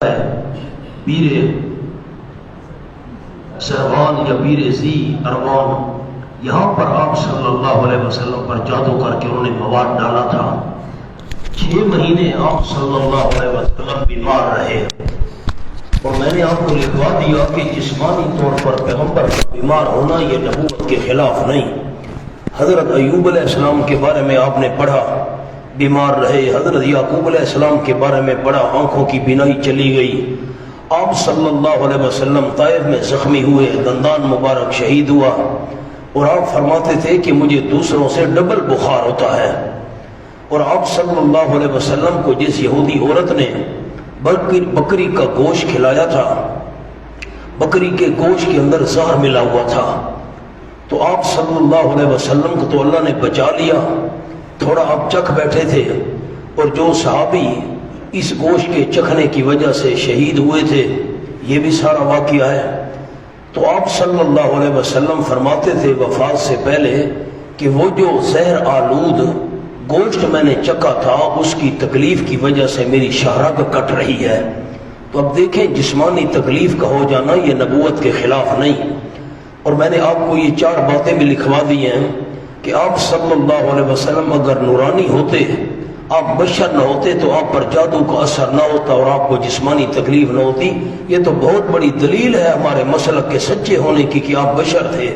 پیر سروان یا پیر ذی اروان، یہاں پر آپ صلی اللہ علیہ وسلم پر جادو کر کے انہوں نے مواد ڈالا تھا۔ 6 مہینے آپ صلی اللہ علیہ وسلم بیمار رہے، اور میں نے آپ کو لکھوا دیا کہ جسمانی طور پر پیغمبر کا بیمار ہونا یہ نبوت کے خلاف نہیں۔ حضرت ایوب علیہ السلام کے بارے میں آپ نے پڑھا، بیمار رہے۔ حضرت یعقوب علیہ السلام کے بارے میں پڑھا، آنکھوں کی بینائی چلی گئی۔ آپ صلی اللہ علیہ وسلم طائف میں زخمی ہوئے، دندان مبارک شہید ہوا، اور آپ فرماتے تھے کہ مجھے دوسروں سے ڈبل بخار ہوتا ہے۔ اور آپ صلی اللہ علیہ وسلم کو جس یہودی عورت نے بکری کا گوشت کھلایا تھا، بکری کے گوشت کے اندر زہر ملا ہوا تھا، تو آپ صلی اللہ علیہ وسلم کو تو اللہ نے بچا لیا، تھوڑا آپ چکھ بیٹھے تھے، اور جو صحابی اس گوشت کے چکھنے کی وجہ سے شہید ہوئے تھے، یہ بھی سارا واقعہ ہے۔ تو آپ صلی اللہ علیہ وسلم فرماتے تھے وفات سے پہلے کہ وہ جو زہر آلود گوشت میں نے چکھا تھا، اس کی تکلیف کی وجہ سے میری شہرگ کٹ رہی ہے۔ تو اب دیکھیں، جسمانی تکلیف کا ہو جانا یہ نبوت کے خلاف نہیں۔ اور میں نے آپ کو یہ 4 باتیں بھی لکھوا دی ہیں کہ آپ صلی اللہ علیہ وسلم اگر نورانی ہوتے، آپ بشر نہ ہوتے، تو آپ پر جادو کا اثر نہ ہوتا اور آپ کو جسمانی تکلیف نہ ہوتی۔ یہ تو بہت بڑی دلیل ہے ہمارے مسلک کے سچے ہونے کی کہ آپ بشر تھے،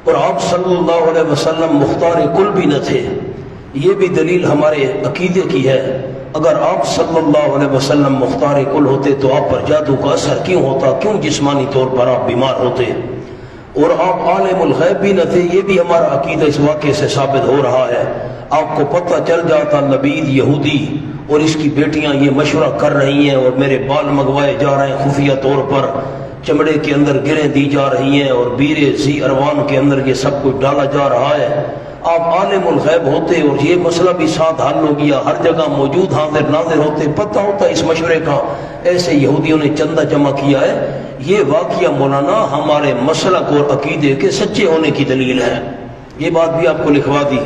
اور آپ صلی اللہ علیہ وسلم مختار کل بھی نہ تھے۔ یہ بھی دلیل ہمارے عقیدے کی ہے۔ اگر آپ صلی اللہ علیہ وسلم مختار کل ہوتے تو آپ پر جادو کا اثر کیوں ہوتا، کیوں جسمانی طور پر آپ بیمار ہوتے؟ اور آپ عالم الغیب بھی نہ تھے، یہ بھی ہمارا عقیدہ اس واقعے سے ثابت ہو رہا ہے۔ آپ کو پتہ چل جاتا لبید یہودی اور اس کی بیٹیاں یہ مشورہ کر رہی ہیں، اور میرے بال منگوائے جا رہے ہیں خفیہ طور پر، چمڑے کے اندر گریں دی جا رہی ہیں، اور بیر ذی اروان کے اندر یہ سب کچھ ڈالا جا رہا ہے۔ آپ عالم الغیب ہوتے اور یہ مسئلہ بھی ساتھ حل ہو گیا، ہر جگہ موجود حاضر ناظر ہوتے، پتہ ہوتا اس مشورے کا۔ ایسے یہودیوں نے چندہ جمع کیا ہے۔ یہ واقعہ مولانا ہمارے مسلک اور عقیدے کے سچے ہونے کی دلیل ہے۔ یہ بات بھی آپ کو لکھوا دی۔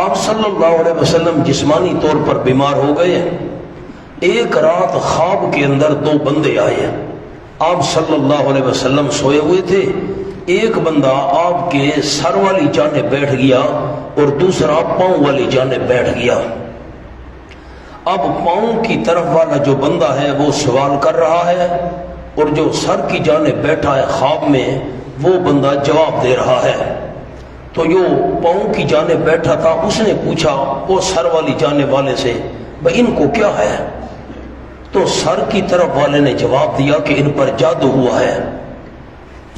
آپ صلی اللہ علیہ وسلم جسمانی طور پر بیمار ہو گئے۔ ایک رات خواب کے اندر 2 بندے آئے۔ آپ صلی اللہ علیہ وسلم سوئے ہوئے تھے، ایک بندہ آپ کے سر والی جانب بیٹھ گیا اور دوسرا پاؤں والی جانب بیٹھ گیا۔ اب پاؤں کی طرف والا جو بندہ ہے وہ سوال کر رہا ہے، اور جو سر کی جانب بیٹھا ہے خواب میں، وہ بندہ جواب دے رہا ہے۔ تو جو پاؤں کی جانب بیٹھا تھا اس نے پوچھا وہ سر والی جانب والے سے، بھئی ان کو کیا ہے؟ تو سر کی طرف والے نے جواب دیا کہ ان پر جادو ہوا ہے۔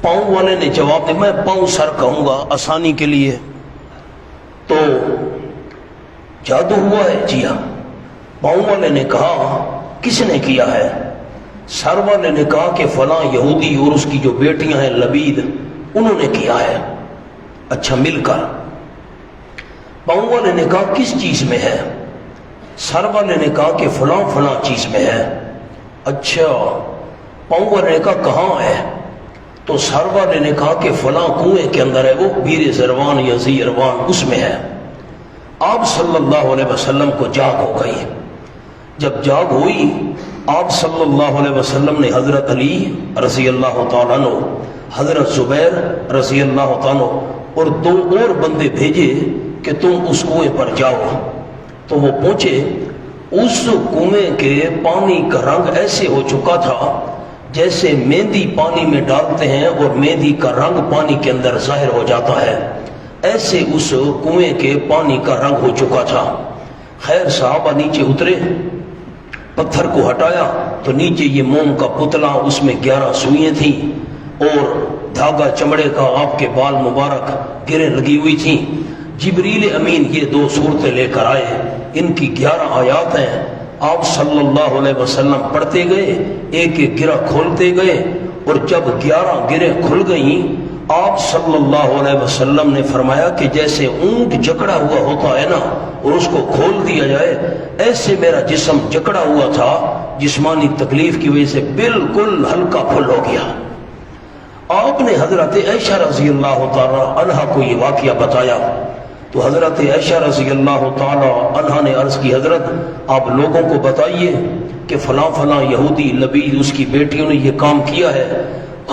پاؤں والے نے جواب دیا، میں پاؤں سر کہوں گا آسانی کے لیے۔ تو جادو ہوا ہے؟ جی ہاں۔ پاؤں والے نے کہا کس نے کیا ہے؟ سر والے نے کہا کہ فلاں یہودی اور اس کی جو بیٹیاں ہیں لبید، انہوں نے کیا ہے۔ اچھا، مل کر۔ پاؤں والے نے کہا کس چیز میں ہے؟ سر والے نے کہا کہ فلاں فلاں چیز میں ہے۔ اچھا، پاؤں والے نے کہا کہاں ہے؟ تو سر والے نے کہا کہ فلاں کنویں کے اندر ہے، وہ بیر زروان یا ذی اروان اس میں ہے۔ آپ صلی اللہ علیہ وسلم کو جاگ ہو گئی۔ جب جاگ ہوئی، آپ صلی اللہ علیہ وسلم نے حضرت علی رضی اللہ تعالیٰ عنہ، حضرت زبیر رضی اللہ تعالیٰ عنہ اور 2 اور بندے بھیجے کہ تم اس کنویں پر جاؤ۔ تو وہ پہنچے۔ اس کنویں کے پانی کا رنگ ایسے ہو چکا تھا جیسے مہندی پانی میں ڈالتے ہیں اور مہندی کا رنگ پانی کے اندر ظاہر ہو جاتا ہے، ایسے اس کنویں کے پانی کا رنگ ہو چکا تھا۔ خیر، صحابہ نیچے اترے، پتھر کو ہٹایا تو نیچے یہ موم کا پتلا، اس میں 11 سوئیں تھیں، اور دھاگا چمڑے کا، آپ کے بال مبارک گریں لگی ہوئی تھیں۔ جبریل امین یہ 2 صورتیں لے کر آئے، ان کی 11 آیات ہیں۔ آپ صلی اللہ علیہ وسلم پڑھتے گئے، ایک ایک گرہ کھولتے گئے، اور جب 11 گرہیں کھل گئیں، آپ صلی اللہ علیہ وسلم نے فرمایا کہ جیسے اونٹ جکڑا ہوا ہوتا ہے نا، اور اس کو کھول دیا جائے، ایسے میرا جسم جکڑا ہوا تھا، جسمانی تکلیف کی وجہ سے بالکل ہلکا پھل ہو گیا۔ آپ نے حضرت عائشہ رضی اللہ تعالی عنہا کو یہ واقعہ بتایا، تو حضرت عائشہ رضی اللہ تعالی عنہا نے عرض کی حضرت آپ لوگوں کو بتائیے کہ فلاں فلاں یہودی لبید اس کی بیٹیوں نے یہ کام کیا ہے۔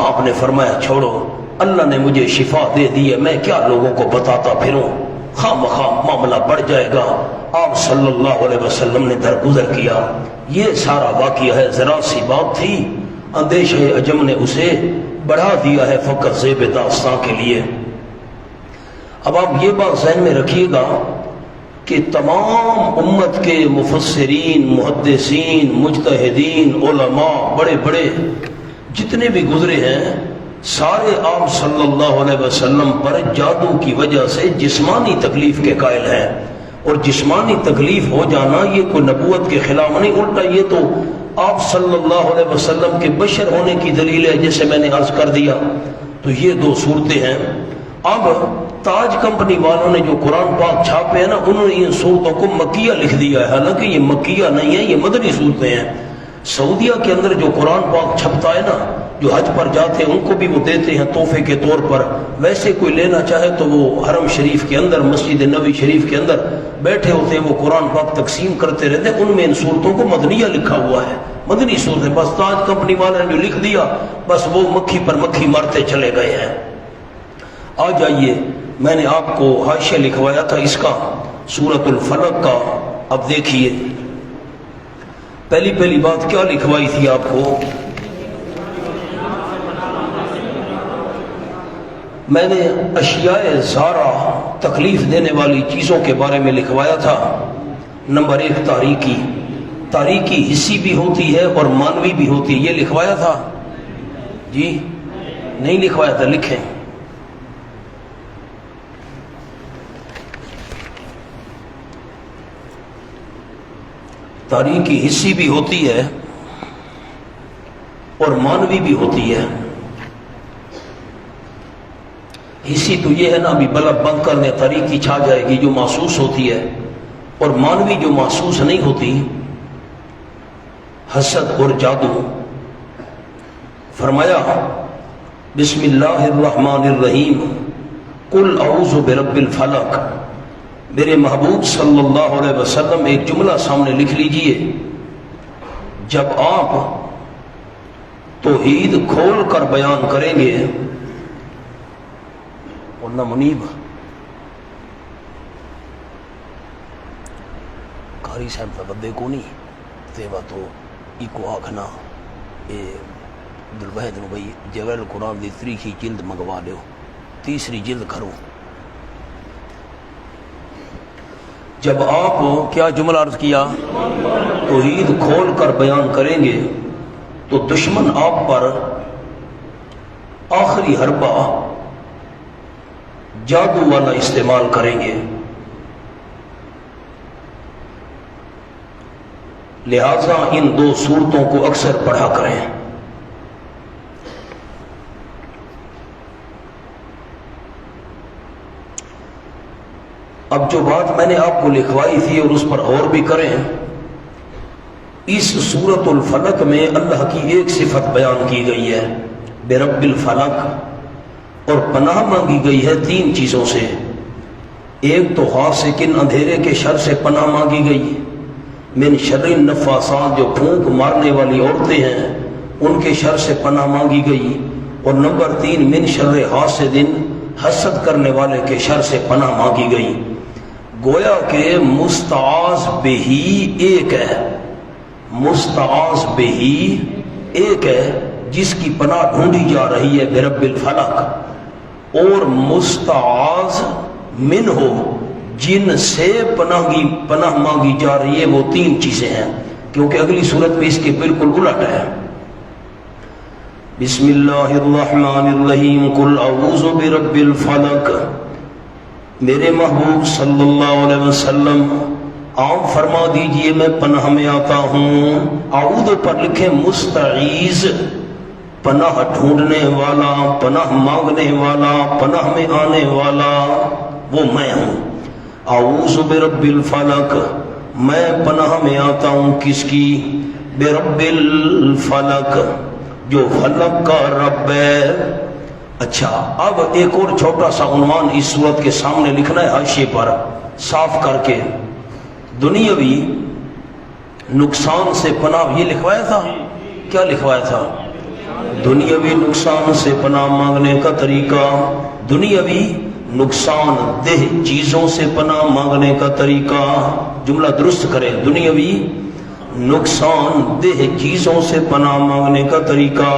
آپ نے فرمایا چھوڑو، اللہ نے مجھے شفا دے دی ہے، میں کیا لوگوں کو بتاتا پھروں، خواہ مخواہ معاملہ بڑھ جائے گا۔ آپ صلی اللہ علیہ وسلم نے درگزر کیا۔ یہ سارا واقعہ ہے، ذرا سی بات تھی، اندیشہ عجم نے اسے بڑھا دیا ہے فقط زیب داستاں کے لیے۔ اب آپ یہ بات ذہن میں رکھیے گا کہ تمام امت کے مفسرین، محدثین، مجتہدین، علماء بڑے بڑے جتنے بھی گزرے ہیں، سارے آپ صلی اللہ علیہ وسلم پر جادو کی وجہ سے جسمانی تکلیف کے قائل ہیں، اور جسمانی تکلیف ہو جانا یہ کوئی نبوت کے خلاف نہیں، الٹا یہ تو آپ صلی اللہ علیہ وسلم کے بشر ہونے کی دلیل ہے، جیسے میں نے عرض کر دیا۔ تو یہ دو صورتیں ہیں۔ اب تاج کمپنی والوں نے جو قرآن پاک چھاپے ہیں نا، انہوں نے ان صورتوں کو مکیہ لکھ دیا ہے، حالانکہ یہ مکیہ نہیں ہے، یہ مدنی صورتیں ہیں۔ سعودیہ کے اندر جو قرآن پاک چھپتا ہے نا، جو حج پر جاتے ہیں ان کو بھی وہ دیتے ہیں تحفے کے طور پر، ویسے کوئی لینا چاہے تو وہ حرم شریف کے اندر، مسجد نبی شریف کے اندر بیٹھے ہوتے ہیں، وہ قرآن پاک تقسیم کرتے رہتے ہیں، ان میں ان صورتوں کو مدنیہ لکھا ہوا ہے، مدنی صورتیں۔ بس تاج کمپنی والے نے جو لکھ دیا، بس وہ مکھی پر مکھی مارتے چلے گئے ہیں۔ آ جائیے، میں نے آپ کو حاشیہ لکھوایا تھا اس کا، سورۃ الفلق کا۔ اب دیکھیے پہلی بات کیا لکھوائی تھی آپ کو، میں نے اشیاء زارہ، تکلیف دینے والی چیزوں کے بارے میں لکھوایا تھا۔ نمبر 1 تاریکی حصی بھی ہوتی ہے اور مانوی بھی ہوتی ہے، یہ لکھوایا تھا جی؟ نہیں لکھوایا تھا، لکھیں۔ تاریکی حصی بھی ہوتی ہے اور مانوی بھی ہوتی ہے۔ حصی تو یہ ہے نا، ابھی بلب بند کرنے تاریکی چھا جائے گی جو محسوس ہوتی ہے، اور مانوی جو محسوس نہیں ہوتی، حسد اور جادو۔ فرمایا بسم اللہ الرحمن الرحیم، قل اعوذ برب الفلق۔ میرے محبوب صلی اللہ علیہ وسلم ایک جملہ سامنے لکھ لیجئے، جب آپ توحید کھول کر بیان کریں گے، ورنہ منیب قاری صاحب کا بدے کو نہیں تیوا تو ایکو آکھنا اے عبدالوحید نو بھئی جوہر القرآن دی 3 جلد منگوا دیو، 3 جلد کرو۔ جب آپ کیا جملہ عرض کیا، توحید کھول کر بیان کریں گے تو دشمن آپ پر آخری حربہ جادو والا استعمال کریں گے، لہذا ان 2 صورتوں کو اکثر پڑھا کریں۔ اب جو بات میں نے آپ کو لکھوائی تھی اور اس پر غور بھی کریں، اس سورۃ الفلق میں اللہ کی ایک صفت بیان کی گئی ہے، برب الفلق، اور پناہ مانگی گئی ہے 3 چیزوں سے۔ ایک تو غاسقن، اندھیرے کے شر سے پناہ مانگی گئی، من شر النفاثات، جو پھونک مارنے والی عورتیں ہیں ان کے شر سے پناہ مانگی گئی، اور نمبر 3 من شر حاسد، حسد کرنے والے کے شر سے پناہ مانگی گئی۔ گویا کہ مستعاذ بہی ایک ہے، مستعاذ بہی ایک ہے جس کی پناہ ڈھونڈی جا رہی ہے برب الفلق، اور مستعاذ من ہو جن سے پناہ مانگی جا رہی ہے، وہ 3 چیزیں ہیں، کیونکہ اگلی صورت میں اس کے بالکل الٹ ہے۔ بسم اللہ الرحمن الرحیم، قل اعوذ برب الفلق۔ میرے محبوب صلی اللہ علیہ وسلم آپ فرما دیجئے میں پناہ میں آتا ہوں۔ اعوذ پر لکھیں مستعیذ، پناہ ڈھونڈنے والا، پناہ مانگنے والا، پناہ میں آنے والا وہ میں ہوں۔ اعوذ برب الفلق، میں پناہ میں آتا ہوں کس کی؟ برب الفلق، جو فلق کا رب ہے۔ اچھا، اب ایک اور چھوٹا سا عنوان اس صورت کے سامنے لکھنا ہے حاشیے پر صاف کر کے، دنیاوی نقصان سے پناہ، یہ لکھوایا تھا، کیا لکھوایا تھا؟ دنیاوی نقصان سے پناہ مانگنے کا طریقہ، دنیاوی نقصان دہ چیزوں سے پناہ مانگنے کا طریقہ، جملہ درست کریں، دنیاوی نقصان دہ چیزوں سے پناہ مانگنے کا طریقہ،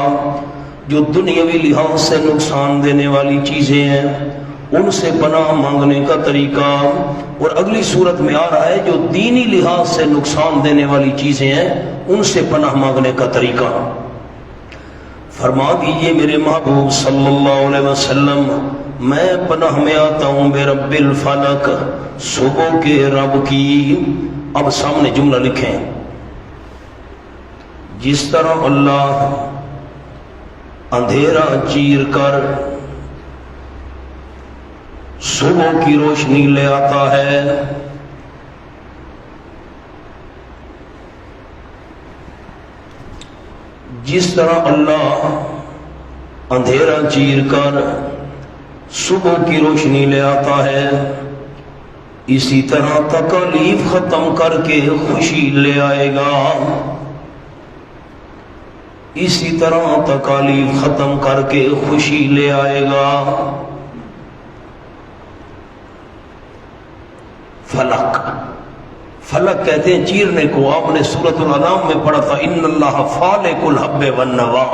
جو دنیاوی لحاظ سے نقصان دینے والی چیزیں ہیں ان سے پناہ مانگنے کا طریقہ، اور اگلی صورت میں آ رہا ہے جو دینی لحاظ سے نقصان دینے والی چیزیں ہیں ان سے پناہ مانگنے کا طریقہ۔ فرما دیجئے میرے محبوب صلی اللہ علیہ وسلم، میں پناہ میں آتا ہوں بے رب الفلق، صبح کے رب کی۔ اب سامنے جملہ لکھیں، جس طرح اللہ اندھیرا چیر کر صبح کی روشنی لے آتا ہے، جس طرح اللہ اندھیرا چیر کر صبح کی روشنی لے آتا ہے، اسی طرح تکالیف ختم کر کے خوشی لے آئے گا، اسی طرح تکالیف ختم کر کے خوشی لے آئے گا۔ فلق، فلق کہتے ہیں چیرنے کو، آپ نے سورۃ الانعام میں پڑھا تھا، ان اللہ فالق الحب والنوى،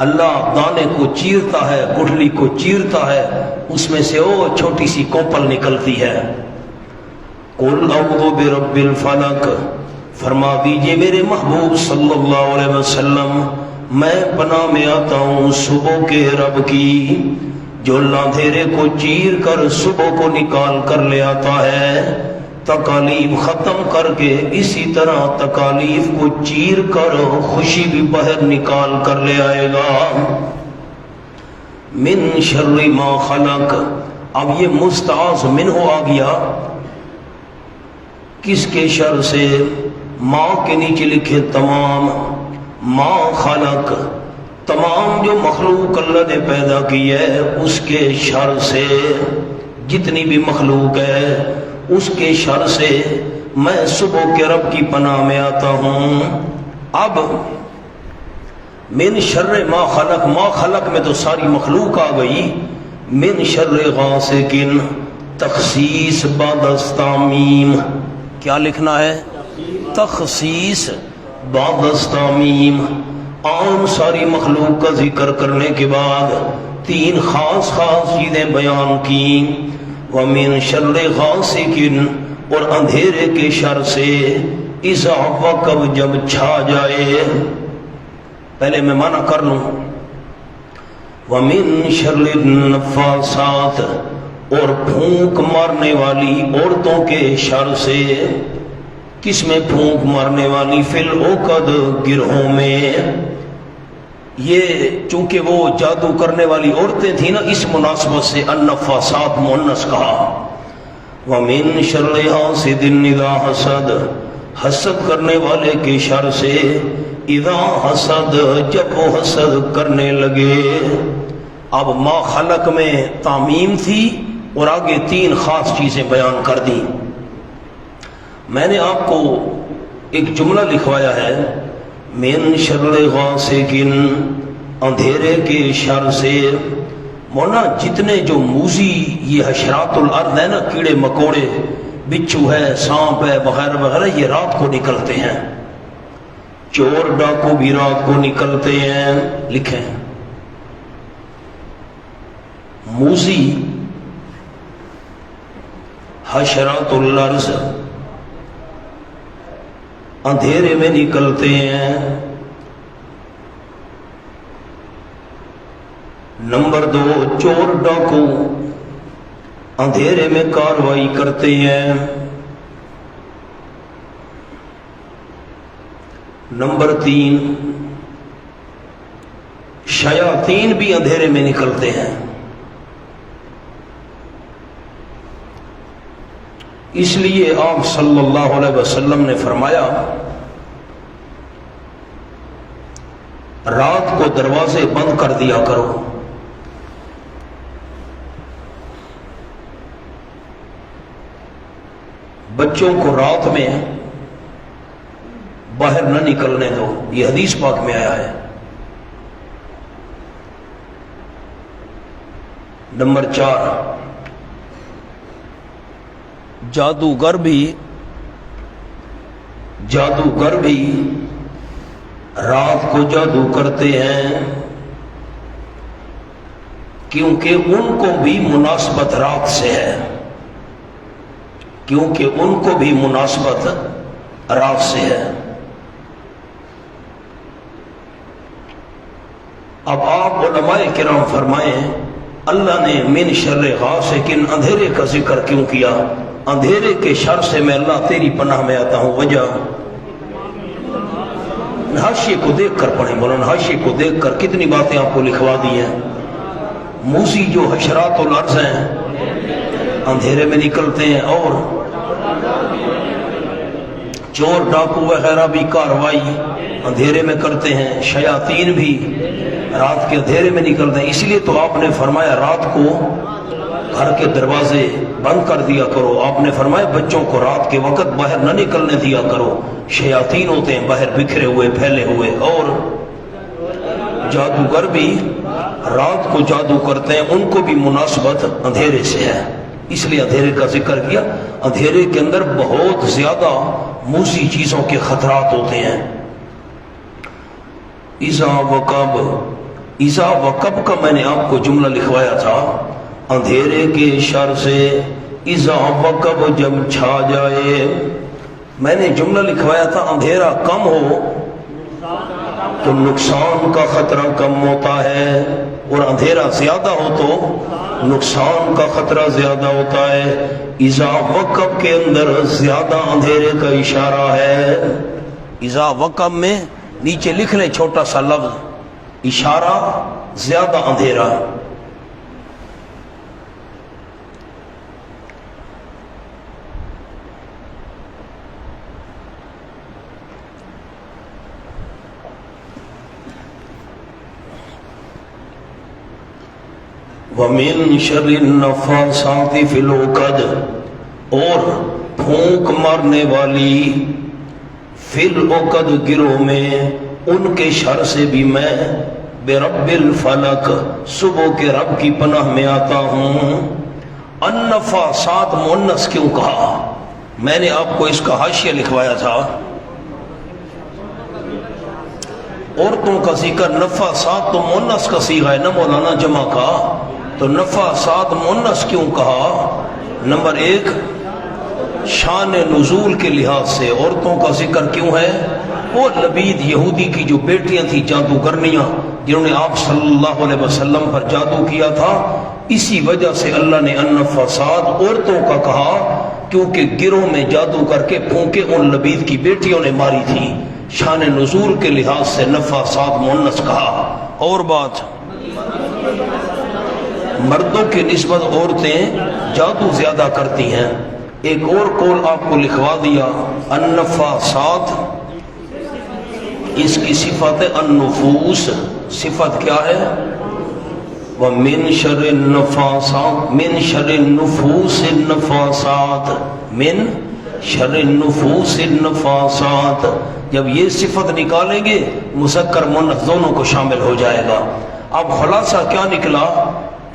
اللہ دانے کو چیرتا ہے، گٹھلی کو چیرتا ہے، اس میں سے وہ چھوٹی سی کوپل نکلتی ہے۔ قل اعوذ برب الفلق، فرما دیجئے میرے محبوب صلی اللہ علیہ وسلم، میں پناہ میں آتا ہوں صبح کے رب کی، جو اندھیرے کو چیر کر صبح کو نکال کر لے آتا ہے، تکالیف ختم کر کے اسی طرح تکالیف کو چیر کر خوشی بھی باہر نکال کر لے آئے گا۔ من شر ما خلق، اب یہ مستعاذ منہ آ گیا، کس کے شر سے؟ ماں کے نیچے لکھے تمام، ما خلق، تمام جو مخلوق اللہ نے پیدا کی ہے اس کے شر سے، جتنی بھی مخلوق ہے اس کے شر سے میں صبح کے رب کی پناہ میں آتا ہوں۔ اب من شر ما خلق، ما خلق میں تو ساری مخلوق آ گئی، من شر غاسق، تخصیص بعد از تعمیم، کیا لکھنا ہے؟ تخصیص بعد از تعمیم، عام ساری مخلوق کا ذکر کرنے کے بعد تین خاص خاص چیزیں بیان کی، وَمِن شَرِّ غَاسِقٍ، اور اندھیرے کے شر سے، اذا وقب جب چھا جائے، پہلے میں معنی کر لوں، وَمِن شَرِّ النَّفَّاثَاتِ، اور پھونک مارنے والی عورتوں کے شر سے، کس میں پھونک مارنے والی؟ فی العقد، گرہوں میں۔ یہ چونکہ وہ جادو کرنے والی عورتیں تھیں نا، اس مناسبت سے النفاسات مؤنث کہا۔ وَمِن شَرِّ حاسد اذا حسد، حسد کرنے والے کے شر سے، اذا حسد، جب وہ حسد کرنے لگے۔ اب ما خلق میں تعمیم تھی اور آگے تین خاص چیزیں بیان کر دیں۔ میں نے آپ کو ایک جملہ لکھوایا ہے، من شر غاسق، اندھیرے کے شر سے۔ مولانا جتنے جو موذی یہ حشرات الارض ہے نا، کیڑے مکوڑے، بچھو ہے، سانپ ہے، وغیرہ وغیرہ، یہ رات کو نکلتے ہیں، چور ڈاکو بھی رات کو نکلتے ہیں۔ لکھیں، موذی حشرات الارض اندھیرے میں نکلتے ہیں۔ نمبر 2، چور ڈاکو اندھیرے میں کاروائی کرتے ہیں۔ نمبر 3، شیاطین بھی اندھیرے میں نکلتے ہیں۔ اس لیے آپ صلی اللہ علیہ وسلم نے فرمایا، رات کو دروازے بند کر دیا کرو، بچوں کو رات میں باہر نہ نکلنے دو، یہ حدیث پاک میں آیا ہے۔ نمبر 4، جادوگر بھی رات کو جادو کرتے ہیں، کیونکہ ان کو بھی مناسبت رات سے ہے، اب آپ علماء کرام فرمائیں اللہ نے من شر غاسق، اندھیرے کا ذکر کیوں کیا؟ اندھیرے کے شر سے میں اللہ تیری پناہ میں آتا ہوں۔ وجہ حاشیے کو دیکھ کر پڑھیں، مولانا حاشیے کو دیکھ کر کتنی باتیں آپ کو لکھوا دی ہیں۔ موسی جو حشرات الارض ہیں اندھیرے میں نکلتے ہیں، اور چور ڈاکو وغیرہ بھی کاروائی اندھیرے میں کرتے ہیں، شیاطین بھی رات کے اندھیرے میں نکلتے ہیں۔ اس لیے تو آپ نے فرمایا رات کو گھر کے دروازے بند کر دیا کرو، آپ نے فرمایا بچوں کو رات کے وقت باہر نہ نکلنے دیا کرو، شیاطین ہوتے ہیں باہر بکھرے ہوئے پھیلے ہوئے، اور جادوگر بھی رات کو جادو کرتے ہیں، ان کو بھی مناسبت اندھیرے سے ہے، اس لیے اندھیرے کا ذکر کیا۔ اندھیرے کے اندر بہت زیادہ موسی چیزوں کے خطرات ہوتے ہیں۔ اذا وقب کا میں نے آپ کو جملہ لکھوایا تھا، اندھیرے کے شر سے اذا وقب جب چھا جائے، میں نے جملہ لکھوایا تھا اندھیرا کم ہو تو نقصان کا خطرہ کم ہوتا ہے، اور اندھیرا زیادہ ہو تو نقصان کا خطرہ زیادہ ہوتا ہے۔ اذا وقب کے اندر زیادہ اندھیرے کا اشارہ ہے، اذا وقب میں نیچے لکھ لیں چھوٹا سا لفظ اشارہ زیادہ اندھیرا۔ وَمِن شَرِّ النَّفَّاثَاتِ فِي الْعُقَدِ، اور پھونک مارنے والی فی العقد گروہ میں ان کے شر سے بھی میں برب الفلق صبح کے رب کی پناہ میں آتا ہوں۔ النفاثات مؤنث کیوں کہا؟ میں نے آپ کو اس کا حاشیہ لکھوایا تھا، عورتوں کا ذکر نفاثات تو مؤنث کا صیغہ ہے نا مولانا، جمع کا، تو نفاثات مؤنث کیوں کہا؟ نمبر 1 شان نزول کے لحاظ سے عورتوں کا ذکر کیوں ہے؟ وہ لبید یہودی کی جو بیٹیاں تھیں جادوگرنیاں، جنہوں نے آپ صلی اللہ علیہ وسلم پر جادو کیا تھا، اسی وجہ سے اللہ نے النفاثات عورتوں کا کہا، کیونکہ گروہ میں جادو کر کے پھونکے ان لبید کی بیٹیوں نے ماری تھی، شان نزول کے لحاظ سے نفاثات مؤنث کہا۔ اور بات، مردوں کی نسبت عورتیں جادو زیادہ کرتی ہیں۔ ایک اور قول آپ کو لکھوا دیا، النفاثات اس کی صفت ہے النفوس، صفت کیا ہے؟ وَمِن شَرِّ النَّفَّاثَاتِ مِن شَرِّ النُّفُوسِ النَّفَّاثَاتِ مِن شَرِّ النُّفُوسِ النَّفَّاثَاتِ، جب یہ صفت نکالیں گے مذکر مؤنث دونوں کو شامل ہو جائے گا۔ اب خلاصہ کیا نکلا؟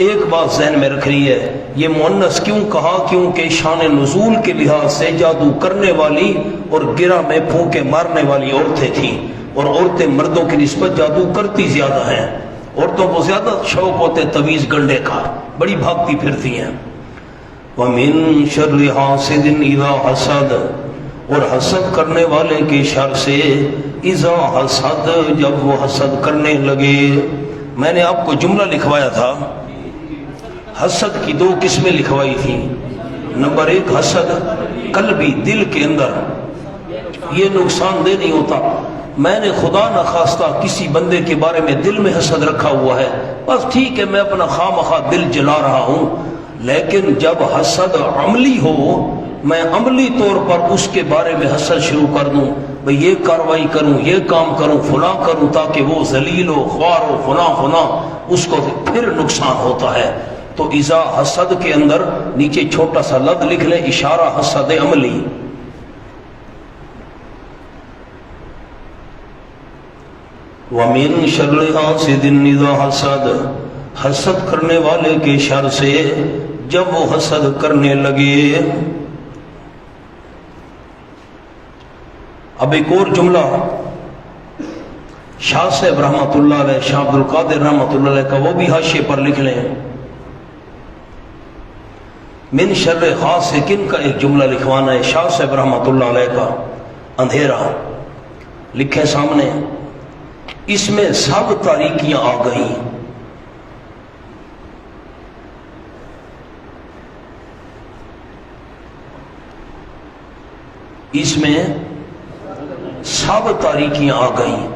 ایک بات ذہن میں رکھنی ہے، یہ مؤنث کیوں کہا؟ کیونکہ شان نزول کے لحاظ سے جادو کرنے والی اور گرہ میں پھونکے مارنے والی عورتیں تھیں، اور عورتیں مردوں کی نسبت جادو کرتی زیادہ ہیں، عورتوں کو زیادہ شوق ہوتے تویز گنڈے کا، بڑی بھاگتی پھرتی ہیں۔ وَمِن شَرِّ حَاسِدٍ إِذَا حَسَدَ، اور حسد کرنے والے کے شر سے اذا حسد، جب وہ حسد کرنے لگے۔ میں نے آپ کو جملہ لکھوایا تھا، حسد کی 2 قسمیں لکھوائی تھیں۔ نمبر 1 حسد قلبی، دل کے اندر، یہ نقصان دہ نہیں ہوتا۔ میں نے خدا نخواستہ کسی بندے کے بارے میں دل میں حسد رکھا ہوا ہے، بس ٹھیک ہے میں اپنا خواہ مخواہ دل جلا رہا ہوں، لیکن جب حسد عملی ہو، میں عملی طور پر اس کے بارے میں حسد شروع کر دوں، بھئی یہ کاروائی کروں، یہ کام کروں، فلاں کروں، تاکہ وہ ذلیل ہو، خوار ہو، فلاں، اس کو پھر نقصان ہوتا ہے۔ تو اذا حسد کے اندر نیچے چھوٹا سا لد لکھ لیں، اشارہ حسد عملی. وَمِن شَرِّ حَاسِدٍ إِذَا حَسَدَ، حسد کرنے والے کے شر سے جب وہ حسد کرنے لگے. اب ایک اور جملہ شاہ صاحب رحمۃ اللہ علیہ، شاہ عبد القادر رحمۃ اللہ علیہ کا، وہ بھی حاشیے پر لکھ لیں. من شر حاسد کا ایک جملہ لکھوانا ہے شاہ صاحب رحمۃ اللہ علیہ کا، اندھیرا لکھے سامنے. اس میں سب تاریکیاں آ گئیں. اس میں سب تاریکیاں آ گئیں،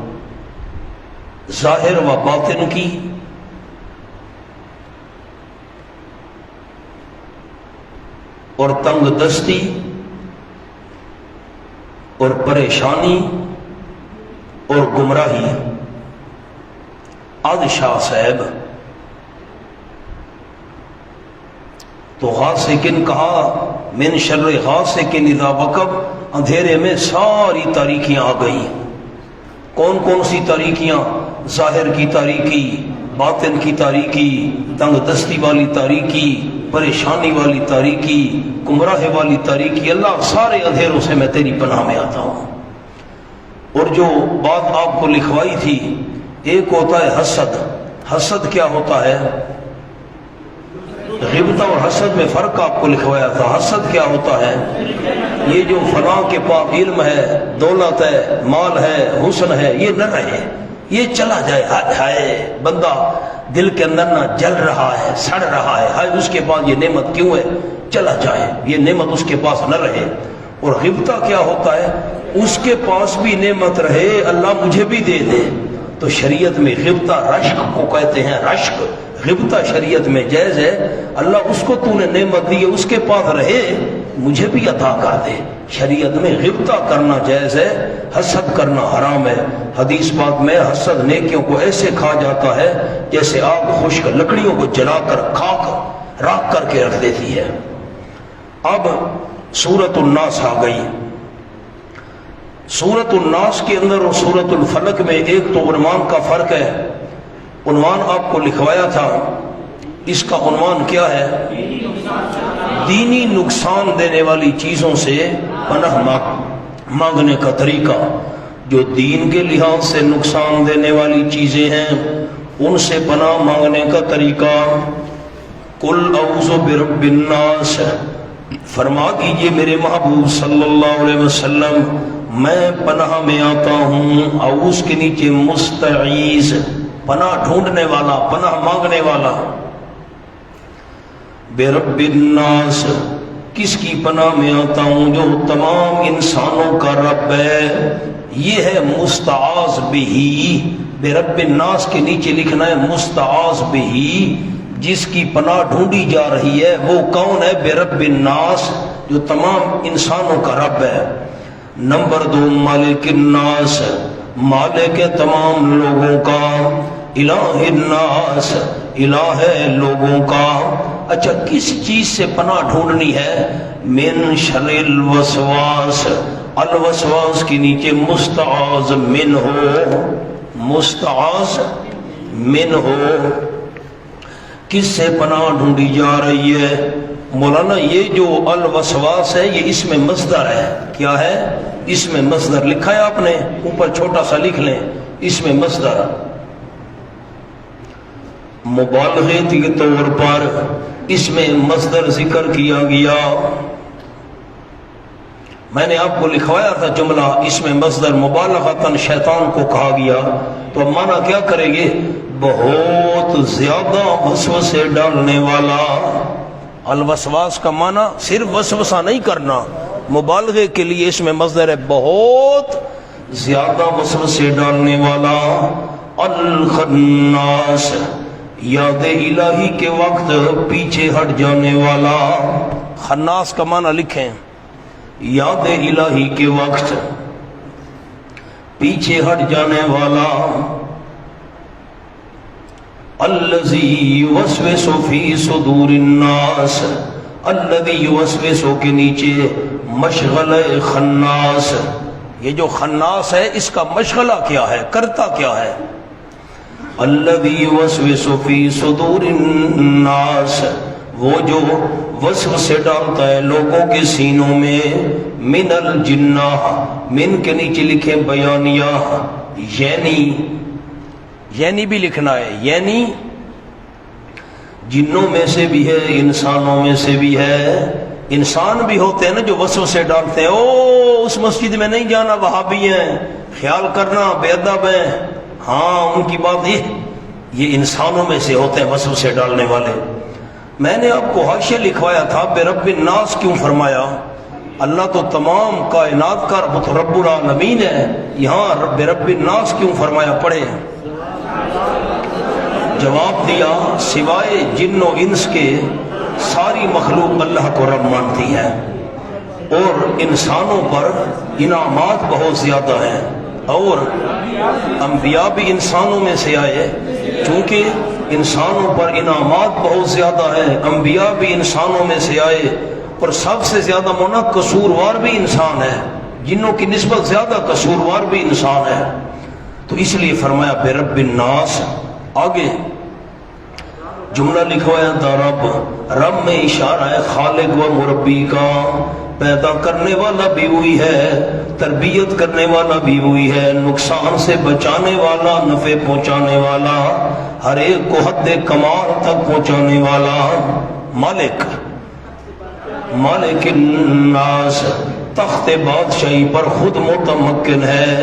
ظاہر و باطن کی، اور تنگ دستی اور پریشانی اور گمراہی. آج شاہ صاحب تو غاسقن کہا، من شر غاسقن اذا وقب، اندھیرے میں ساری تاریکیاں آ گئی. کون کون سی تاریکیاں؟ ظاہر کی تاریکی، باطن کی تاریکی، تنگ دستی والی تاریکی، پریشانی والی تاریکی، گمراہ والی تاریکی. اللہ سارے اندھیروں سے میں تیری پناہ میں آتا ہوں. اور جو بات آپ کو لکھوائی تھی، ایک ہوتا ہے حسد. حسد کیا ہوتا ہے؟ غیبت اور حسد میں فرق آپ کو لکھوایا تھا. حسد کیا ہوتا ہے؟ یہ جو فلاں کے پاس علم ہے، دولت ہے، مال ہے، حسن ہے، یہ نہ رہے، یہ چلا جائے. ہائے بندہ دل کے اندر نہ جل رہا ہے، سڑ رہا ہے، ہائے اس کے پاس یہ نعمت کیوں ہے، چلا جائے، یہ نعمت اس کے پاس نہ رہے. اور غیبت کیا ہوتا ہے؟ اس کے پاس بھی نعمت رہے، اللہ مجھے بھی دے دے. تو شریعت میں غیبت رشک کو کہتے ہیں. رشک غیبت شریعت میں جائز ہے. اللہ اس کو تو نے نعمت دی ہے، اس کے پاس رہے، مجھے بھی عطا کر دے. شریعت میں غیبت کرنا جائز ہے، حسد کرنا حرام ہے. حدیث پاک میں حسد نیکیوں کو ایسے کھا جاتا ہے جیسے آگ خشک لکڑیوں کو جلا کر خاک راکھ کر کے رکھ دیتی ہے. اب سورۃ الناس آ گئی. سورۃ الناس کے اندر اور سورۃ الفلق میں ایک تو عنوان کا فرق ہے. عنوان آپ کو لکھوایا تھا، اس کا عنوان کیا ہے؟ دینی نقصان دینے والی چیزوں سے پناہ مانگنے کا طریقہ. جو دین کے لحاظ سے نقصان دینے والی چیزیں ہیں ان سے پناہ مانگنے کا طریقہ. قل اعوذ برب الناس، فرما دیجئے میرے محبوب صلی اللہ علیہ وسلم، میں پناہ میں آتا ہوں. اعوذ کے نیچے مستعیذ، پناہ ڈھونڈنے والا، پناہ مانگنے والا. برب الناس، کس کی پناہ میں آتا ہوں؟ جو تمام انسانوں کا رب ہے. یہ ہے مستعاذ بہ. برب الناس کے نیچے لکھنا ہے مستعاذ بہ، جس کی پناہ ڈھونڈی جا رہی ہے وہ کون ہے؟ برب الناس، جو تمام انسانوں کا رب ہے. نمبر 2 مالک الناس، مالک ہے تمام لوگوں کا. الہ الناس، الہ ہے لوگوں کا. اچھا کس چیز سے پناہ ڈھونڈنی ہے؟ من شر الوسواس. الوسواس کے نیچے مستعاذ من ہو، مستعاذ من ہو. کس سے پناہ ڈھونڈی جا رہی ہے؟ مولانا یہ جو الوسواس ہے یہ اس میں مصدر ہے. کیا ہے؟ اس میں مصدر لکھا ہے آپ نے، اوپر چھوٹا سا لکھ لیں، اس میں مصدر. مبالغے کے طور پر اس میں مصدر ذکر کیا گیا. میں نے آپ کو لکھوایا تھا جملہ، اس میں مصدر مبالغتاً شیطان کو کہا گیا. تو اب معنی کیا کریں گے؟ بہت زیادہ وسوسے ڈالنے والا. الوسواس کا معنی صرف وسوسہ نہیں کرنا، مبالغے کے لیے اس میں مصدر ہے بہت زیادہ وسوسے ڈالنے والا. الخناس، یاد الہی کے وقت پیچھے ہٹ جانے والا. خناس کا معنی لکھیں، یاد الہی کے وقت پیچھے ہٹ جانے والا. الذی یوسوس فی صدور الناس، الذی یوسوس کے نیچے مشغلہ خناس، یہ جو خناس ہے اس کا مشغلہ کیا ہے، کرتا کیا ہے؟ الذی یوسوس فی صدور الناس، وہ جو وسوسے ڈالتا ہے لوگوں کے سینوں میں، من الجنہ، من کے نیچے لکھیں بیانیہ، یعنی بھی لکھنا ہے، یعنی جنوں میں سے بھی ہے، انسانوں میں سے بھی ہے۔ انسان بھی ہوتے ہیں نا جو وسوسے ڈالتے ہیں، او اس مسجد میں نہیں جانا، وہابی ہیں، خیال کرنا، بے ادب ہیں، ہاں ان کی بات یہ انسانوں میں سے ہوتے ہیں وسوسے ڈالنے والے۔ میں نے آپ کو حاشیہ لکھوایا تھا، بے رب الناس کیوں فرمایا؟ اللہ تو تمام کائنات کا رب العالمین ہے، یہاں بے رب الناس کیوں فرمایا؟ پڑھے۔ جواب دیا سوائے جن و انس کے ساری مخلوق اللہ کو رب مانتی ہے، اور انسانوں پر انعامات بہت زیادہ ہیں، اور انبیاء بھی انسانوں میں سے آئے، چونکہ انسانوں پر انعامات بہت زیادہ ہیں، انبیاء بھی انسانوں میں سے آئے، اور سب سے زیادہ مونا قصوروار بھی انسان ہے، جنوں کی نسبت زیادہ قصوروار بھی انسان ہے، تو اس لیے فرمایا بے رب الناس۔ آگے جملہ لکھوایا تھا رب میں اشارہ ہے خالق و مربی کا، پیدا کرنے والا بھی وہی ہے، تربیت کرنے والا بھی وہی ہے، نقصان سے بچانے والا، نفع پہنچانے والا، ہر ایک کو حد کمال تک پہنچانے والا، مالک الناس، تخت بادشاہی پر خود متمکن ہے،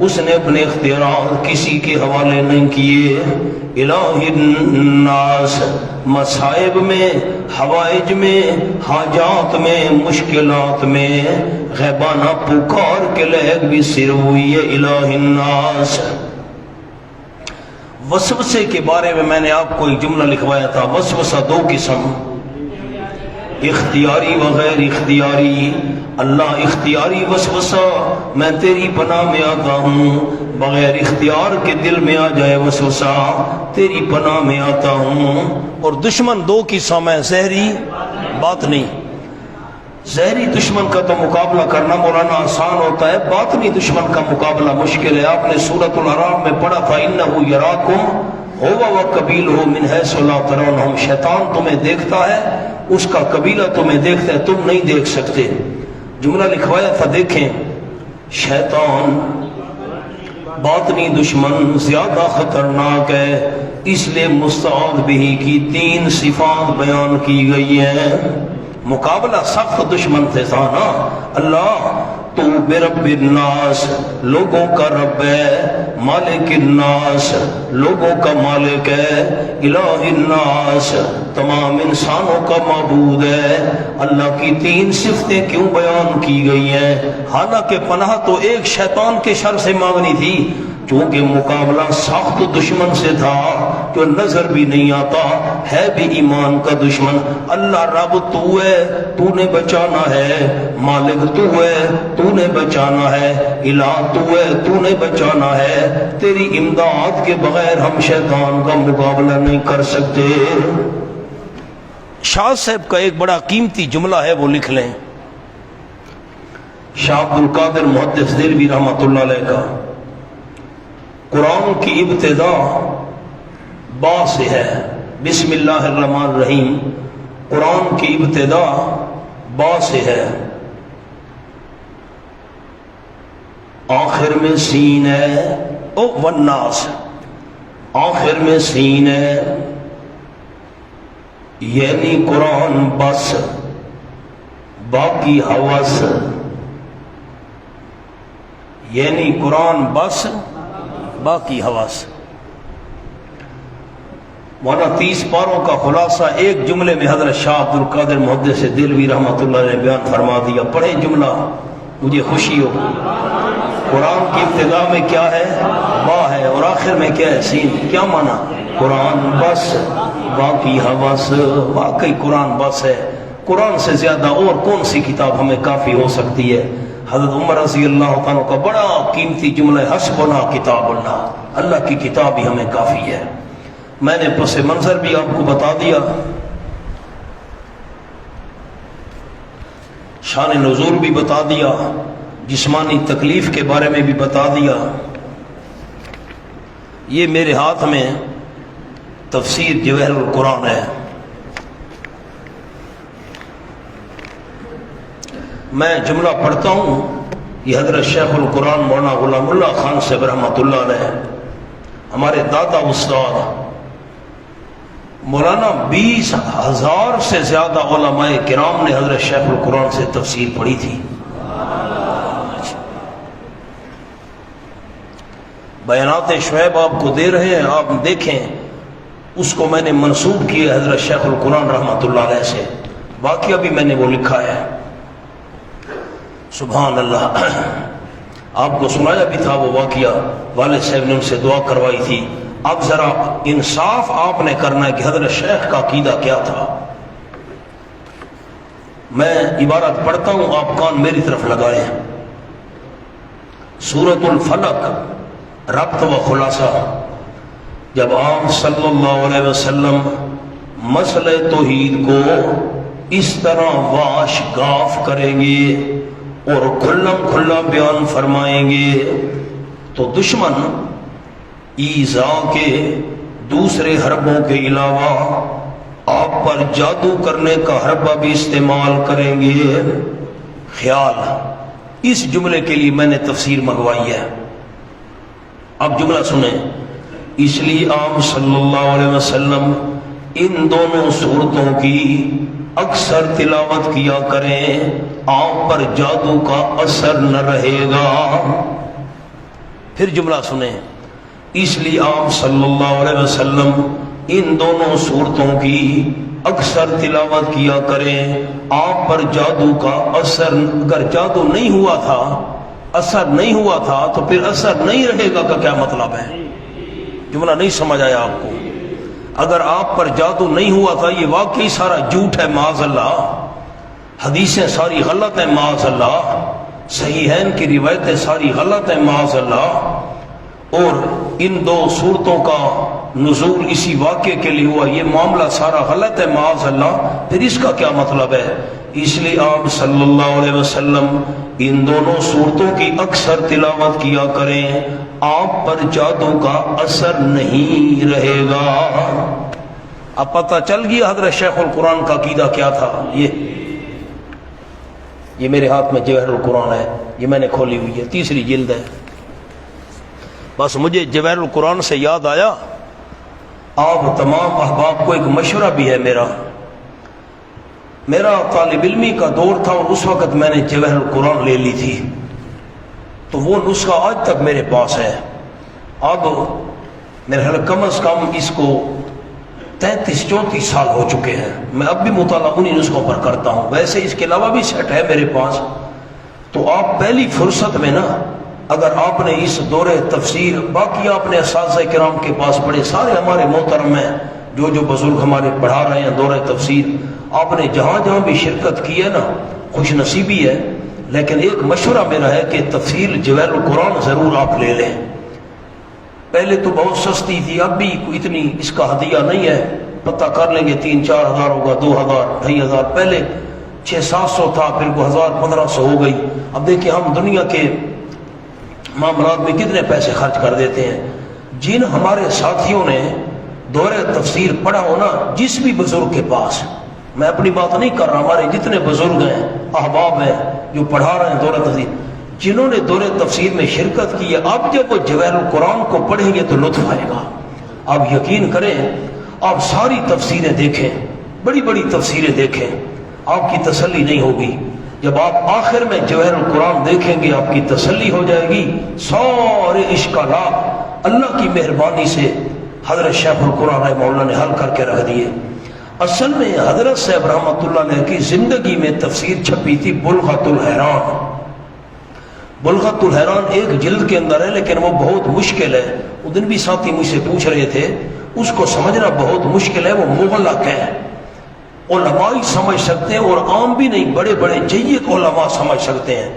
اس نے اپنے اختیارات کسی کے حوالے نہیں کیے۔ الہ الناس، مصائب میں، حوائج میں، حاجات میں، مشکلات میں غیبانہ پکار کے لہک بھی سر ہوئی ہے الہ الناس۔ وسوسے کے بارے میں میں نے آپ کو ایک جملہ لکھوایا تھا، وسوسہ دو قسم، اختیاری و غیر اختیاری۔ اللہ اختیاری وسوسہ میں تیری پناہ میں آتا ہوں، بغیر اختیار کے دل میں آ جائے وسوسہ تیری پناہ میں آتا ہوں۔ اور دشمن دو قسم ہے، زہری باطنی۔ زہری دشمن کا تو مقابلہ کرنا مولانا آسان ہوتا ہے، باطنی دشمن کا مقابلہ مشکل ہے۔ آپ نے سورۃ الاعراف میں پڑھا تھا انہ یراکم ہوا و قبیلہ من حیث لا ترونہم، شیطان تمہیں دیکھتا ہے، اس کا قبیلہ تمہیں دیکھتا ہے، تم نہیں دیکھ سکتے۔ جملہ لکھوایا تھا، دیکھیں شیطان باطنی دشمن زیادہ خطرناک ہے، اس لیے مستعاذ بہ کی 3 صفات بیان کی گئی ہیں۔ مقابلہ سخت دشمن سے تھا نا۔ اللہ تو بے رب الناس، لوگوں کا رب ہے، مالک الناس، لوگوں کا مالک ہے، الہ الناس، تمام انسانوں کا معبود ہے۔ اللہ کی 3 صفتیں کیوں بیان کی گئی ہیں؟ حالانکہ پناہ تو ایک شیطان کے شر سے مانگنی تھی، چونکہ مقابلہ سخت دشمن سے تھا جو نظر بھی نہیں آتا، ہے بھی ایمان کا دشمن۔ اللہ رب تو ہے، تو نے بچانا ہے، مالک تو ہے، تو نے بچانا ہے، الہ تو ہے، تو نے بچانا ہے، تیری امداد کے بغیر ہم شیطان کا مقابلہ نہیں کر سکتے۔ شاہ صاحب کا ایک بڑا قیمتی جملہ ہے، وہ لکھ لیں، شاہ عبد القادر محدث دہلوی رحمۃ اللہ علیہ کا۔ قرآن کی ابتدا با سے ہے، بسم اللہ الرحمن الرحیم، قرآن کی ابتدا با سے ہے، آخر میں سین ہے، او والناس، آخر میں سین ہے، یعنی قرآن بس، باقی حوث، یعنی قرآن بس باقی حواس۔ مولانا 30 پاروں کا خلاصہ ایک جملے میں حضرت شاہ عبد القادر محدث دہلوی رحمۃ اللہ نے بیان فرما دیا۔ پڑھیں جملہ، مجھے خوشی ہو۔ قرآن کی ابتدا میں کیا ہے؟ با ہے، اور آخر میں کیا ہے؟ سین۔ کیا معنی؟ قرآن بس باقی حواس۔ واقعی قرآن بس ہے، قرآن سے زیادہ اور کون سی کتاب ہمیں کافی ہو سکتی ہے؟ حضرت عمر رضی اللہ تعالیٰ کا بڑا قیمتی جملہ ہے، حسبنا کتاب اللہ، اللہ کی کتاب ہی ہمیں کافی ہے۔ میں نے پس منظر بھی آپ کو بتا دیا، شان نزول بھی بتا دیا، جسمانی تکلیف کے بارے میں بھی بتا دیا۔ یہ میرے ہاتھ میں تفسیر جواہر القرآن ہے۔ میں جملہ پڑھتا ہوں، یہ حضرت شیخ القرآن مولانا غلام اللہ خان صاحب رحمۃ اللہ علیہ، ہمارے دادا استاد مولانا 20,000 سے زیادہ علماء کرام نے حضرت شیخ القرآن سے تفسیر پڑھی تھی۔ بیانات شعیب آپ کو دے رہے ہیں، آپ دیکھیں، اس کو میں نے منسوب کیا حضرت شیخ القرآن رحمۃ اللہ علیہ سے، واقعہ بھی میں نے وہ لکھا ہے۔ سبحان اللہ، آپ کو سنایا بھی تھا وہ واقعہ، والد صاحب نے ان سے دعا کروائی تھی۔ اب ذرا انصاف آپ نے کرنا ہے کہ حضرت شیخ کا عقیدہ کیا تھا۔ میں عبارت پڑھتا ہوں، آپ کان میری طرف لگائیں۔ سورۃ الفلق، ربط و خلاصہ۔ جب آپ صلی اللہ علیہ وسلم مسئلہ توحید کو اس طرح واش گاف کریں گے اور کھلم کھلا بیان فرمائیں گے تو دشمن ایذا کے دوسرے حربوں کے علاوہ آپ پر جادو کرنے کا حربہ بھی استعمال کریں گے۔ خیال، اس جملے کے لیے میں نے تفسیر منگوائی ہے، اب جملہ سنیں۔ اس لیے آپ صلی اللہ علیہ وسلم ان دونوں صورتوں کی اکثر تلاوت کیا کریں، آپ پر جادو کا اثر نہ رہے گا۔ پھر جملہ سنیں۔ اس لیے آپ صلی اللہ علیہ وسلم ان دونوں صورتوں کی اکثر تلاوت کیا کریں، آپ پر جادو کا اثر، اگر جادو نہیں ہوا تھا، اثر نہیں ہوا تھا تو پھر اثر نہیں رہے گا کا کیا مطلب ہے؟ جملہ نہیں سمجھ آیا آپ کو؟ اگر آپ پر جادو نہیں ہوا تھا، یہ واقعی سارا جھوٹ ہے معاذ اللہ، حدیثیں ساری غلط ہیں معاذ اللہ، صحیحین کی روایتیں ساری غلط ہیں معاذ اللہ، اور ان دو صورتوں کا نزول اسی واقعے کے لیے ہوا، یہ معاملہ سارا غلط ہے معاذ اللہ، پھر اس کا کیا مطلب ہے؟ اس لیے آپ صلی اللہ علیہ وسلم ان دونوں صورتوں کی اکثر تلاوت کیا کریں، آپ پر جادو کا اثر نہیں رہے گا۔ اب پتہ چل گیا حضرت شیخ القرآن کا عقیدہ کیا تھا۔ یہ میرے ہاتھ میں جواہر القرآن ہے، یہ میں نے کھولی ہوئی ہے، 3 جلد ہے۔ بس مجھے جواہر القرآن سے یاد آیا، آپ تمام احباب کو ایک مشورہ بھی ہے میرا طالب علمی کا دور تھا اور اس وقت میں نے جواہر القرآن لے لی تھی، تو وہ نسخہ آج تک میرے پاس ہے۔ اب میرے خیال کم از کم اس کو 33-34 سال ہو چکے ہیں، میں اب بھی مطالعہ انہی نسخوں پر کرتا ہوں، ویسے اس کے علاوہ بھی سیٹ ہے میرے پاس۔ تو آپ پہلی فرصت میں نا، اگر آپ نے اس دور تفسیر، باقی آپ نے اساتذہ کرام کے پاس پڑھے، سارے ہمارے محترم ہیں، جو بزرگ ہمارے پڑھا رہے ہیں دور تفسیر، آپ نے جہاں بھی شرکت کی ہے نا، خوش نصیبی ہے۔ لیکن ایک مشورہ میرا ہے کہ تفسیر جواہر القرآن ضرور آپ لے لیں۔ پہلے تو بہت سستی تھی، اب بھی اتنی اس کا ہدیہ نہیں ہے، پتہ کر لیں گے 3-4 ہزار ہوگا، 2,000 2,500، پہلے 600-700 تھا، پھر 1,000-1,500 ہو گئی۔ اب دیکھیں ہم دنیا کے معاملات میں کتنے پیسے خرچ کر دیتے ہیں۔ جن ہمارے ساتھیوں نے دور تفسیر پڑھا ہو نا، جس بھی بزرگ کے پاس، میں اپنی بات نہیں کر رہا، ہمارے جتنے بزرگ ہیں، احباب ہیں جو پڑھا رہے ہیں دور تفسیر، جنہوں نے دور تفسیر میں شرکت کی ہے، اب جب وہ جواہر القرآن کو پڑھیں گے تو لطف آئے گا۔ آپ یقین کریں، آپ ساری تفسیریں دیکھیں، بڑی بڑی تفسیریں دیکھیں، آپ کی تسلی نہیں ہوگی۔ جب آپ آخر میں جواہر القرآن دیکھیں گے، آپ کی تسلی ہو جائے گی۔ سارے اشکالات اللہ کی مہربانی سے حضرت شیخ القرآن رحمہ اللہ نے حل کر کے رکھ دیے۔ اصل میں حضرت صاحب رحمۃ اللہ علیہ کی زندگی میں تفسیر چھپی تھی بلغۃ الحیران۔ بلغۃ الحیران 1 جلد کے اندر ہے، لیکن وہ بہت مشکل ہے۔ وہ دن بھی ساتھی مجھ سے پوچھ رہے تھے، اس کو سمجھنا بہت مشکل ہے، وہ مغلق ہے، علماء ہی سمجھ سکتے ہیں، اور عام بھی نہیں، بڑے بڑے جید علماء سمجھ سکتے ہیں۔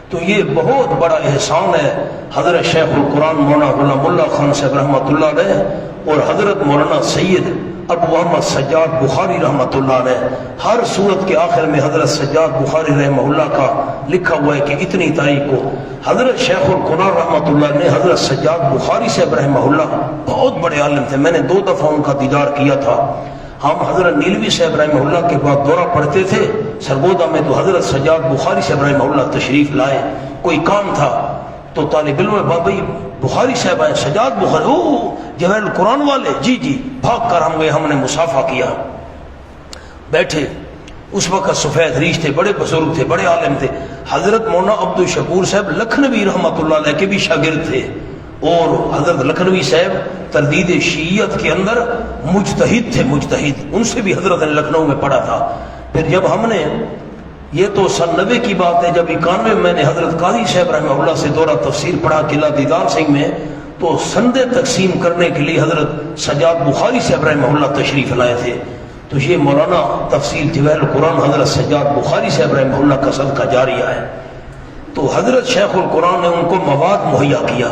تو یہ بہت بڑا احسان ہے حضرت شیخ القرآن مولانا غلام اللہ خان صاحب رحمۃ اللہ علیہ اور حضرت مولانا سید ابو احمد سجاد بخاری رحمۃ اللہ علیہ، ہر صورت کے آخر میں حضرت سجاد بخاری رحمہ اللہ کا لکھا ہوا ہے کہ اتنی تاریخ کو حضرت شیخ القرآن رحمۃ اللہ نے حضرت سجاد بخاری صاحب رحمہ اللہ بہت بڑے عالم تھے، میں نے 2 دفعہ ان کا دیدار کیا تھا۔ ہم حضرت نیلوی صاحب رحمہ اللہ کے بعد دورہ پڑھتے تھے سرگودا میں، تو حضرت سجاد بخاری صاحب رحمہ اللہ تشریف لائے، کوئی کام تھا تو طالب علم بابئی بخاری صاحب آئے، سجاد بخاری، او جواہر القرآن والے، جی جی، بھاگ کر ہم گئے، ہم نے مصافحہ کیا، بیٹھے۔ اس وقت سفید ریش تھے، بڑے بزرگ تھے، بڑے عالم تھے۔ حضرت مولانا عبد الشکور صاحب لکھنوی رحمۃ اللہ علیہ کے بھی شاگرد تھے، اور حضرت لکھنوی صاحب تردید شیعیت کے اندر مجتہد تھے، مجتہد، ان سے بھی حضرت نے لکھنؤ میں پڑھا تھا۔ پھر جب ہم نے، یہ تو سن 90 کی بات ہے، جب 91 میں نے حضرت قاضی صاحب رحمہ اللہ سے دورہ تفسیر پڑھا قلعہ دیدار سنگھ میں، تو سندے تقسیم کرنے کے لیے حضرت سجاد بخاری صاحب رحمہ اللہ تشریف لائے تھے۔ تو یہ مولانا تفسیر جواہر القرآن حضرت سجاد بخاری صاحب رحمہ اللہ کا صدقہ جاریہ ہے۔ تو حضرت شیخ القرآن نے ان کو مواد مہیا کیا،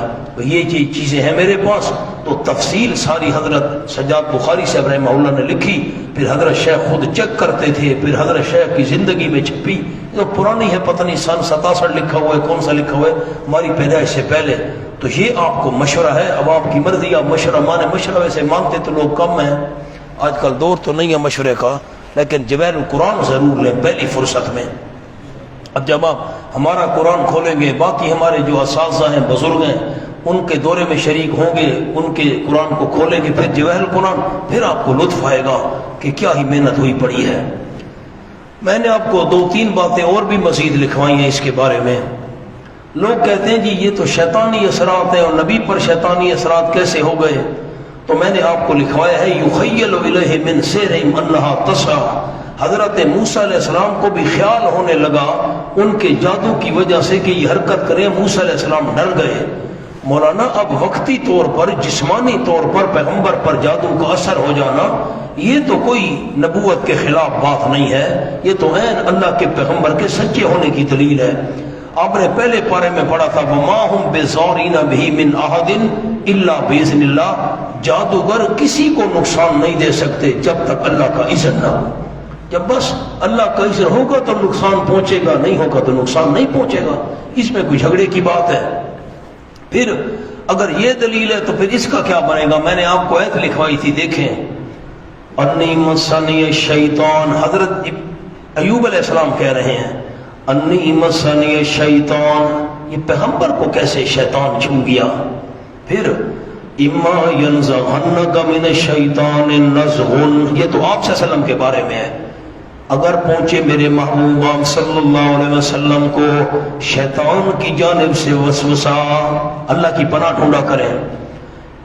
یہ چیزیں ہیں میرے پاس، تو تفصیل ساری حضرت سجاد بخاری صاحب رحمہ اللہ نے لکھی، پھر حضرت شیخ خود چیک کرتے تھے، پھر حضرت شیخ کی زندگی میں چھپی، جو پرانی ہے، پتہ نہیں سن 67 لکھا ہوا ہے، کون سا لکھا ہوا ہے، ہماری پیدائش سے پہلے۔ تو یہ آپ کو مشورہ ہے، اب آپ کی مرضی، آپ مشورہ مانے، مشورہ ویسے مانتے تو لوگ کم ہیں، آج کل دور تو نہیں ہے مشورے کا، لیکن جواہر القرآن ضرور لیں پہلی فرصت میں۔ اب جب آپ ہمارا قرآن کھولیں گے، باقی ہمارے جو اساتذہ ہیں، بزرگ ہیں، ان کے دورے میں شریک ہوں گے، ان کے قرآن کو کھولیں گے، پھر جواہر القرآن، پھر آپ کو لطف آئے گا کہ کیا ہی محنت ہوئی پڑی ہے۔ میں نے آپ کو 2-3 باتیں اور بھی مزید لکھوائی ہیں اس کے بارے میں۔ لوگ کہتے ہیں جی یہ تو شیطانی اثرات ہیں، اور نبی پر شیطانی اثرات کیسے ہو گئے؟ تو میں نے آپ کو لکھوایا ہے، یخیل الیہ من سحرہم انہا تسعی، حضرت موسیٰ علیہ السلام کو بھی خیال ہونے لگا ان کے جادو کی وجہ سے کہ یہ حرکت کریں، موسیٰ علیہ السلام ڈر گئے۔ مولانا اب وقتی طور پر، جسمانی طور پر پیغمبر پر جادو کا اثر ہو جانا، یہ تو کوئی نبوت کے خلاف بات نہیں ہے، یہ تو عین اللہ کے پیغمبر کے سچے ہونے کی دلیل ہے۔ آپ نے پہلے پارے میں پڑھا تھا، وَمَا هُمْ بِضَارِّينَ بِهِ مِنْ أَحَدٍ إِلَّا بِإِذْنِ اللَّهِ، جادوگر کسی کو نقصان نہیں دے سکتے جب تک اللہ کا اذن نہ ہو۔ جب بس اللہ کا اذن ہوگا تو نقصان پہنچے گا، نہیں ہوگا تو نقصان نہیں پہنچے گا، اس میں کوئی جھگڑے کی بات ہے۔ پھر اگر یہ دلیل ہے تو پھر اس کا کیا بنے گا؟ میں نے آپ کو آیت لکھوائی تھی، دیکھیں، انی مسنی الشیطان، حضرت ایوب علیہ السلام کہہ رہے ہیں، انی مسنی الشیطان، یہ پیغمبر کو کیسے شیطان چھو گیا؟ پھر اما ینزغنک من الشیطان نزغ، یہ تو آپ صلی اللہ علیہ وسلم کے بارے میں ہے، اگر پہنچے میرے محبوب آپ صلی اللہ علیہ وسلم کو شیطان کی جانب سے وسوسہ، اللہ کی پناہ ڈھونڈا کریں۔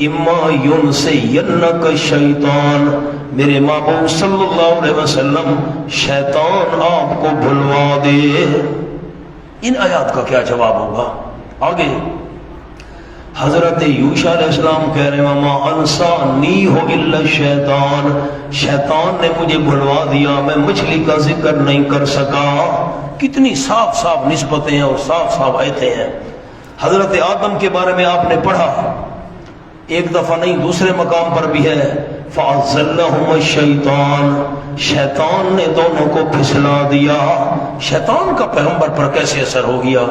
اما ینسینک الشیطان، میرے محبوب صلی اللہ علیہ وسلم شیطان آپ کو بھلوا دے۔ ان آیات کا کیا جواب ہوگا؟ آگے حضرت یوشع علیہ السلام کہہ رہے ہیں، وما انسانی ہو الا الشیطان، شیطان نے مجھے بھلوا دیا، میں مچھلی کا ذکر نہیں کر سکا۔ کتنی صاف صاف نسبتیں ہیں اور صاف صاف آیتیں ہیں۔ حضرت آدم کے بارے میں آپ نے پڑھا، ایک دفعہ نہیں دوسرے مقام پر بھی ہے، فَأَزَلَّهُمَ الشَّيْطَانُ، شیطان نے دونوں کو پھسلا دیا۔ شیطان کا پیغمبر پر کیسے اثر ہو گیا؟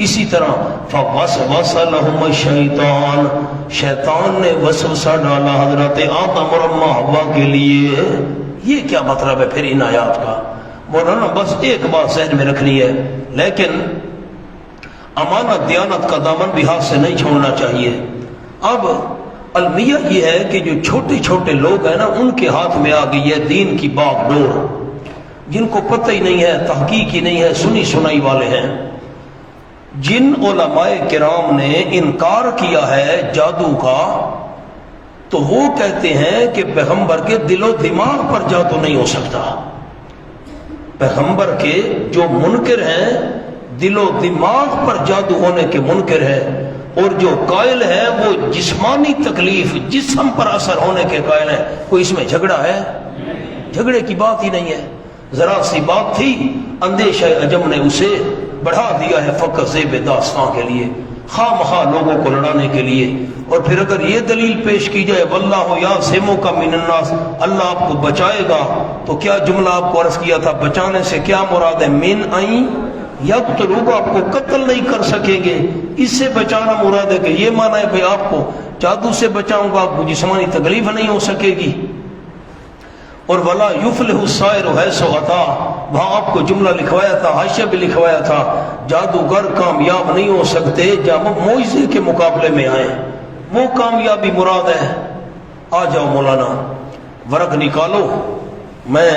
اسی طرح فَوَسْوَسَ لَهُمَ الشَّيْطَانُ، شیطان نے وسوسہ ڈالا حضرت آدم اور اماں حوا کے لیے۔ یہ کیا مطلب ہے پھر ان آیات کا؟ مولانا بس ایک بات ذہن میں رکھنی ہے، لیکن امانت دیانت کا دامن بھی ہاتھ سے نہیں چھوڑنا چاہیے۔ اب المیہ یہ ہے کہ جو چھوٹے چھوٹے لوگ ہیں نا، ان کے ہاتھ میں آ گئی ہے دین کی باغ ڈور، جن کو پتہ ہی نہیں ہے، تحقیق ہی نہیں ہے، سنی سنائی والے ہیں۔ جن علماء کرام نے انکار کیا ہے جادو کا، تو وہ کہتے ہیں کہ پیغمبر کے دل و دماغ پر جادو نہیں ہو سکتا۔ پیغمبر کے جو منکر ہیں دل و دماغ پر جادو ہونے کے منکر ہیں، اور جو قائل ہے وہ جسمانی تکلیف، جسم پر اثر ہونے کے قائل ہیں۔ کوئی اس میں جھگڑا ہے؟ جھگڑے کی بات ہی نہیں ہے، ذرا سی بات تھی، اندیشہ عجم نے اسے بڑھا دیا ہے فقط زیب داستان کے لیے۔ خواہ مخواہ لوگوں کو لڑانے کے لیے. اور پھر اگر یہ دلیل پیش کی جائے واللہ یعصمک من الناس، اللہ آپ کو بچائے گا، تو کیا جملہ آپ کو عرض کیا تھا بچانے سے کیا مراد ہے؟ من این یقتلوک، آپ کو قتل نہیں کر سکیں گے، اس سے بچانا مراد ہے. کہ یہ معنی ہے بھئی آپ کو جادو سے بچاؤں گا، آپ کو جسمانی تکلیف نہیں ہو سکے گی. اور ولا یفلح الساحر حیث اتی، وہاں آپ کو جملہ لکھوایا تھا، حاشیہ بھی لکھوایا تھا، جادوگر کامیاب نہیں ہو سکتے جب معجزے کے مقابلے میں آئیں، وہ کامیابی مراد ہے. آ جاؤ مولانا ورق نکالو، میں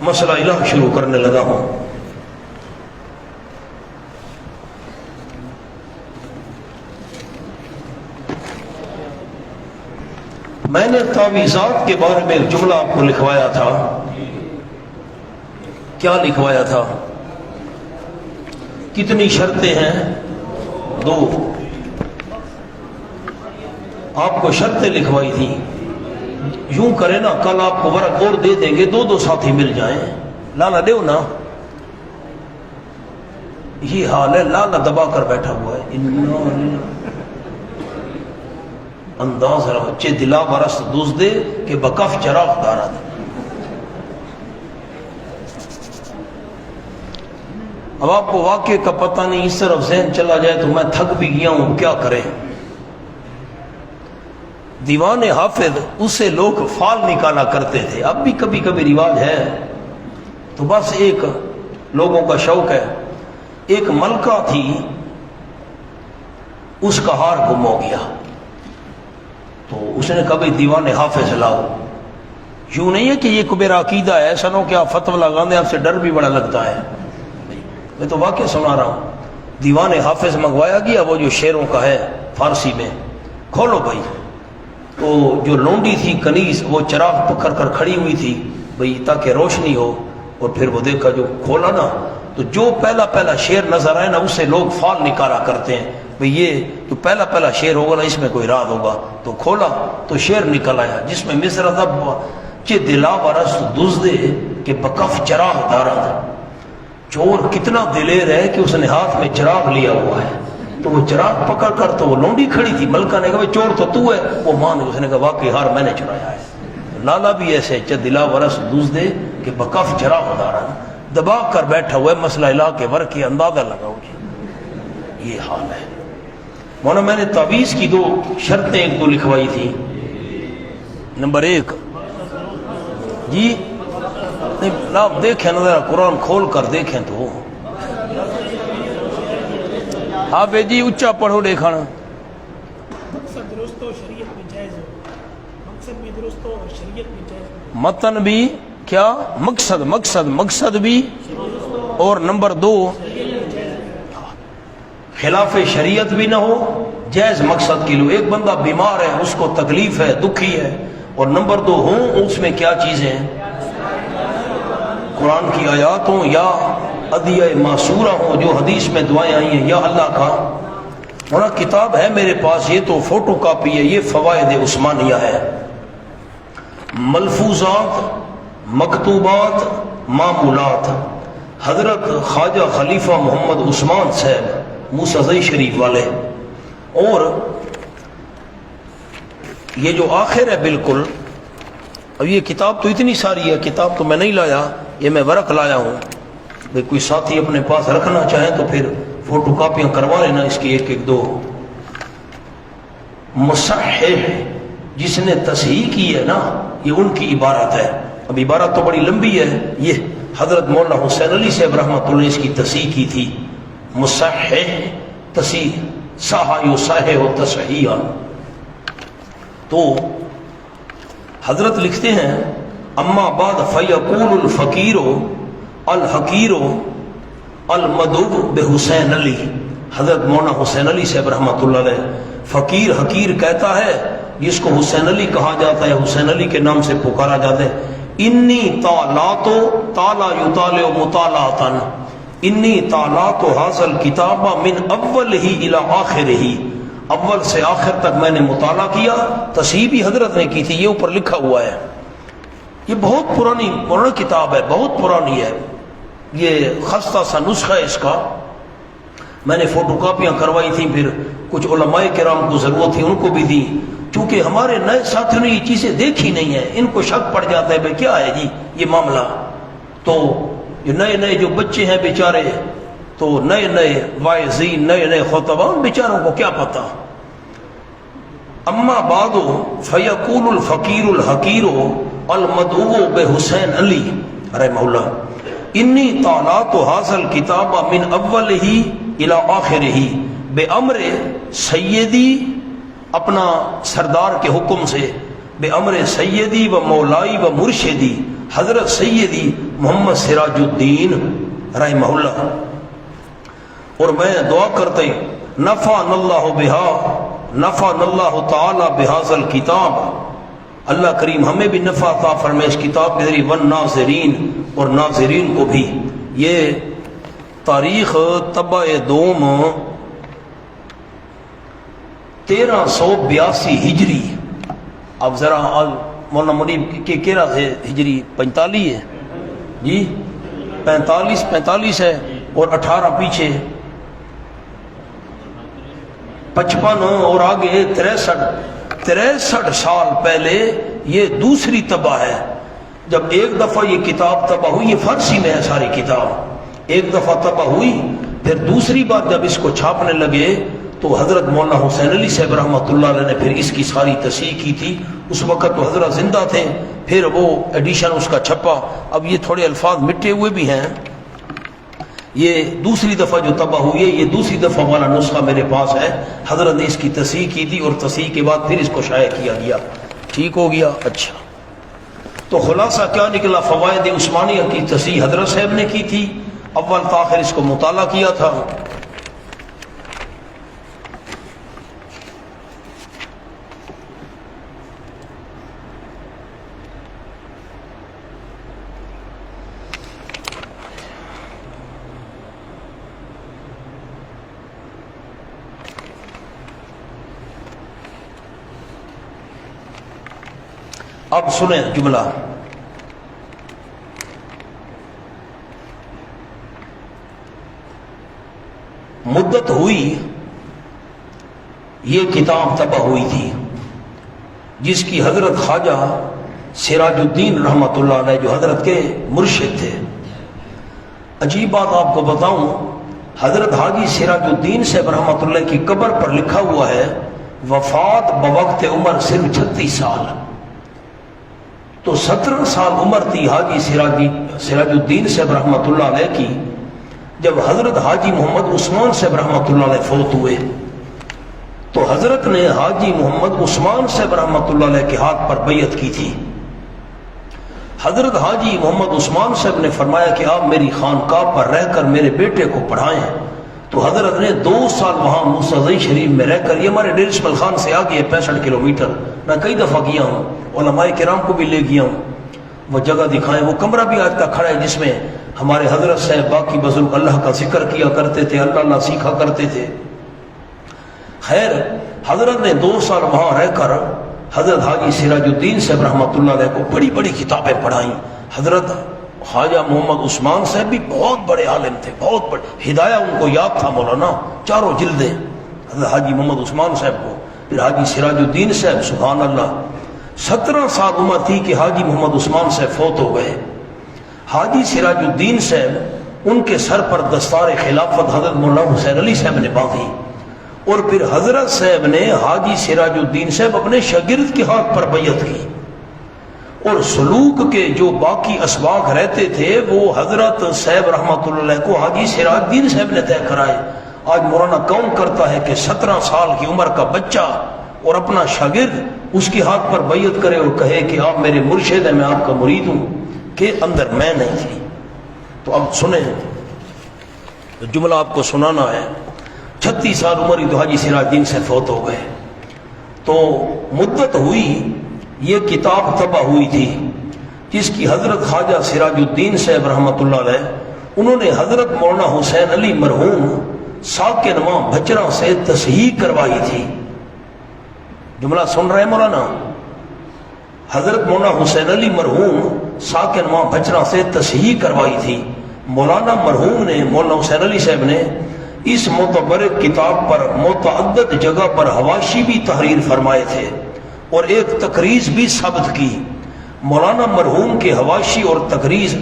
مسئلہ الہ شروع کرنے لگا ہوں. میں نے تعویذات کے بارے میں ایک جملہ آپ کو لکھوایا تھا. کیا لکھوایا تھا؟ کتنی شرطیں ہیں؟ 2. آپ کو شرطیں لکھوائی تھی. یوں کرے نا، کل آپ کو ورق اور دے دیں گے، 2 ساتھی مل جائیں. لالا دیو نا، یہ حال ہے، لالا دبا کر بیٹھا ہوا ہے. انداز رہا چے دلا برست دوز دے کہ بکف چراغ دارا دے. اب آپ کو واقعے کا پتہ نہیں، اس طرف ذہن چلا جائے تو میں تھک بھی گیا ہوں، کیا کریں. دیوان حافظ اسے لوگ فال نکالا کرتے تھے، اب بھی کبھی کبھی رواج ہے. تو بس ایک لوگوں کا شوق ہے. ایک ملکہ تھی، اس کا ہار گم ہو گیا، تو اس نے کبھی دیوان حافظ لاؤ. یوں نہیں ہے کہ یہ کو میرا عقیدہ ہے، ایسا نہ ہو کہ آپ فتوی لگا دیں، آپ سے ڈر بھی بڑا لگتا ہے. میں تو واقعہ سنا رہا ہوں. دیوان حافظ منگوایا گیا، وہ جو شعروں کا ہے فارسی میں. کھولو بھائی. تو جو لونڈی تھی کنیز، وہ چراغ پکڑ کر کھڑی ہوئی تھی بھائی تاکہ روشنی ہو. اور پھر وہ دیکھا، جو کھولا نا تو جو پہلا شعر نظر آئے نا، اس سے لوگ فال نکالا کرتے ہیں بھئی یہ جو پہلا شعر ہوگا نا، اس میں کوئی راز ہوگا. تو کھولا تو شعر نکل آیا جس میں مصر ادب چے دلا ورست دزدے کہ بکف چراغ دارا. چور کتنا دلیر ہے کہ اس نے ہاتھ میں چراغ لیا ہوا ہے. تو وہ چراغ پکڑ کر، تو وہ لونڈی کھڑی تھی، ملکہ نے کہا چور تو ہے. وہ مان گئی، اس نے کہا واقعی ہار میں نے چرایا ہے. لالا بھی ایسے چے دلا ورست دزدے کہ بکف چراغ دارا، دبا کر بیٹھا ہوا ہے. مسئلہ الہ کے ورق کی اندازہ لگاؤ جی، یہ حال ہے. مولانا میں نے تعویذ کی 2 شرطیں 1-2 لکھوائی تھی. نمبر 1 جی، آپ دیکھیں نا ذرا، قرآن کھول کر دیکھیں تو. ہاں بے جی اچھا پڑھو دیکھنا. مقصد درست ہو، شریعت میں جائز ہو. مقصد بھی درست ہو اور شریعت میں جائز ہو. متن بھی کیا؟ مقصد بھی. اور نمبر 2 خلاف شریعت بھی نہ ہو، جائز مقصد کے لیے. ایک بندہ بیمار ہے، اس کو تکلیف ہے، دکھی ہے. اور نمبر 2 ہوں اس میں کیا چیزیں ہیں؟ قرآن کی آیات ہوں یا ادعیہ معصورہ ہوں، جو حدیث میں دعائیں آئی ہیں، یا اللہ کا. اور کتاب ہے میرے پاس، یہ تو فوٹو کاپی ہے، یہ فوائد عثمانیہ ہے. ملفوظات، مکتوبات، معمولات، حضرت خواجہ خلیفہ محمد عثمان صاحب موسیٰ شریف والے. اور یہ جو آخر ہے بالکل، اب یہ کتاب تو اتنی ساری ہے، کتاب تو میں نہیں لایا، یہ میں ورق لایا ہوں. بھئی کوئی ساتھی اپنے پاس رکھنا چاہیں تو پھر فوٹو کاپیاں کروا لینا اس کی 1-2. مصحح جس نے تصحیح کی ہے نا، یہ ان کی عبارت ہے. اب عبارت تو بڑی لمبی ہے، یہ حضرت مولانا حسین علی صاحب رحمۃ اللہ اس کی تصحیح کی تھی. مصحح تصحیح، صحا یصحح و تصحیحا. تو حضرت لکھتے ہیں اما بعد فیقول الفقیر الحقیر المدعو بحسین علی. حضرت مولانا حسین علی صاحب رحمۃ اللہ علیہ فقیر حقیر کہتا ہے جس کو حسین علی کہا جاتا ہے، حسین علی کے نام سے پکارا جاتا ہے. انی طالاتو طالا یطالع مطالعتن، انی طالاتو حاصل کتابہ من اول ہی الی آخر ہی، اول سے آخر تک میں نے مطالعہ کیا. تصحیح بھی حضرت نے کی تھی، یہ اوپر لکھا ہوا ہے. یہ بہت پرانی کتاب ہے، بہت پرانی ہے. یہ خستہ سا نسخہ ہے اس کا. میں نے فوٹو کاپیاں کروائی تھیں، پھر کچھ علماء کرام کو ضرورت تھی ان کو بھی دی، چونکہ ہمارے نئے ساتھیوں نے یہ چیزیں دیکھی نہیں ہیں، ان کو شک پڑ جاتا ہے بھائی کیا ہے جی یہ معاملہ. تو یہ نئے نئے جو بچے ہیں بیچارے، تو نئے نئے واعظین، نئے نئے خطباء، بیچاروں کو کیا پتہ. اما بعد فیقول الفقیر الحقیر المدعو بحسین علی رحمہ اللہ انی طالعت هذا الكتاب من اولہ الى آخرہ بامر سیدی، اپنا سردار کے حکم سے، بامر سیدی و مولائی و مرشدی حضرت سیدی محمد سراج الدین رحمہ اللہ. اور میں دعا کرتے نفعنا اللہ بہا، نفعنا اللہ تعالی بہذا الکتاب، اللہ کریم ہمیں بھی نفع عطا فرمائے اس کتاب کے ذریعے، والناظرین، اور ناظرین کو بھی. یہ تاریخ طبع دوم 1382 ہجری. اب ذرا مولانا منیب کے کہہ رہا ہے ہجری 45 ہے جی، 45 ہے، اور 18 پیچھے 55 اور آگے 63 سال پہلے یہ دوسری طبع ہے. جب ایک دفعہ یہ کتاب طبع ہوئی، یہ فارسی میں ہے ساری کتاب، ایک دفعہ طبع ہوئی، پھر دوسری بار جب اس کو چھاپنے لگے تو حضرت مولانا حسین علی صاحب رحمۃ اللہ علیہ نے پھر اس کی ساری تصحیح کی تھی. اس وقت تو حضرت زندہ تھے، پھر وہ ایڈیشن اس کا چھپا. اب یہ تھوڑے الفاظ مٹے ہوئے بھی ہیں. یہ دوسری دفعہ جو طبع ہوئی ہے، یہ دوسری دفعہ والا نسخہ میرے پاس ہے. حضرت نے اس کی تصحیح کی تھی، اور تصحیح کے بعد پھر اس کو شائع کیا گیا. ٹھیک ہو گیا. اچھا، تو خلاصہ کیا نکلا؟ فوائد عثمانیہ کی تصحیح حضرت صاحب نے کی تھی، اول تاخیر اس کو مطالعہ کیا تھا. اب سنیں جملہ، مدت ہوئی یہ کتاب طبع ہوئی تھی، جس کی حضرت خواجہ سراج الدین رحمۃ اللہ علیہ جو حضرت کے مرشد تھے. عجیب بات آپ کو بتاؤں، حضرت حاجی سراج الدین صاحب رحمۃ اللہ کی قبر پر لکھا ہوا ہے وفات بوقت عمر صرف 36 سال. تو 17 سال عمر تھی حاجی سراج الدین صاحب رحمۃ اللہ علیہ کی جب حضرت حاجی محمد عثمان صاحب رحمۃ اللہ علیہ فوت ہوئے. تو حضرت نے حاجی محمد عثمان صاحب رحمۃ اللہ علیہ کے ہاتھ پر بیعت کی تھی. حضرت حاجی محمد عثمان صاحب نے فرمایا کہ آپ میری خانقاہ پر رہ کر میرے بیٹے کو پڑھائیں. تو حضرت نے 2 سال وہاں موسیٰ شریف میں رہ کر، یہ ہمارے ڈیر اسماعیل خان سے آگے 65 کلومیٹر، میں کئی دفعہ گیا ہوں، علماء کرام کو بھی لے گیا ہوں، وہ جگہ دکھائیں. وہ کمرہ بھی آج تک کھڑا ہے جس میں ہمارے حضرت صاحب باقی بزرگ اللہ کا ذکر کیا کرتے تھے، اللہ اللہ سیکھا کرتے تھے. خیر، حضرت نے 2 سال وہاں رہ کر حضرت حاجی سراج الدین صاحب رحمۃ اللہ علیہ کو بڑی بڑی کتابیں پڑھائیں. حضرت خواجہ محمد عثمان صاحب بھی بہت بڑے عالم تھے، بہت بڑے، ہدایہ ان کو یاد تھا مولانا، 4 جلدیں حضرت حاجی محمد عثمان صاحب کو. پھر حاجی سراج الدین صاحب، سبحان اللہ، 17 سال عمر تھی کہ حاجی محمد عثمان صاحب فوت ہو گئے. حاجی سراج الدین صاحب، ان کے سر پر دستار خلافت حضرت مولانا حسین علی صاحب نے باندھی، اور پھر حضرت صاحب نے حاجی سراج الدین صاحب اپنے شاگرد کے ہاتھ پر بیعت کی. اور سلوک کے جو باقی اسباق رہتے تھے وہ حضرت صاحب رحمۃ اللہ علیہ کو حاجی سراج الدین صاحب نے طے کرائے. آج مولانا کون کرتا ہے کہ 17 سال کی عمر کا بچہ اور اپنا شاگرد اس کے ہاتھ پر بیعت کرے اور کہے کہ آپ میرے مرشد ہیں، میں آپ کا مرید ہوں، کہ اندر میں نہیں تھی. تو اب سنیں، جملہ آپ کو سنانا ہے. 36 سال عمر ہی تو حاجی سراج الدین سے فوت ہو گئے. تو مدت ہوئی یہ کتاب طبع ہوئی تھی، جس کی حضرت خواجہ سراج الدین صاحب رحمۃ اللہ علیہ، انہوں نے حضرت مولانا حسین علی مرحوم ساکن ماں بچرا سے تصحیح کروائی تھی. جملہ سن رہے ہیں مولانا؟ حضرت مولانا حسین علی مرحوم ساکن ماں بچرا سے تصحیح کروائی تھی. مولانا مرحوم نے، مولانا حسین علی صاحب نے اس متبرک کتاب پر متعدد جگہ پر حواشی بھی تحریر فرمائے تھے اور ایک تقریض بھی ثبت کی۔ مولانا مرحوم کے حواشی اور تقریض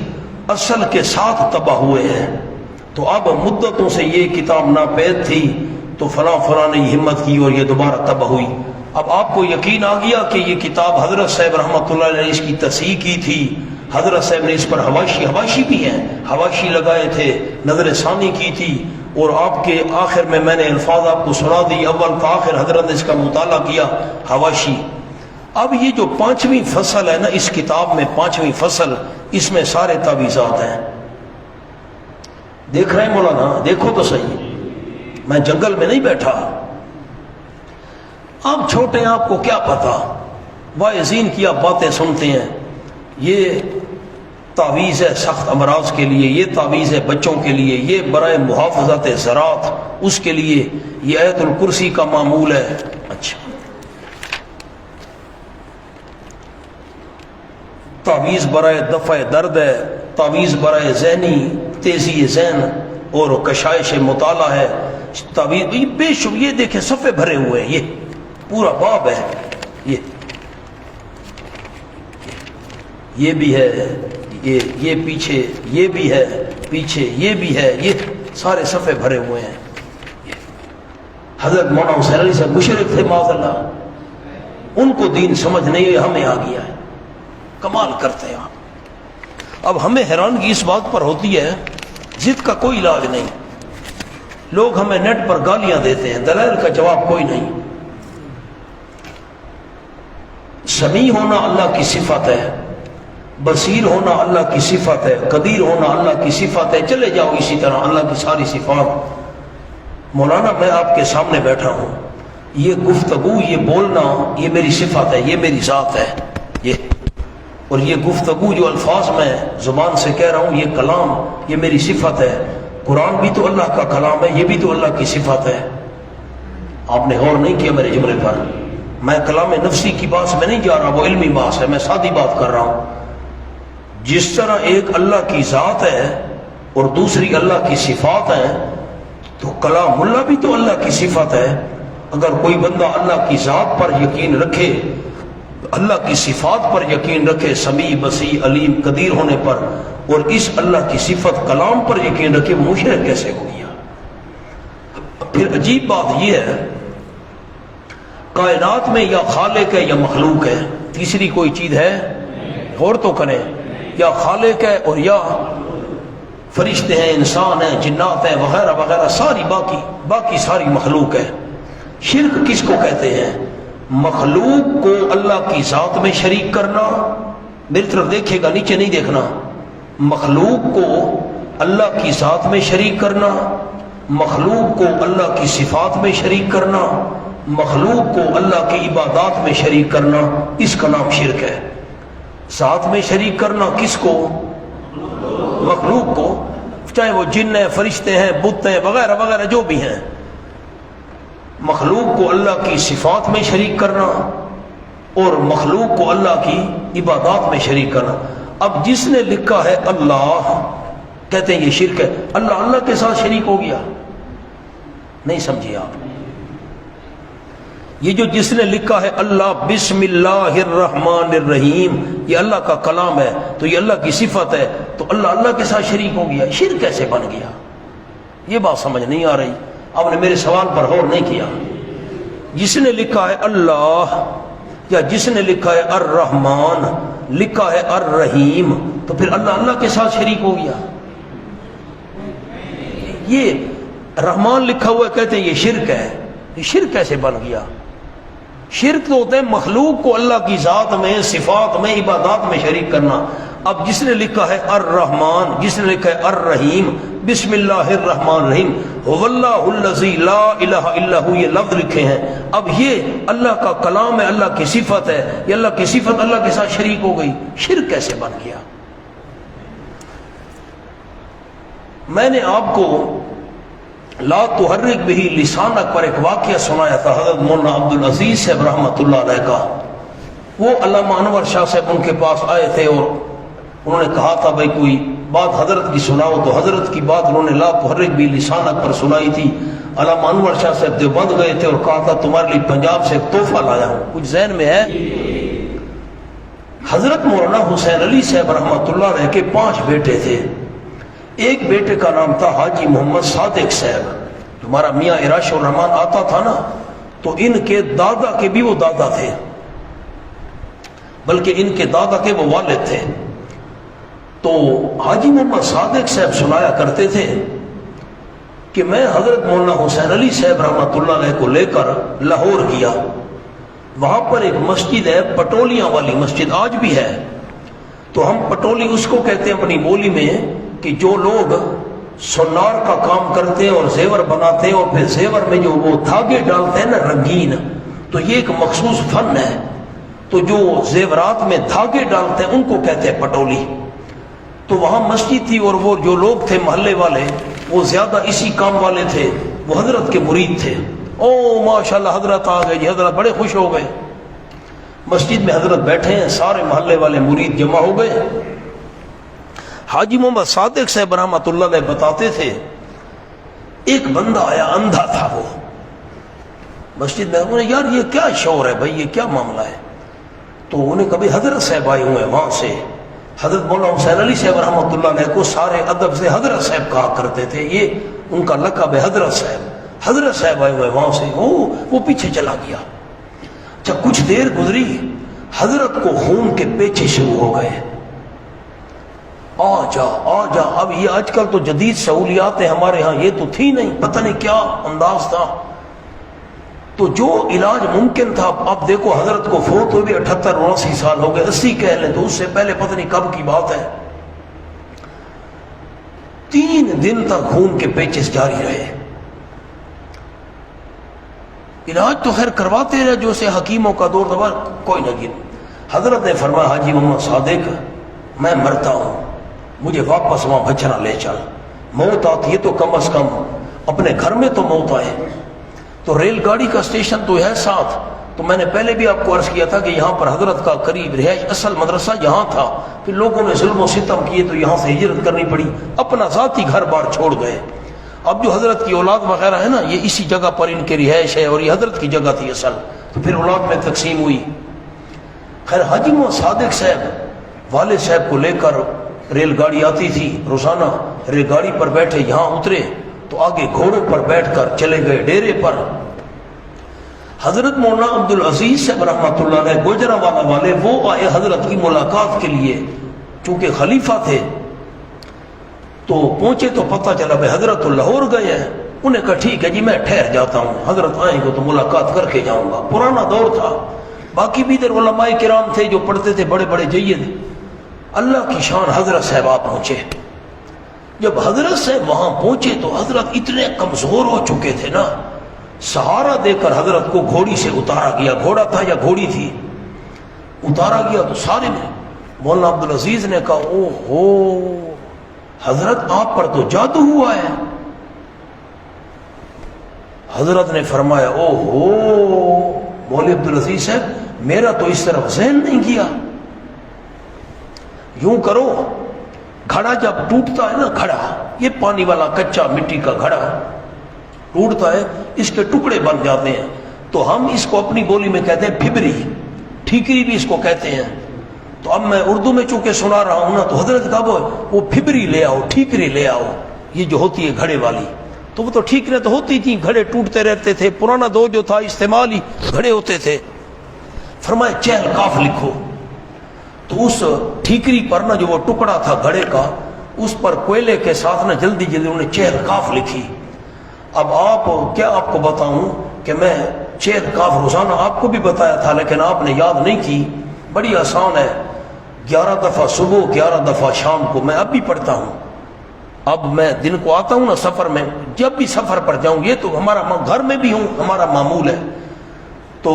اصل کے ساتھ تباہ ہوئے ہیں، تو اب مدتوں سے یہ کتاب ناپید تھی تو فلاں فلاں نے ہمت کی اور یہ دوبارہ تباہ ہوئی۔ اب آپ کو یقین آ گیا کہ یہ کتاب حضرت صاحب رحمۃ اللہ علیہ نے اس کی تصحیح کی تھی، حضرت صاحب نے اس پر حواشی بھی ہیں، حواشی لگائے تھے، نظر ثانی کی تھی، اور آپ کے آخر میں نے الفاظ آپ کو سنا دی، اول تا آخر حضرت نے اس کا مطالعہ کیا، حواشی۔ اب یہ جو 5ویں فصل ہے نا اس کتاب میں، 5ویں فصل، اس میں سارے تعویذات ہیں۔ دیکھ رہے ہیں مولانا؟ دیکھو تو صحیح، میں جنگل میں نہیں بیٹھا۔ آپ چھوٹے ہیں، آپ کو کیا پتا، واعظین کی آپ باتیں سنتے ہیں۔ یہ تعویذ ہے سخت امراض کے لیے، یہ تعویذ ہے بچوں کے لیے، یہ برائے محافظت زراعت اس کے لیے، یہ آیت الکرسی کا معمول ہے۔ اچھا، تعویذ برائے دفع درد ہے، تعویذ برائے ذہنی تیزی ذہن اور کشائش مطالعہ ہے، تعویذ بے شمار، یہ دیکھیں صفحے بھرے ہوئے ہیں، یہ پورا باب ہے، یہ بھی ہے، یہ پیچھے یہ بھی ہے، پیچھے یہ بھی ہے، یہ سارے صفحے بھرے ہوئے ہیں۔ حضرت مولانا حسین علی صاحب مشرک تھے معاذ اللہ، ان کو دین سمجھ نہیں ہوئی، ہمیں آ گیا ہے، کمال کرتے ہیں آپ۔ اب ہمیں حیرانگی اس بات پر ہوتی ہے، ضد کا کوئی علاج نہیں، لوگ ہمیں نیٹ پر گالیاں دیتے ہیں، دلائل کا جواب کوئی نہیں۔ سمیع ہونا اللہ کی صفت ہے، بصیر ہونا اللہ کی صفت ہے، قدیر ہونا اللہ کی صفت ہے، چلے جاؤ اسی طرح اللہ کی ساری صفات۔ مولانا میں آپ کے سامنے بیٹھا ہوں، یہ گفتگو، یہ بولنا، یہ میری صفت ہے، یہ میری ذات ہے، یہ، اور یہ گفتگو جو الفاظ میں زبان سے کہہ رہا ہوں، یہ کلام، یہ میری صفت ہے۔ قرآن بھی تو اللہ کا کلام ہے، یہ بھی تو اللہ کی صفت ہے۔ آپ نے غور نہیں کیا میرے جملے پر، میں کلام نفسی کی بات میں نہیں جا رہا، وہ علمی بات ہے، میں سادی بات کر رہا ہوں۔ جس طرح ایک اللہ کی ذات ہے اور دوسری اللہ کی صفات ہیں، تو کلام اللہ بھی تو اللہ کی صفت ہے۔ اگر کوئی بندہ اللہ کی ذات پر یقین رکھے، اللہ کی صفات پر یقین رکھے، سمیع بصیر علیم قدیر ہونے پر، اور اس اللہ کی صفت کلام پر یقین رکھے، مشرک کیسے ہو گیا؟ پھر عجیب بات یہ ہے، کائنات میں یا خالق ہے یا مخلوق ہے، تیسری کوئی چیز ہے؟ غور تو کریں، یا خالق ہے اور یا فرشتے ہیں، انسان ہیں، جنات ہیں، وغیرہ وغیرہ، ساری باقی ساری مخلوق ہے۔ شرک کس کو کہتے ہیں؟ مخلوق کو اللہ کی ذات میں شریک کرنا، میری طرف دیکھے گا، نیچے نہیں دیکھنا، مخلوق کو اللہ کی ذات میں شریک کرنا، مخلوق کو اللہ کی صفات میں شریک کرنا، مخلوق کو اللہ کی عبادات میں شریک کرنا، اس کا نام شرک ہے۔ ذات میں شریک کرنا کس کو؟ مخلوق کو، چاہے وہ جن ہیں، فرشتے ہیں، بت ہیں، وغیرہ وغیرہ جو بھی ہیں۔ مخلوق کو اللہ کی صفات میں شریک کرنا اور مخلوق کو اللہ کی عبادات میں شریک کرنا۔ اب جس نے لکھا ہے اللہ، کہتے ہیں یہ شرک ہے، اللہ کے ساتھ شریک ہو گیا، نہیں سمجھے آپ؟ یہ جو جس نے لکھا ہے اللہ بسم اللہ الرحمن الرحیم، یہ اللہ کا کلام ہے، تو یہ اللہ کی صفت ہے، تو اللہ کے ساتھ شریک ہو گیا، شرک کیسے بن گیا؟ یہ بات سمجھ نہیں آ رہی، آپ نے میرے سوال پر غور نہیں کیا۔ جس نے لکھا ہے اللہ، یا جس نے لکھا ہے الرحمن، لکھا ہے الرحیم، تو پھر اللہ کے ساتھ شریک ہو گیا۔ یہ رحمان لکھا ہوا ہے، کہتے ہیں یہ شرک ہے، یہ شرک کیسے بن گیا؟ شرک تو ہوتا ہے مخلوق کو اللہ کی ذات میں، صفات میں، عبادات میں شریک کرنا۔ اب جس نے لکھا ہے الرحمن، جس نے لکھا ہے الرحیم، بسم اللہ الرحمن الرحیم، هو اللہ الذی لا الہ الا هو، یہ لفظ لکھے ہیں۔ اب یہ اللہ کا کلام ہے، اللہ کی صفت ہے، یہ اللہ کی صفت اللہ کے ساتھ شریک ہو گئی، شرک کیسے بن گیا؟ میں نے آپ کو لا تحرک بہ لسانک پر ایک واقعہ سنایا تھا، حضرت مولانا عبدالعزیز صاحب رحمۃ اللہ علیہ کا۔ وہ علامہ انور شاہ صاحب ان کے پاس آئے تھے اور انہوں نے کہا تھا بھائی کوئی بات حضرت کی سناؤ تو حضرت کی بات انہوں نے لا تحرک بھی لسانک پر سنائی تھی. علامہ انور شاہ صاحب دیوبند گئے تھے اور کہا تھا تمہارے لیے پنجاب سے ایک تحفہ لایا ہوں. کچھ ذہن میں ہے؟ حضرت مولانا حسین علی صاحب رحمۃ اللہ علیہ کے 5 بیٹے تھے. ایک بیٹے کا نام تھا حاجی محمد صادق صاحب. جو ہمارا میاں عراش الرحمان آتا تھا نا، تو ان کے دادا کے بھی وہ دادا تھے، بلکہ ان کے دادا کے وہ والد تھے. تو حاجی محمد صادق صاحب سنایا کرتے تھے کہ میں حضرت مولانا حسین علی صاحب رحمۃ اللہ علیہ کو لے کر لاہور گیا. وہاں پر ایک مسجد ہے، پٹولیاں والی مسجد، آج بھی ہے. تو ہم پٹولی اس کو کہتے ہیں اپنی بولی میں کہ جو لوگ سونار کا کام کرتے ہیں اور زیور بناتے ہیں اور پھر زیور میں جو وہ دھاگے ڈالتے ہیں نا رنگین، تو یہ ایک مخصوص فن ہے. تو جو زیورات میں دھاگے ڈالتے ہیں ان کو کہتے ہیں پٹولی. تو وہاں مسجد تھی اور وہ جو لوگ تھے محلے والے وہ زیادہ اسی کام والے تھے، وہ حضرت کے مرید تھے. او ماشاءاللہ حضرت آ گئے جی، حضرت بڑے خوش ہو گئے. مسجد میں حضرت بیٹھے ہیں، سارے محلے والے مرید جمع ہو گئے. حاجی محمد صادق صاحب رحمۃ اللہ علیہ بتاتے تھے ایک بندہ آیا، اندھا تھا وہ مسجد میں. انہوں نے یار یہ کیا شور ہے بھائی، یہ کیا معاملہ ہے؟ تو انہیں کبھی حضرت صاحب آئے ہوئے وہاں سے. حضرت مولانا حسین علی صاحب رحمۃ اللہ علیہ کو سارے ادب سے حضرت صاحب کہا کرتے تھے، یہ ان کا لقب ہے حضرت صاحب. حضرت صاحب آئے ہوئے وہاں سے، وہ پیچھے چلا گیا. جب کچھ دیر گزری حضرت کو خون کے پیچھے شروع ہو گئے. آ جا آ جا. اب یہ آج کل تو جدید سہولیات ہیں، ہمارے ہاں یہ تو تھی نہیں، پتہ نہیں کیا انداز تھا. تو جو علاج ممکن تھا، اب دیکھو حضرت کو فوت ہوئے 78-79 سال ہو گئے، 80 کہہ لیں، تو اس سے پہلے پتہ نہیں کب کی بات ہے. 3 دن تک خون کے پیچز جاری رہے. علاج تو خیر کرواتے رہے، جو سے حکیموں کا دور دور کوئی نہ گر. حضرت نے فرمایا حاجی محمد صادق میں مرتا ہوں، مجھے واپس وہاں بچنا لے چل. موت آتی ہے تو کم از کم اپنے گھر میں تو موت آئے. تو ریل گاڑی کا اسٹیشن تو ہے ساتھ. تو میں نے پہلے بھی آپ کو عرض کیا تھا کہ یہاں پر حضرت کا قریب رہائش، اصل مدرسہ یہاں تھا. پھر لوگوں نے ظلم و ستم کیے تو یہاں سے ہجرت کرنی پڑی، اپنا ذاتی گھر بار چھوڑ گئے. اب جو حضرت کی اولاد وغیرہ ہے نا، یہ اسی جگہ پر ان کی رہائش ہے، اور یہ حضرت کی جگہ تھی اصل. تو پھر اولاد میں تقسیم ہوئی. خیر حاجی محمد صادق صاحب والد صاحب کو لے کر ریل گاڑی آتی تھی روزانہ، ریل گاڑی پر بیٹھے یہاں اترے تو آگے گھوڑوں پر بیٹھ کر چلے گئے ڈیرے پر. حضرت مولانا عبدالعزیز صاحب رحمۃ اللہ علیہ گوجرانوالہ والے وہ آئے حضرت کی ملاقات کے لیے، چونکہ خلیفہ تھے. تو پہنچے تو پتہ چلا بھائی حضرت لاہور گئے ہیں. انہیں کہا ٹھیک ہے جی میں ٹھہر جاتا ہوں، حضرت آئیں گے تو ملاقات کر کے جاؤں گا. پرانا دور تھا، باقی بھی ادھر علماء کرام تھے جو پڑھتے تھے بڑے بڑے جید. اللہ کی شان حضرت صاحب آپ پہنچے. جب حضرت صاحب وہاں پہنچے تو حضرت اتنے کمزور ہو چکے تھے نا، سہارا دے کر حضرت کو گھوڑی سے اتارا گیا. گھوڑا تھا یا گھوڑی تھی؟ اتارا گیا. تو سارے نے مولانا عبدالعزیز نے کہا او ہو حضرت آپ پر تو جادو ہوا ہے. حضرت نے فرمایا او ہو مولوی عبدالعزیز صاحب میرا تو اس طرف ذہن نہیں کیا. یوں کرو، گھڑا جب ٹوٹتا ہے نا، گھڑا یہ پانی والا کچا مٹی کا گھڑا ٹوٹتا ہے، اس کے ٹکڑے بن جاتے ہیں. تو ہم اس کو اپنی بولی میں کہتے ہیں پھبری، ٹھیکری بھی اس کو کہتے ہیں. تو اب میں اردو میں چونکہ سنا رہا ہوں نا، تو حضرت کا وہ پھبری لے آؤ، ٹھیکری لے آؤ، یہ جو ہوتی ہے گھڑے والی. تو وہ تو ٹھیکریں تو ہوتی تھیں، گھڑے ٹوٹتے رہتے تھے. پرانا دور جو تھا استعمال ہی گھڑے ہوتے تھے. فرمایا چہل کاف لکھو. تو اس ٹھیکری پر نا جو وہ ٹکڑا تھا گھڑے کا، اس پر کوئلے کے ساتھ نا جلدی جلدی انہوں نے چہل کاف لکھی. اب آپ کیا آپ کو بتاؤں کہ میں چہل کاف روزانہ آپ کو بھی بتایا تھا لیکن آپ نے یاد نہیں کی. بڑی آسان ہے، 11 دفعہ صبح 11 دفعہ شام کو. میں اب بھی پڑھتا ہوں. اب میں دن کو آتا ہوں نا سفر میں، جب بھی سفر پر جاؤں، یہ تو ہمارا گھر میں بھی ہوں ہمارا معمول ہے. تو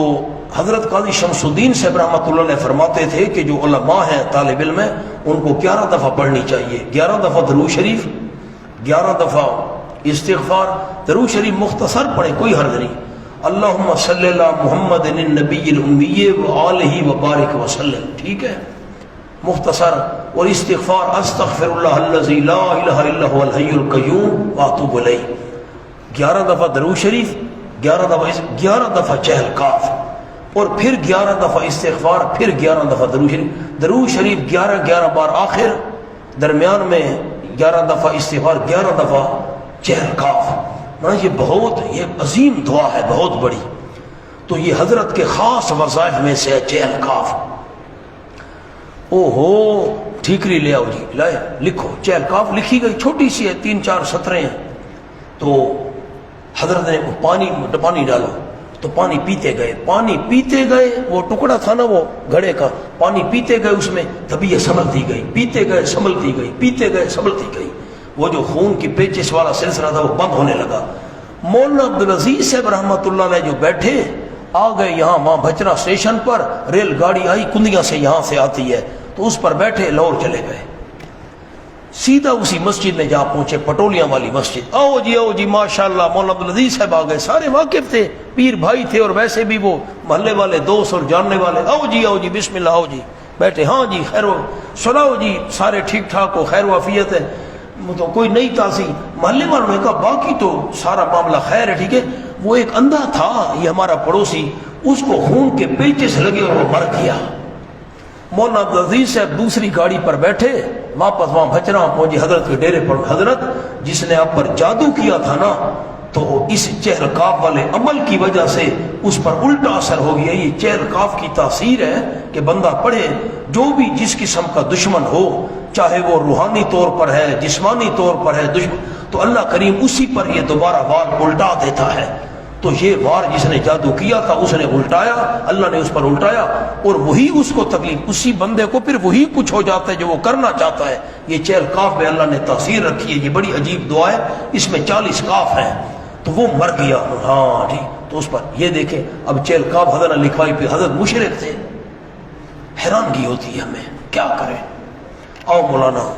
حضرت قاضی شمس الدین صاحب رحمۃ اللہ علیہ فرماتے تھے کہ جو علماء ہیں طالب علم ہیں ان کو 11 دفعہ پڑھنی چاہیے. 11 دفعہ درود شریف، 11 دفعہ استغفار. درود شریف مختصر پڑھیں، کوئی حرج نہیں. اللہم صلی اللہ محمد النبی الامی وآلہ وبارک وسلم، ٹھیک ہے. مختصر اور استغفار استغفر اللہ الذی لا الہ الا هو الحی القیوم واتوب الیہ 11 دفعہ درود شریف 11 دفعہ چہل کاف اور پھر 11 دفعہ استغفار پھر 11 دفعہ درود شریف 11 بار آخر درمیان میں 11 دفعہ استغفار 11 دفعہ چہل کاف یہ عظیم دعا ہے بہت بڑی. تو یہ حضرت کے خاص وظائف میں سے ہے چہل کاف. او ہو ٹھیکری لے آؤ جی لائے لکھو چہل کاف لکھی گئی چھوٹی سی ہے 3-4 سطریں ہیں. تو حضرت نے پانی ڈالو تو پانی پیتے گئے وہ ٹکڑا تھا نا وہ گھڑے کا پانی پیتے گئے اس میں تبھی یہ سنبھلتی گئی پیتے گئے سنبھلتی گئی وہ جو خون کی پیچس والا سلسلہ تھا وہ بند ہونے لگا. مولانا عبدالعزیز صاحب رحمۃ اللہ علیہ جو بیٹھے آ گئے یہاں وہاں بھچرا اسٹیشن پر ریل گاڑی آئی کندیاں سے یہاں سے آتی ہے تو اس پر بیٹھے لاہور چلے گئے سیدھا اسی مسجد میں جہاں پہنچے پٹولیاں والی مسجد. آؤ جی ماشاءاللہ مولانا عبدالعزیز صاحب آ گئے سارے واقف تھے پیر بھائی تھے اور ویسے بھی وہ محلے والے دوست اور جاننے والے. آؤ جی بسم اللہ آؤ جی بیٹھے ہاں جی خیر سناؤ جی سارے ٹھیک ٹھاک ہو خیر وافیت ہے تو کوئی نئی تازی. محلے والوں نے کہا باقی تو سارا معاملہ خیر ہے ٹھیک ہے. وہ ایک اندھا تھا یہ ہمارا پڑوسی اس کو خون کے پیچس لگے اور وہ مر گیا. مولانا عبدالعزیز صاحب دوسری گاڑی پر بیٹھے واپس وہاں بھچرا پہنچے حضرت کے ڈیرے پر. حضرت جس نے آپ پر جادو کیا تھا نا تو اس چہل کاف والے عمل کی وجہ سے اس پر الٹا اثر ہو گیا. یہ چہل کاف کی تاثیر ہے کہ بندہ پڑھے جو بھی جس قسم کا دشمن ہو چاہے وہ روحانی طور پر ہے جسمانی طور پر ہے دشمن تو اللہ کریم اسی پر یہ دوبارہ وار الٹا دیتا ہے. تو یہ وار جس نے جادو کیا تھا اس نے الٹایا اللہ نے اس پر الٹایا اور وہی اس کو تکلیف اسی بندے کو پھر وہی کچھ ہو جاتا ہے جو وہ کرنا چاہتا ہے. یہ چہل کاف میں اللہ نے تاثیر رکھی ہے. یہ بڑی عجیب دعا ہے اس میں 40 کاف ہیں تو وہ مر گیا. ہاں ٹھیک تو اس پر یہ دیکھیں اب چہل کاف حضرت نے لکھوائی پہ حضرت مشرک تھے. حیرانگی ہوتی ہے ہمیں کیا کریں. آؤ مولانا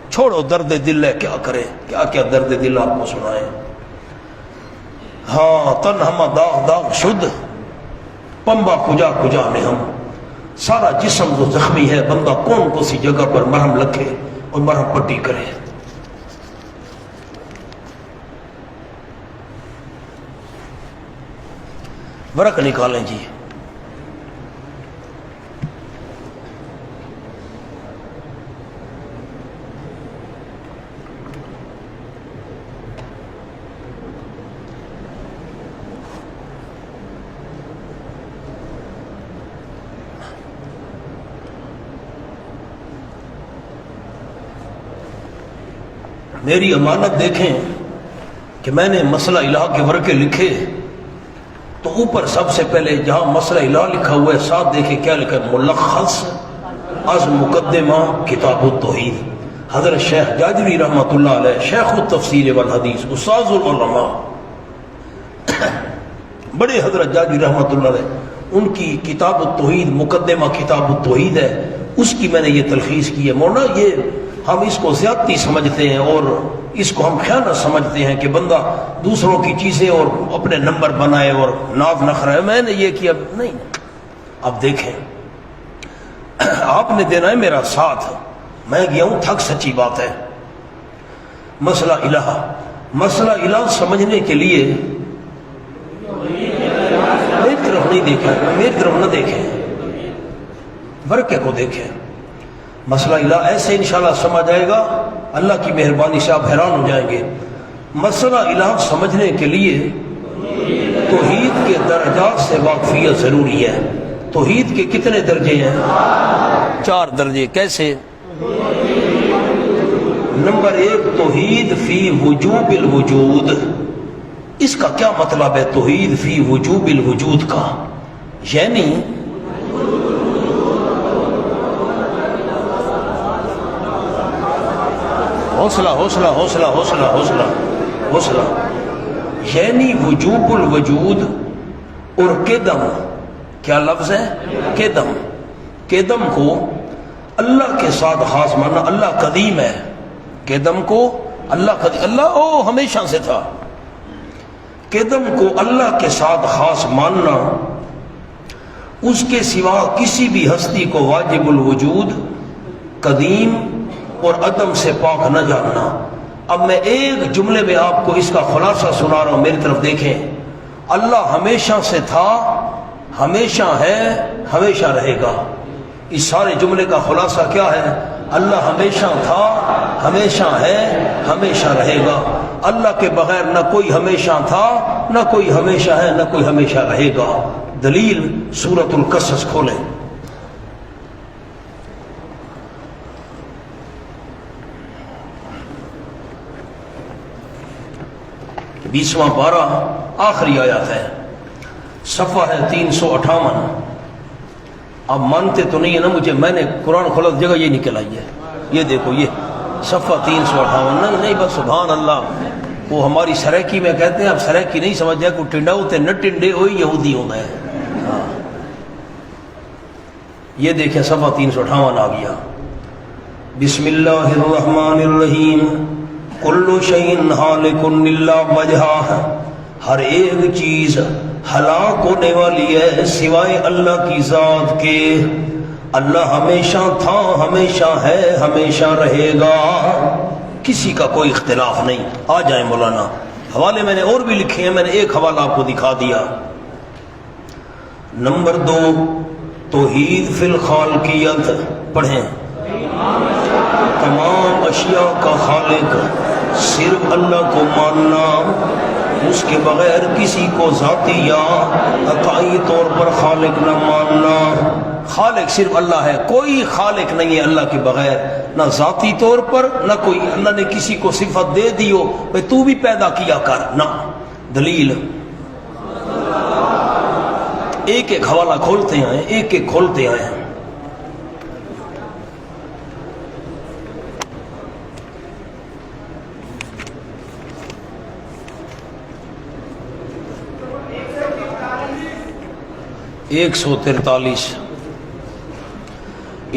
چھوڑو درد دل ہے کیا کریں کیا درد دل آپ کو سنائیں. ہاں تن ہم داغ شد پمبا کجا میں ہم سارا جسم جو زخمی ہے بندہ کون سی جگہ پر مرہم لکھے اور مرہم پٹی کرے. ورق نکالیں جی. میری امانت دیکھیں کہ میں نے مسئلہ الہ کے ورقے لکھے تو اوپر سب سے پہلے جہاں مسئلہ الہ لکھا ہوا ہے ساتھ دیکھیں کیا لکھا ہے ملخص از مقدمہ کتاب التوحید. حضرت شیخ جاجری رحمۃ اللہ علیہ شیخ التفسیر والحدیث استاذ العلماء بڑے حضرت جاجری رحمۃ اللہ علیہ ان کی کتاب التوحید مقدمہ کتاب التوحید ہے اس کی میں نے یہ تلخیص کی ہے. مولانا یہ ہم اس کو زیادتی سمجھتے ہیں اور اس کو ہم خیانت سمجھتے ہیں کہ بندہ دوسروں کی چیزیں اور اپنے نمبر بنائے اور ناز نخرا ہے. میں نے یہ کیا نہیں. اب دیکھیں آپ نے دینا ہے میرا ساتھ. میں گیا ہوں تھک سچی بات ہے. مسئلہ الہ سمجھنے کے لیے میری طرف نہیں دیکھیں میری طرف نہ دیکھیں ورقے کو دیکھیں. مسئلہ الہ ایسے انشاءاللہ سمجھ آئے گا اللہ کی مہربانی سے آپ حیران ہو جائیں گے. مسئلہ الہ سمجھنے کے لیے توحید کے درجات سے واقفیت ضروری ہے. توحید کے کتنے درجے ہیں 4 درجے. کیسے نمبر 1 توحید فی وجوب الوجود. اس کا کیا مطلب ہے توحید فی وجوب الوجود کا یعنی حوصلہ یعنی وجوب الوجود اور قدم کیا لفظ ہے قدم کو اللہ کے ساتھ خاص ماننا. اللہ قدیم ہے قدم کو اللہ ہمیشہ سے تھا. قدم کو اللہ کے ساتھ خاص ماننا اس کے سوا کسی بھی ہستی کو واجب الوجود قدیم اور عدم سے پاک نہ جاننا۔ اب میں ایک جملے میں آپ کو اس کا خلاصہ سنا رہا ہوں، میری طرف دیکھیں۔ اللہ ہمیشہ سے تھا، ہمیشہ ہے، ہمیشہ رہے گا۔ اس سارے جملے کا خلاصہ کیا ہے؟ اللہ ہمیشہ تھا، ہمیشہ ہے، ہمیشہ رہے گا۔ اللہ کے بغیر نہ کوئی ہمیشہ تھا، نہ کوئی ہمیشہ ہے، نہ کوئی ہمیشہ رہے گا۔ دلیل سورۃ القصص کھولیں۔ بیسواں پارہ آخری آیات ہے، صفحہ ہے 358۔ اب مانتے تو نہیں ہے نا مجھے، میں نے قرآن کھولا جگہ یہ نکل آئی ہے، یہ دیکھو، یہ صفحہ 358۔ نہیں بس سبحان اللہ، وہ ہماری سریکی میں کہتے ہیں، اب سریکی نہیں سمجھ جائے کو ٹنڈا ہوتے نہ ٹنڈے ہوئی یہودی ہونا ہے۔ یہ دیکھیں صفحہ 358 آ گیا۔ بسم اللہ الرحمن الرحیم۔ کل شیء ہالک الا وجہہ، ہر ایک چیز ہلاک ہونے والی ہے سوائے اللہ کی ذات کے۔ اللہ ہمیشہ تھا، ہمیشہ ہے، ہمیشہ رہے گا، کسی کا کوئی اختلاف نہیں۔ آ جائیں مولانا، حوالے میں نے اور بھی لکھے ہیں، میں نے ایک حوالہ آپ کو دکھا دیا۔ نمبر 2، توحید فی الخالقیت پڑھیں۔ تمام اشیاء کا خالق صرف اللہ کو ماننا، اس کے بغیر کسی کو ذاتی یا عطائی طور پر خالق نہ ماننا۔ خالق صرف اللہ ہے، کوئی خالق نہیں ہے اللہ کے بغیر، نہ ذاتی طور پر، نہ کوئی اللہ نے کسی کو صفت دے دی ہو بھئی تو بھی پیدا کیا کر، نہ۔ دلیل ایک ایک حوالہ کھولتے ہیں، ایک ایک کھولتے ہیں۔ ایک 143۔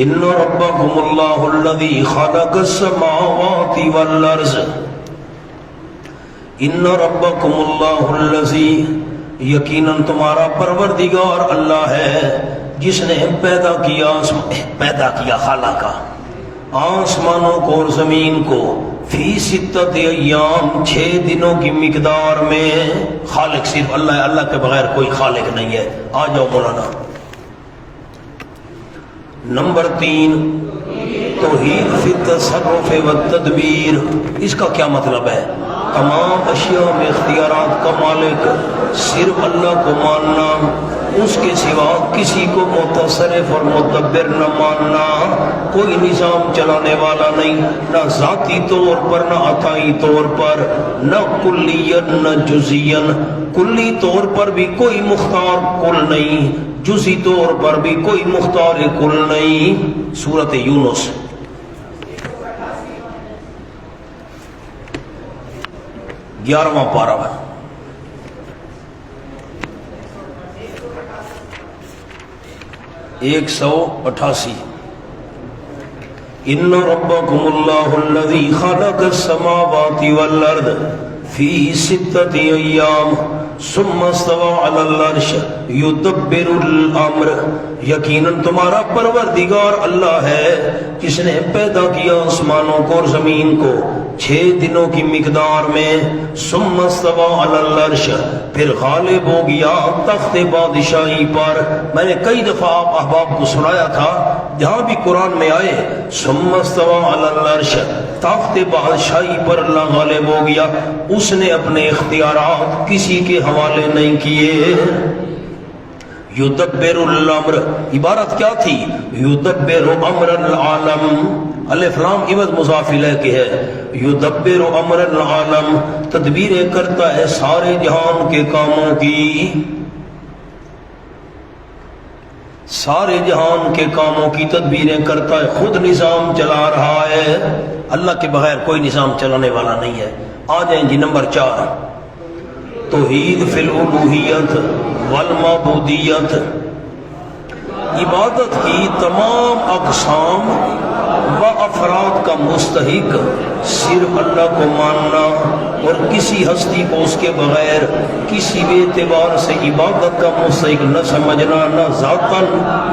ان ربکم اللہ الذی خلق السماوات والارض، ان ربکم اللہ الذی، یقیناً تمہارا پروردگار اللہ ہے جس نے پیدا کیا خالقہ آسمانوں کو اور زمین کو، فی ستۃ ایام، 6 دنوں کی مقدار میں۔ خالق صرف اللہ ہے، اللہ کے بغیر کوئی خالق نہیں ہے۔ آ جاؤ مولانا۔ نمبر 3، توحید فی التصرف والتدبیر۔ اس کا کیا مطلب ہے؟ تمام اشیاء میں اختیارات کا مالک صرف اللہ کو ماننا، اس کے سوا کسی کو متصرف اور مدبر نہ ماننا۔ کوئی نظام چلانے والا نہیں، نہ ذاتی طور پر، نہ عطائی طور پر، نہ کلیاً نہ جزیاً۔ کلی طور پر بھی کوئی مختار کل نہیں، جزی طور پر بھی کوئی مختار کل نہیں۔ سورۃ یونس۔ گیارہواں پارہ ہے، ایک 188۔ ان ربکم اللہ الذی خلق السماوات والارض فی 6 ایام ثم استوى علی العرش یدبر الامر، یقیناً تمہارا پروردگار اللہ ہے جس نے پیدا کیا آسمانوں کو اور زمین کو 6 دنوں کی مقدار میں۔ ثم استوى علی العرش، پھر غالب ہو گیا تخت بادشاہی پر۔ میں نے کئی دفعہ آپ احباب کو سنایا تھا، جہاں بھی قرآن میں آئے ثم استوى علی العرش، تخت بادشاہی پر اللہ غالب ہو گیا، اس نے اپنے اختیارات کسی کے حوالے نہیں کیے۔ یدبر الامر، عبارت کیا تھی؟ یدبر امر العالم، الف لام عوض مضاف الیہ کے ہے۔ یدبر امر العالم، تدبیریں کرتا ہے سارے جہان کے کاموں کی، سارے جہان کے کاموں کی تدبیریں کرتا ہے، خود نظام چلا رہا ہے، اللہ کے بغیر کوئی نظام چلانے والا نہیں ہے۔ آ جائیں جی نمبر 4، توحید فی الالوہیت والمعبودیت۔ عبادت کی تمام اقسام و افراد کا مستحق صرف اللہ کو ماننا، اور کسی ہستی کو اس کے بغیر کسی بھی اعتبار سے عبادت کا مستحق نہ سمجھنا، نہ ذاتاً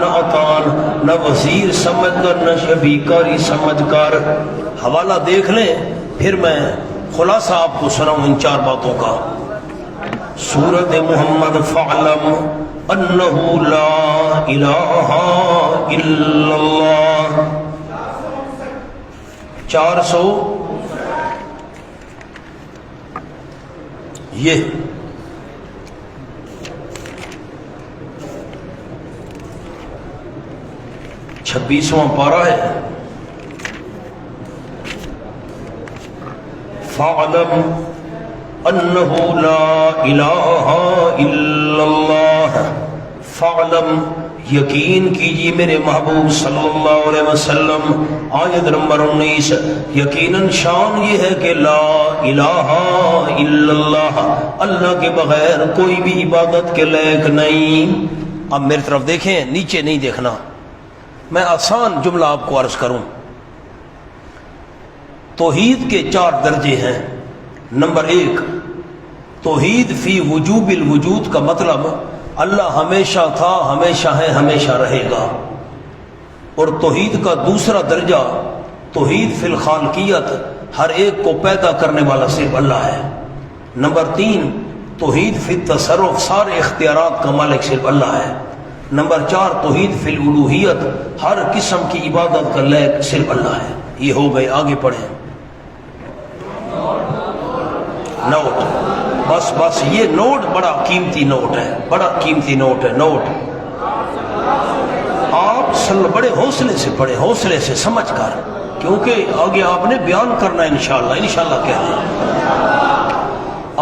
نہ عطاً، نہ وزیر سمجھ کر نہ شبی کاری سمجھ کر. حوالہ دیکھ لیں پھر میں خلاصہ آپ کو سناؤں ان 4 باتوں کا. سورۃ محمد فاعلم انہ لا الہ الا اللہ 400 یہ 26واں پارہ ہے. فاعلم انہ لا الہ الا اللہ. فاعلم یقین کیجیے میرے محبوب صلی اللہ علیہ وسلم. آیت نمبر 19. یقیناً شان یہ ہے کہ لا الہ الا اللہ اللہ کے بغیر کوئی بھی عبادت کے لائق نہیں. اب میری طرف دیکھیں نیچے نہیں دیکھنا. میں آسان جملہ آپ کو عرض کروں. توحید کے 4 درجے ہیں. نمبر 1 توحید فی وجوب الوجود کا مطلب اللہ ہمیشہ تھا، ہمیشہ ہے، ہمیشہ رہے گا. اور توحید کا دوسرا درجہ توحید فی الخالقیت، ہر ایک کو پیدا کرنے والا صرف اللہ ہے. نمبر 3 توحید فی التصرف، سارے اختیارات کا مالک صرف اللہ ہے. نمبر 4 توحید فی الالوہیت، ہر قسم کی عبادت کا لائق صرف اللہ ہے. یہ ہو گئے. آگے پڑھیں. نوٹ، بس یہ نوٹ بڑا قیمتی نوٹ ہے، بڑا قیمتی نوٹ ہے. نوٹ آپ بڑے حوصلے سے پڑھیں، حوصلے سے سمجھ کر، کیونکہ آگے آپ نے بیان کرنا ہے انشاءاللہ کہہ دیں.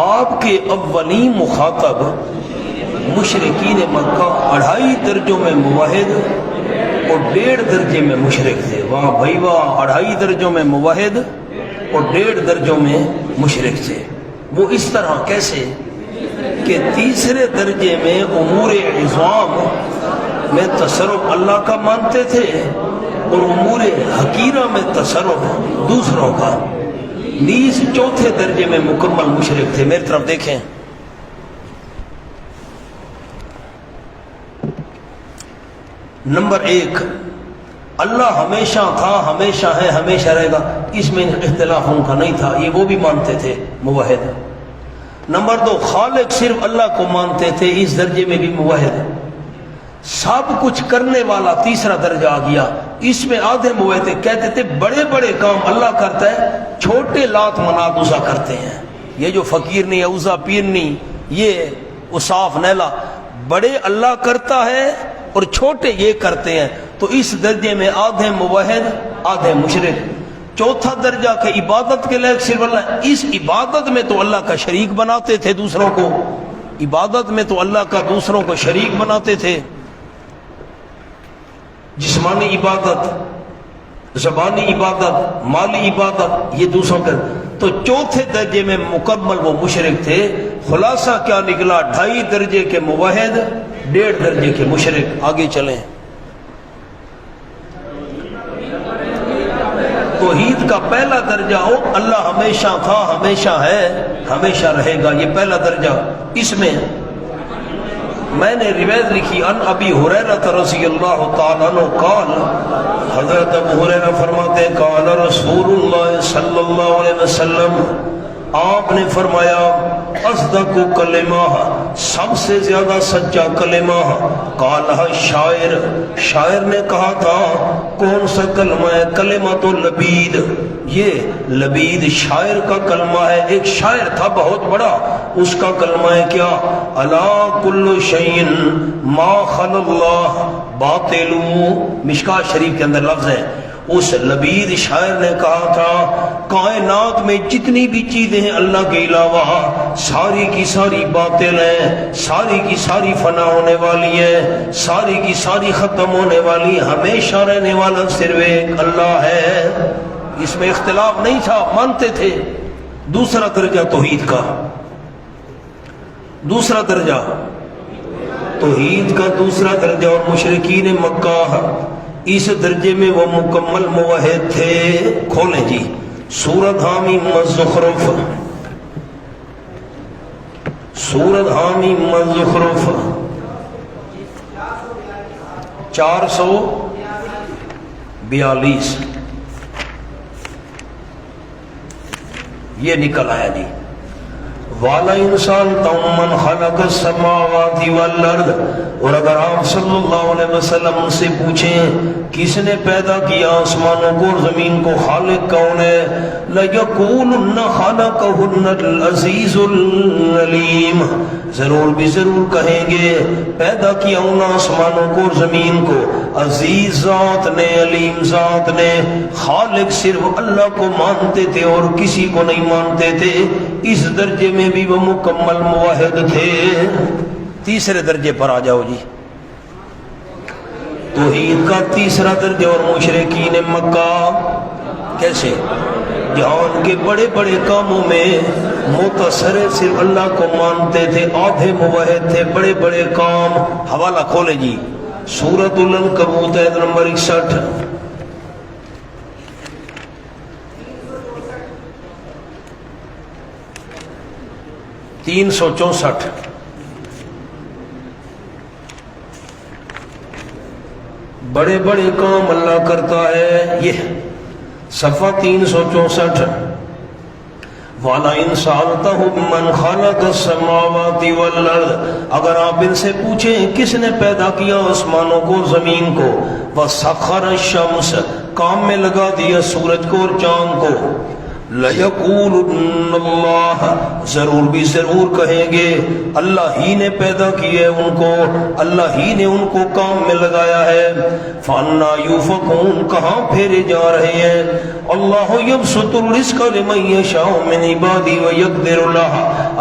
آپ کے اولین مخاطب مشرکین مکہ 2.5 درجوں میں موحد اور 1.5 درجے میں مشرک تھے. واہ بھائی واہ، 2.5 درجوں میں موحد اور 1.5 درجوں میں مشرک تھے. وہ اس طرح کیسے کہ تیسرے درجے میں امور عظام میں تصرف اللہ کا مانتے تھے اور امور حقیرہ میں تصرف دوسروں کا. نیز چوتھے درجے میں مکمل مشرک تھے. میری طرف دیکھیں. نمبر 1 اللہ ہمیشہ تھا، ہمیشہ ہے، ہمیشہ رہے گا. اس میں اختلاف ان کا نہیں تھا، یہ وہ بھی مانتے تھے موحد. نمبر 2 خالق صرف اللہ کو مانتے تھے، اس درجے میں بھی موحد. سب کچھ کرنے والا تیسرا درجہ آ گیا. اس میں آدھے موحد تھے، کہتے تھے بڑے بڑے کام اللہ کرتا ہے، چھوٹے لات منات عزا کرتے ہیں. یہ جو فقیر نہیں، عزا پیر نہیں، یہ اصاف نیلا، بڑے اللہ کرتا ہے اور چھوٹے یہ کرتے ہیں. تو اس درجے میں آدھے موحد آدھے مشرک. چوتھا درجہ کہ عبادت کے لائق صرف اللہ. اس عبادت میں تو اللہ کا شریک بناتے تھے دوسروں کو، عبادت میں تو اللہ کا دوسروں کو شریک بناتے تھے. جسمانی عبادت، زبانی عبادت، مالی عبادت، یہ دوسروں کا. تو چوتھے درجے میں مکمل وہ مشرک تھے. خلاصہ کیا نکلا؟ 2.5 درجے کے موحد، 1.5 درجے کے مشرک. آگے چلیں. توحید کا پہلا درجہ ہو اللہ ہمیشہ تھا، ہمیشہ ہے، ہمیشہ رہے گا. یہ پہلا درجہ. اس میں میں نے روایت لکھی ان ابی ہریرہ رضی اللہ تعالیٰ عنہ قال، حضرت ابو ہریرہ فرماتے ہیں قال رسول اللہ صلی اللہ علیہ وسلم، آپ نے فرمایا اصدق کلمہ، سب سے زیادہ سچا کلمہ قالہ شاعر، شاعر نے کہا تھا. کون سا کلمہ ہے؟ کلمۃ لبید. یہ لبید شاعر کا کلمہ ہے. ایک شاعر تھا بہت بڑا، اس کا کلمہ ہے کیا؟ الا کل شیء ما خلا اللہ باطل. مشکاۃ شریف کے اندر لفظ ہے. اس لبید شاعر نے کہا تھا کائنات میں جتنی بھی چیزیں ہیں اللہ کے علاوہ ساری کی ساری باطل ہیں، ساری کی ساری فنا ہونے والی ہیں، ساری کی ساری ختم ہونے والی، ہمیشہ رہنے والا صرف ایک اللہ ہے. اس میں اختلاف نہیں تھا، مانتے تھے. دوسرا درجہ توحید کا، دوسرا درجہ توحید کا دوسرا درجہ. اور مشرکین مکہ اس درجے میں وہ مکمل موحد تھے. کھولیں جی سورۃ حامیم الزخرف، سورۃ حامیم الزخرف 400 42 یہ نکل آیا جی. والا انسان تمن خلق السماوات والارض. اور اگر آپ صلی اللہ علیہ وسلم سے پوچھیں کس نے پیدا کیا آسمانوں کو اور زمین کو, خالق کون ہے, لَيَقُولُنَّ خَلَقَهُنَّ الْعَزِيزُ الْعَلِيمُ, ضرور بھی ضرور کہیں گے پیدا کیا ان آسمانوں کو اور زمین کو عزیز ذات نے, علیم ذات نے. خالق صرف اللہ کو مانتے تھے اور کسی کو نہیں مانتے تھے, اس درجے میں بھی وہ مکمل موحد تھے. تیسرے درجے پر آ جاؤ جی, توحید کا تیسرا درجہ. اور مشرکین مکہ کیسے جہان کے بڑے بڑے کاموں میں متصرف صرف اللہ کو مانتے تھے, آدھے موحد تھے, بڑے بڑے کام. حوالہ کھولے جی, سورۃ العنکبوت آیت نمبر 61. تین سو 64. بڑے بڑے کام اللہ کرتا ہے. یہ صفحہ 364. وَلَئِنْ سَأَلْتَهُم مَّنْ خَلَقَ السَّمَاوَاتِ وَالْأَرْضَ, اگر آپ ان سے پوچھیں کس نے پیدا کیا آسمانوں کو زمین کو, وَسَخَّرَ الشَّمْسَ, کام میں لگا دیا سورج کو اور چاند کو, لَيَقُولُنَّ اللَّهُ, ضرور بھی ضرور کہیں گے اللہ ہی نے پیدا کیا ہے ان کو, اللہ ہی نے ان کو کام میں لگایا ہے. فَأَنَّىٰ يُؤْفَكُونَ, کہاں پھیرے جا رہے ہیں. اللَّهُ يَبْسُطُ الرِّزْقَ لِمَن يَشَاءُ مِنْ عِبَادِهِ وَيَقْدِرُ لَهُ,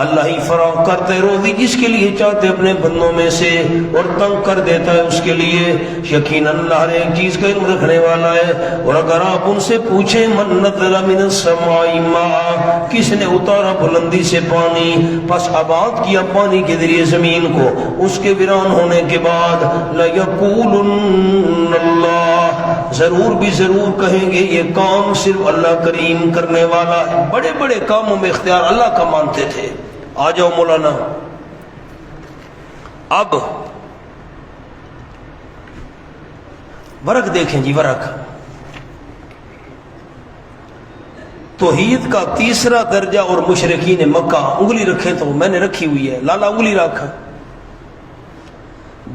اللہ ہی فراہم کرتا ہے روزی جس کے لیے چاہتے اپنے بندوں میں سے, اور تنگ کر دیتا ہے اس کے لیے. یقیناً اللہ ہر ایک چیز کا علم رکھنے والا ہے. اور اگر آپ ان سے پوچھیں من نزل من السماء ماء, کس نے اتارا بلندی سے پانی, پس آباد کیا پانی کے ذریعے زمین کو اس کے ویران ہونے کے بعد, لَيَقُولُنَّ اللَّهُ, ضرور بھی ضرور کہیں گے یہ کام صرف اللہ کریم کرنے والا ہے. بڑے بڑے کاموں میں اختیار اللہ کا مانتے تھے. آ جاؤ مولانا, اب ورق دیکھیں جی, ورق توحید کا تیسرا درجہ. اور مشرکین مکہ, انگلی رکھے تو میں نے رکھی ہوئی ہے, لالا انگلی رکھا,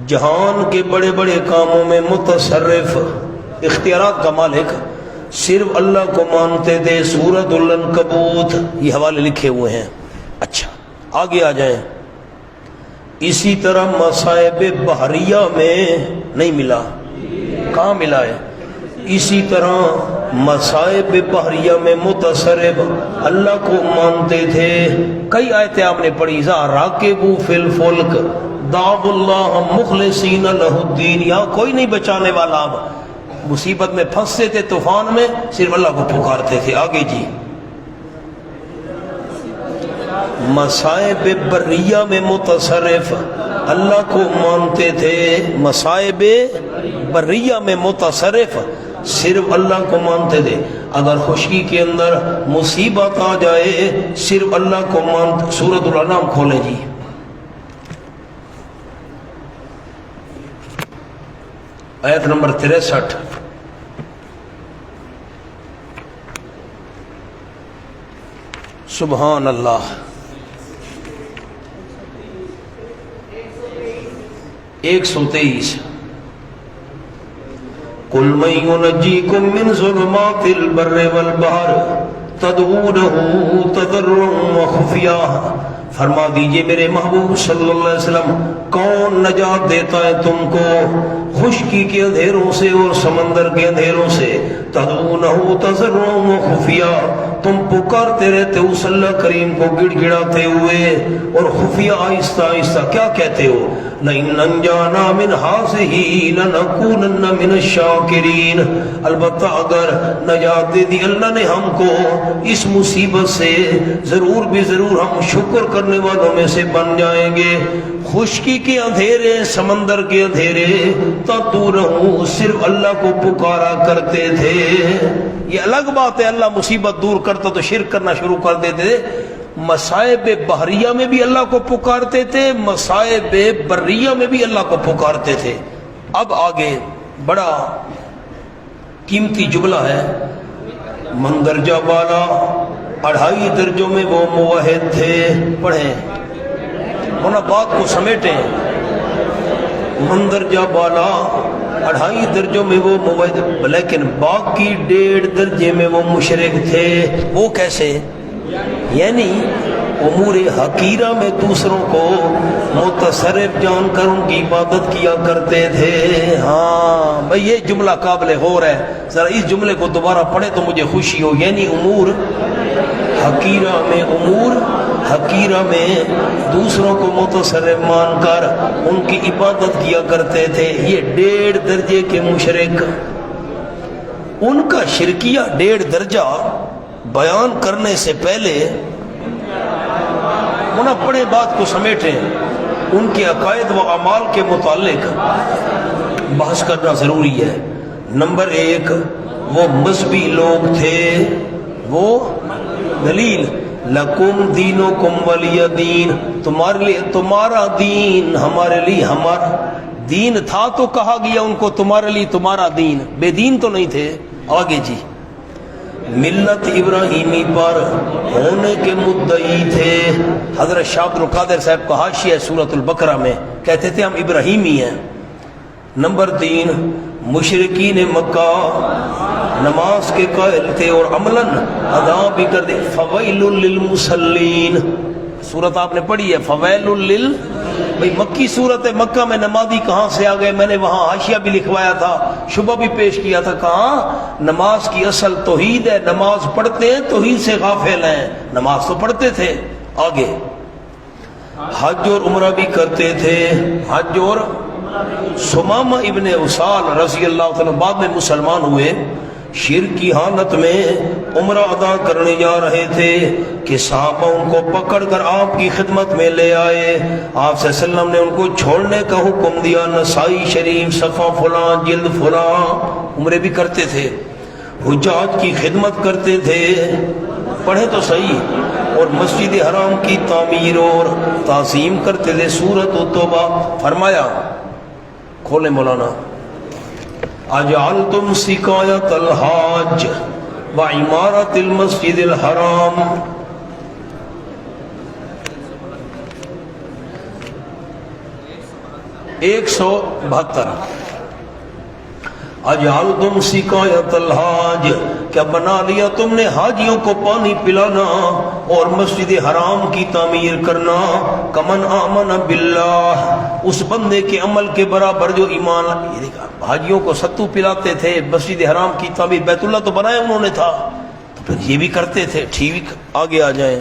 جہان کے بڑے بڑے کاموں میں متصرف, اختیارات کا مالک, صرف اللہ کو مانتے تھے. سورۃ العنکبوت, یہ حوالے لکھے ہوئے ہیں. اچھا آگے آ جائیں. اسی طرح مصائب بحریہ میں نہیں ملا, کہاں ملا ہے. اسی طرح مصائب بحریہ میں متصرف اللہ کو مانتے تھے. کئی آیتیں آپ نے پڑھی, ذا راکبوا فی الفلک دعوا اللہ مخلصین لہ الدین, یہاں کوئی نہیں بچانے والا. اب مصیبت میں پھنستے تھے, طوفان میں, صرف اللہ کو پکارتے تھے. آگے جی, مصائب بریہ میں متصرف اللہ کو مانتے تھے. مصائب بریہ میں متصرف صرف اللہ کو مانتے تھے. اگر خشکی کے اندر مصیبت آ جائے صرف اللہ کو مانتے. سورۃ الانعام کھولیں جی, آیت نمبر 63. سبحان اللہ. 123. قُلْ مَن يُنَجِّيكُم مِّن ظُلُمَاتِ الْبَرِّ وَالْبَحْرِ تَدْعُونَهُ تَضَرُّعًا وَخُفْيًا, فرما دیجئے میرے محبوب صلی اللہ علیہ وسلم, کون نجات دیتا ہے تم کو خشکی کے اندھیروں سے اور سمندر کے اندھیروں سے. تَدْعُونَهُ تَضَرُّعًا وَخُفْيًا, تم پکارتے رہتے ہو اس اللہ کریم کو گڑ گڑاتے ہوئے اور خفیہ آہستہ آہستہ. کیا کہتے ہو, لَئِنْ أَنْجَانَا مِنْ هَٰذِهِ لَنَكُونَنَّ مِنَ الشَّاكِرِينَ, البتہ اگر نجات دے دی اللہ نے ہم کو اس مصیبت سے, ضرور بھی ضرور ہم شکر کرنے والوں میں سے بن جائیں گے. خشکی کے اندھیرے, سمندر کے اندھیرے, تَدْعُونَهُ, صرف اللہ کو پکارا کرتے تھے. یہ الگ بات ہے, اللہ مصیبت دور کرتا تو شرک کرنا شروع کر دیتے تھے. مصائب بحریہ میں بھی اللہ کو پکارتے تھے, مصائب بریہ میں بھی اللہ کو پکارتے تھے. اب آگے بڑا قیمتی جملہ ہے. مندرجہ بالا 2.5 درجوں میں وہ موحد تھے. پڑھیں ہونا بات کو سمیٹیں. مندرجہ بالا 2.5 درجوں میں وہ موحد، لیکن باقی 1.5 درجے میں وہ مشرک تھے. وہ کیسے؟ یعنی امور حقیرہ میں دوسروں کو متصرف جان کر ان کی عبادت کیا کرتے تھے. ہاں بھئی یہ جملہ قابل غور ہے، ذرا اس جملے کو دوبارہ پڑھیں تو مجھے خوشی ہو. یعنی امور حقیرہ میں دوسروں کو متصرف مان کر ان کی عبادت کیا کرتے تھے. یہ 1.5 درجے کے مشرک، ان کا شرکیہ 1.5 درجہ بیان کرنے سے پہلے انہاں پڑھے بات کو سمیٹیں. ان کے عقائد و اعمال کے متعلق بحث کرنا ضروری ہے. نمبر 1 وہ مذہبی لوگ تھے. وہ دلیل لکم دینکم ولی دین، تمہارے لیے تمہارا دین، ہمارے لیے ہمارا دین تھا. تو کہا گیا ان کو تمہارے لیے تمہارا دین، بے دین تو نہیں تھے. آگے جی ملت ابراہیمی پر ہونے کے مدعی تھے. حضرت شاہ عبد القادر صاحب کا حاشیہ سورۃ البقرہ میں کہتے تھے ہم ابراہیمی ہیں. نمبر 3 مشرکین مکہ نماز کے قائل تھے اور عملاً ادا بھی کر دے. فویل للمصلین سورت آپ نے پڑھی ہے، فویل لل، بھئی مکی صورت ہے. مکہ میں نمازی کہاں سے آ گئے؟ میں نے وہاں حاشیہ بھی لکھوایا تھا، شبہ بھی پیش کیا تھا. کہاں نماز کی اصل توحید ہے، نماز پڑھتے ہیں توحید سے غافل ہیں. نماز تو پڑھتے تھے. آگے حج اور عمرہ بھی کرتے تھے. حج اور سمامہ ابن اسال رضی اللہ عنہ بعد میں مسلمان ہوئے. شرک کی حالت میں عمرہ ادا کرنے جا رہے تھے کہ صحابہ ان کو پکڑ کر آپ کی خدمت میں لے آئے. آپ صلی اللہ علیہ وسلم نے ان کو چھوڑنے کا حکم دیا. نسائی شریف صفحہ فلاں جلد فلاں. عمرے بھی کرتے تھے، حجاج کی خدمت کرتے تھے. پڑھے تو صحیح. اور مسجد حرام کی تعمیر اور تعظیم کرتے تھے. سورۃ التوبہ. فرمایا کھولے مولانا اجعلتم سقایۃ الحاج وعمارۃ المسجد الحرام. ایک 172. اجعلتم سقایۃ الحاج، کیا بنا لیا تم نے حاجیوں کو پانی پلانا اور مسجد حرام کی تعمیر کرنا. کمن آمن باللہ، اس بندے کے عمل کے برابر جو ایمان. یہ دیکھا حاجیوں کو ستو پلاتے تھے، مسجد حرام کی تعمیر، بیت اللہ تو بنایا انہوں نے تھا، تو پھر یہ بھی کرتے تھے. ٹھیک آگے آ جائیں.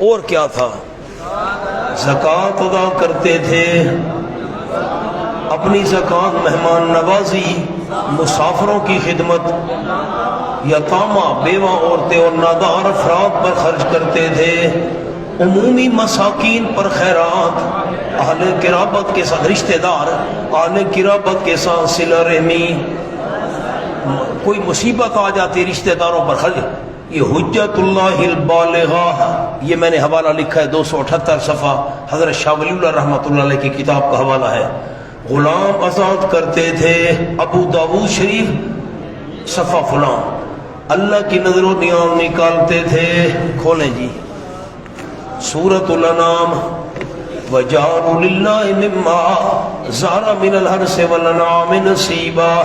اور کیا تھا؟ زکوٰۃ ادا کرتے تھے. اپنی زکوٰۃ مہمان نوازی، مسافروں کی خدمت، یتامہ بیوہ عورتیں اور نادار افراد پر خرچ کرتے تھے. عمومی مساکین پر خیرات، اہل قرابت کے ساتھ رشتہ دار، اہل قرابت کے ساتھ صلہ رحمی. کوئی مصیبت آ جاتی رشتہ داروں پر خرچ. یہ حجت اللہ البالغہ، یہ میں نے حوالہ لکھا ہے 278 صفحہ، حضرت شاہ ولی اللہ رحمۃ اللہ علیہ کی کتاب کا حوالہ ہے. غلام آزاد کرتے تھے. ابو داؤد شریف صفحہ فلاں. اللہ کی نظر و نیاز نکالتے تھے. کھولیں جی سورۃ الانعام. وَجَعَلُوا لِلَّهِ مِمَّا ذَرَأَ مِنَ الْحَرْثِ وَالْأَنْعَامِ نَصِيبًا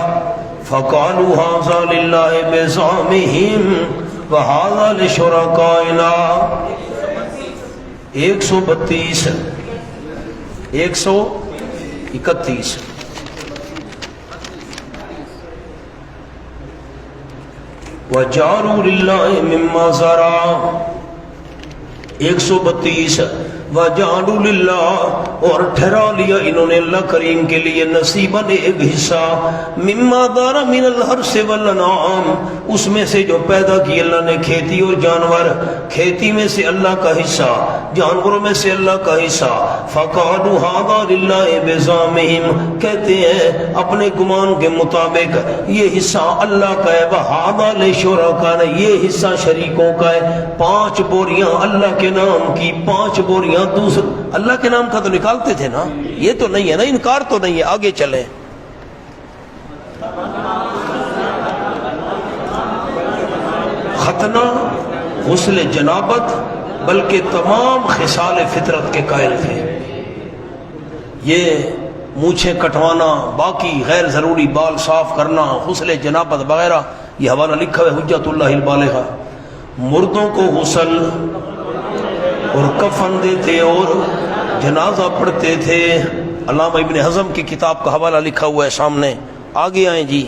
فَقَالُوا هَٰذَا لِلَّهِ بِزَعْمِهِمْ وَهَٰذَا لِشُرَكَائِنَا. 132 131. وَجَعَلُوا لِلَّهِ مِمَّا ذَرَأَ. 132. وَجَعَلُوا لِلَّهِ، اور ٹھہرا لیا انہوں نے اللہ کریم کے لیے نصیباً ایک حصہ، مما ذرأ من الحرث والانعام، اس میں سے جو پیدا کی اللہ نے کھیتی اور جانور، کھیتی میں سے اللہ کا حصہ، جانوروں میں سے اللہ کا حصہ. فَقَالُوا هَٰذَا لِلَّهِ بِزَعْمِهِمْ، کہتے ہیں اپنے گمان کے مطابق یہ حصہ اللہ کا ہے. وَهَٰذَا لِشُرَكَائِنَا، یہ حصہ شریکوں کا ہے. 5 بوریاں اللہ کے نام کی، 5 بوریاں دوسرے اللہ کے نام کا تو نکالتے تھے نا. یہ تو نہیں ہے نا، انکار تو نہیں ہے. آگے چلیں. نہ غسل جنابت بلکہ تمام خصال فطرت کے قائل تھے۔ یہ مونچھیں کٹوانا، باقی غیر ضروری بال صاف کرنا، غسل جنابت وغیرہ، یہ حوالہ لکھا ہے حجت اللہ البالغہ۔ مردوں کو غسل اور کفن دیتے اور جنازہ پڑھتے تھے۔ علامہ ابن حزم کی کتاب کا حوالہ لکھا ہوا ہے سامنے، آگے آئیں جی۔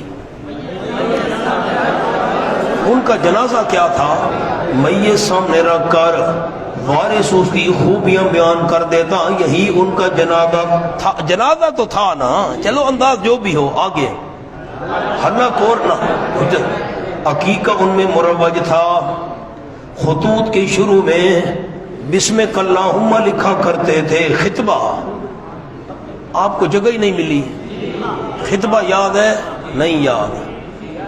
ان کا جنازہ کیا تھا؟ میت سامنے رکھ کر وارث اس کی خوبیاں بیان کر دیتا، یہی ان کا جنازہ تھا۔ جنازہ تو تھا نا، چلو انداز جو بھی ہو، آگے حلق اور نہ عقیقہ ان میں مروج تھا۔ خطوط کے شروع میں بسمک اللہم لکھا کرتے تھے۔ خطبہ آپ کو جگہ ہی نہیں ملی، خطبہ یاد ہے؟ نہیں یاد۔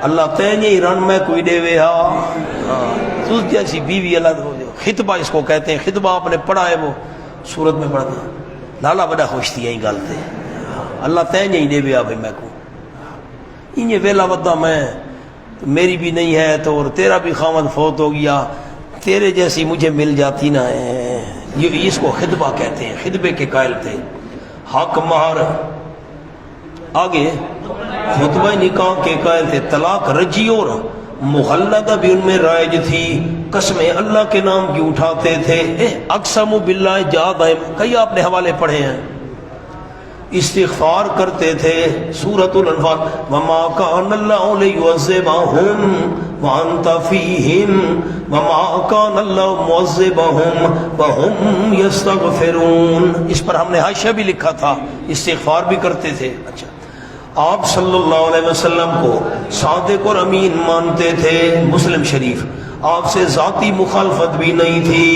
اللہ تینجے رن میں کوئی دے وے تو جیسی بیوی اللہ ہو جو، خطبہ اس کو کہتے ہیں۔ خطبہ آپ نے پڑھا ہے، وہ سورت میں پڑھا تھا، لالا بڑا خوش تھی یہی گل تے، اللہ تینجے ہی دے وے بھائی میں کو یہ ویلا ودا میں میری بھی نہیں ہے تو اور تیرا بھی خامد فوت ہو گیا، تیرے جیسی مجھے مل جاتی نہ ہے، یہ اس کو خطبہ کہتے ہیں، خطبے کے قائل تھے۔ حق مہر، آگے خطبہ نکاح کے قائل تھے۔ طلاق رجی اور مخلدہ بھی ان میں رائج تھی۔ قسمیں اللہ کے نام کی اٹھاتے تھے۔ اقسم باللہ جاد، کئی آپ نے حوالے پڑھے ہیں۔ استغفار کرتے تھے۔ سورۃ الانفال، وما کان اللہ لیعذبہم وانت فیہم وما کان اللہ معذبہم وہم یستغفرون، اس پر ہم نے حاشیہ بھی لکھا تھا، استغفار بھی کرتے تھے۔ اچھا، آپ صلی اللہ علیہ وسلم کو صادق اور امین مانتے تھے۔ مسلم شریف، آپ سے ذاتی مخالفت بھی نہیں تھی۔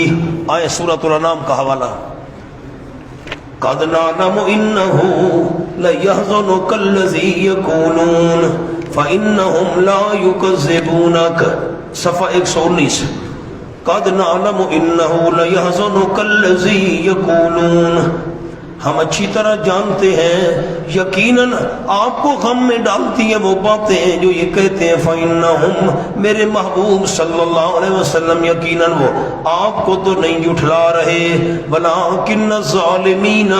آئے سورۃ الانعام کا حوالہ، قد نعلم انه ليحزنك الذي يقولون فانهم لا يكذبونك، صفحہ 119۔ قد نعلم انه ليحزنك الذي يقولون، ہم اچھی طرح جانتے ہیں یقیناً آپ کو غم میں ڈالتی ہیں وہ باتیں جو یہ کہتے ہیں فَإِنَّهُمْ، میرے محبوب صلی اللہ علیہ وسلم یقیناً وہ آپ کو تو نہیں جھٹلا رہے، وَلَٰكِنَّ الظَّالِمِينَ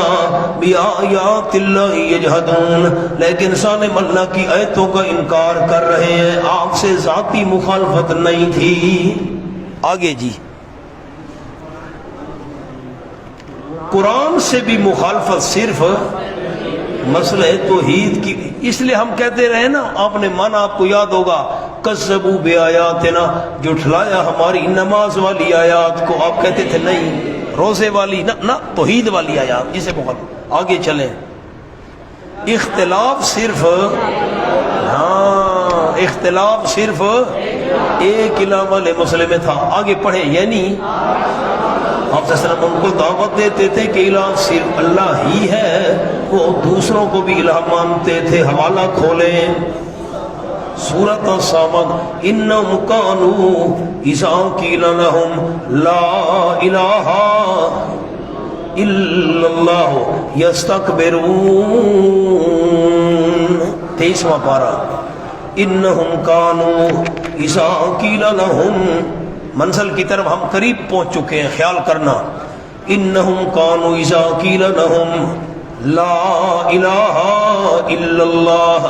بِآيَاتِ اللَّهِ يَجْحَدُونَ، لیکن ظالم اللہ کی آیتوں کا انکار کر رہے ہیں۔ آپ سے ذاتی مخالفت نہیں تھی۔ آگے جی، قرآن سے بھی مخالفت صرف مسئلہ توحید کی، اس لیے ہم کہتے رہے نا، آپ نے مانا آپ کو یاد ہوگا، کذبوا بآیاتنا، جھٹلایا ہماری نماز والی آیات کو۔ آپ کہتے تھے نہیں، روزے والی نہ توحید والی آیات، اسے مخالفت۔ آگے چلیں، اختلاف صرف اختلاف صرف ایک الہ والے مسئلے میں تھا۔ آگے پڑھیں، یعنی آپ صلی اللہ علیہ وسلم ان کو دعوت دیتے تھے کہ الہ صرف اللہ ہی ہے، وہ دوسروں کو بھی الہ مانتے تھے۔ حوالہ کھولیں، سورۃ الصامت، انہم کانوا اذا قیل لہم لا الہ الا اللہ یستکبرون، 23واں پارہ، انہم کانوا اذا قیل لہم، منزل کی طرف ہم قریب پہنچ چکے ہیں، خیال کرنا۔ انہم کانوا اذا قیل لہم لا الہ الا اللہ،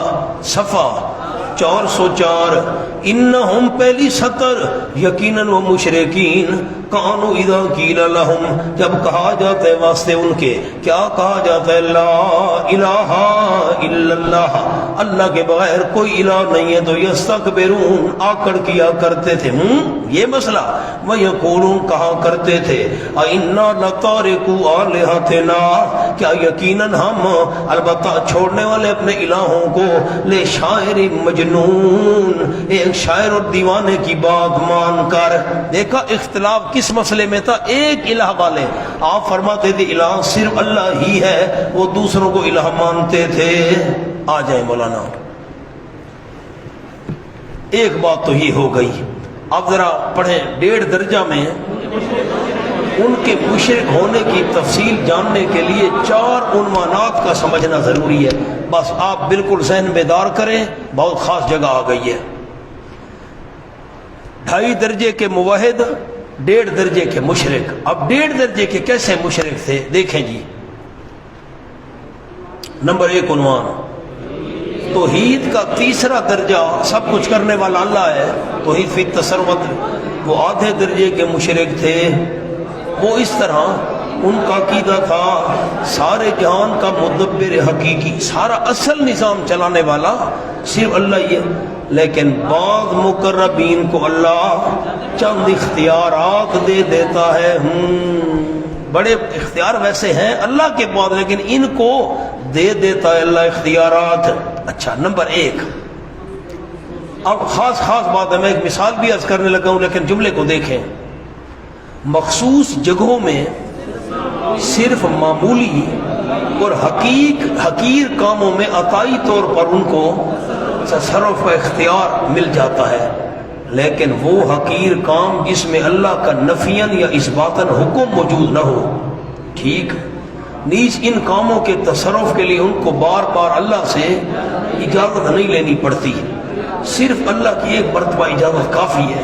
صفحہ 404۔ انہم پہلی سطر، یقیناً وہ مشرکین، کانوا اذا قیل لہم، جب کہا جاتا ہے واسطے ان کے، کیا کہا جاتا ہے؟ لا الہ الا اللہ، اللہ کے بغیر کوئی الہ نہیں ہے، تو یستکبرون، آکڑ کیا کرتے تھے۔ یہ مسئلہ، وَيَقُولُونَ، کہا کرتے تھے، اِنَّا لَتَارِكُو آلِهَتِنَا، کیا یقیناً ہم البتہ چھوڑنے والے اپنے الہوں کو، لے شاعر مجنون، ایک شاعر اور دیوانے کی بات مان کر۔ دیکھا اختلاف کس مسئلے میں تھا؟ ایک الہ والے، آپ فرماتے تھے الہ صرف اللہ ہی ہے، وہ دوسروں کو الہ مانتے تھے۔ آ جائیں مولانا، ایک بات تو یہ ہو گئی، اب ذرا پڑھیں 1.5 درجہ میں ان کے مشرک ہونے کی تفصیل جاننے کے لیے 4 عنوانات کا سمجھنا ضروری ہے۔ بس آپ بالکل ذہن بیدار کریں، بہت خاص جگہ آ گئی ہے۔ 2.5 درجے کے موحد، 1.5 درجے کے مشرک۔ اب 1.5 درجے کے کیسے مشرک تھے دیکھیں جی۔ نمبر 1 عنوان، توحید کا تیسرا درجہ سب کچھ کرنے والا اللہ ہے، توحید فی تصرف۔ وہ آدھے درجے کے مشرک تھے، وہ اس طرح ان کا عقیدہ تھا سارے جہان کا مدبر حقیقی، سارا اصل نظام چلانے والا صرف اللہ ہی ہے۔ لیکن بعض مقربین کو اللہ چند اختیارات دے دیتا ہے، بڑے اختیار ویسے ہیں اللہ کے بعد، لیکن ان کو دے دیتا ہے اللہ اختیارات۔ اچھا، نمبر 1، اب خاص بات ہے، میں ایک مثال بھی عرض کرنے لگا ہوں لیکن جملے کو دیکھیں۔ مخصوص جگہوں میں صرف معمولی اور حقیر کاموں میں عطائی طور پر ان کو تصرف کا اختیار مل جاتا ہے، لیکن وہ حقیر کام جس میں اللہ کا نفیاً یا اثباتاً حکم موجود نہ ہو، ٹھیک، نیز ان کاموں کے تصرف کے لیے ان کو بار بار اللہ سے اجازت نہیں لینی پڑتی، صرف اللہ کی ایک مرتبہ اجازت کافی ہے،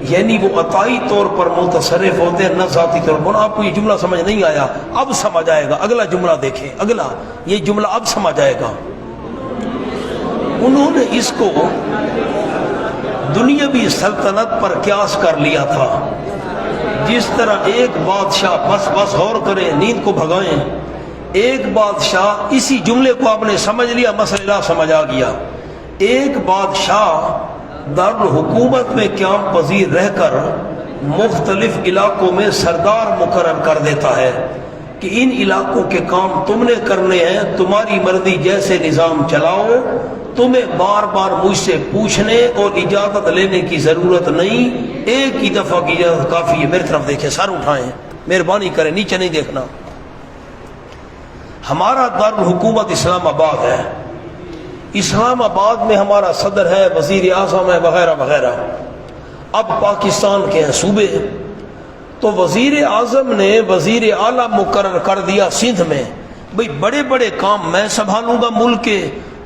یعنی وہ عطائی طور پر متصرف ہوتے ہیں نہ ذاتی طور پر۔ آپ کو یہ جملہ سمجھ نہیں آیا، اب سمجھ آئے گا، اگلا جملہ دیکھیں، اگلا یہ جملہ اب سمجھ آئے گا۔ انہوں نے اس کو دنیاوی سلطنت پر قیاس کر لیا تھا، جس طرح ایک بادشاہ، بس غور کریں، نیند کو بھگائیں، ایک بادشاہ، اسی جملے کو آپ نے سمجھ لیا، مسئلہ سمجھ آ گیا۔ ایک بادشاہ دارالحکومت میں قیام پذیر رہ کر مختلف علاقوں میں سردار مقرر کر دیتا ہے کہ ان علاقوں کے کام تم نے کرنے ہیں، تمہاری مرضی جیسے نظام چلاؤ، تمہیں بار بار مجھ سے پوچھنے اور اجازت لینے کی ضرورت نہیں، ایک ہی دفعہ کی اجازت کافی ہے۔ میری طرف دیکھیں، سر اٹھائیں، مہربانی کریں، نیچے نہیں دیکھنا۔ ہمارا دارالحکومت اسلام آباد ہے، اسلام آباد میں ہمارا صدر ہے، وزیر اعظم ہے، وغیرہ وغیرہ۔ اب پاکستان کے ہیں صوبے، تو وزیر اعظم نے وزیر اعلیٰ مقرر کر دیا سندھ میں، بھئی بڑے بڑے کام میں سنبھالوں گا، ملک کے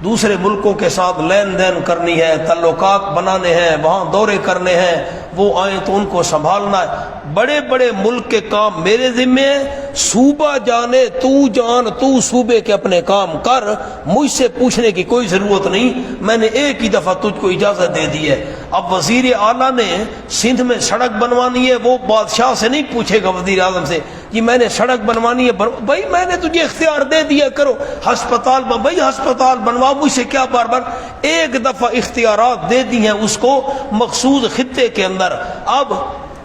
دوسرے ملکوں کے ساتھ لین دین کرنی ہے، تعلقات بنانے ہیں، وہاں دورے کرنے ہیں، وہ آئیں تو ان کو سنبھالنا ہے، بڑے بڑے ملک کے کام میرے ذمے، صوبہ جانے تو جان، تو صوبے کے اپنے کام کر، مجھ سے پوچھنے کی کوئی ضرورت نہیں، میں نے ایک ہی دفعہ تجھ کو اجازت دے دی ہے۔ اب وزیر اعلیٰ نے سندھ میں سڑک بنوانی ہے، وہ بادشاہ سے نہیں پوچھے گا وزیر اعظم سے کہ میں نے سڑک بنوانی ہے، بھائی میں نے تجھے اختیار دے دیا، کرو۔ ہسپتال بھائی ہسپتال بنواؤ، مجھ سے کیا بار بار، ایک دفعہ اختیارات دے دی ہیں اس کو مخصوص خطے کے اندر۔ اب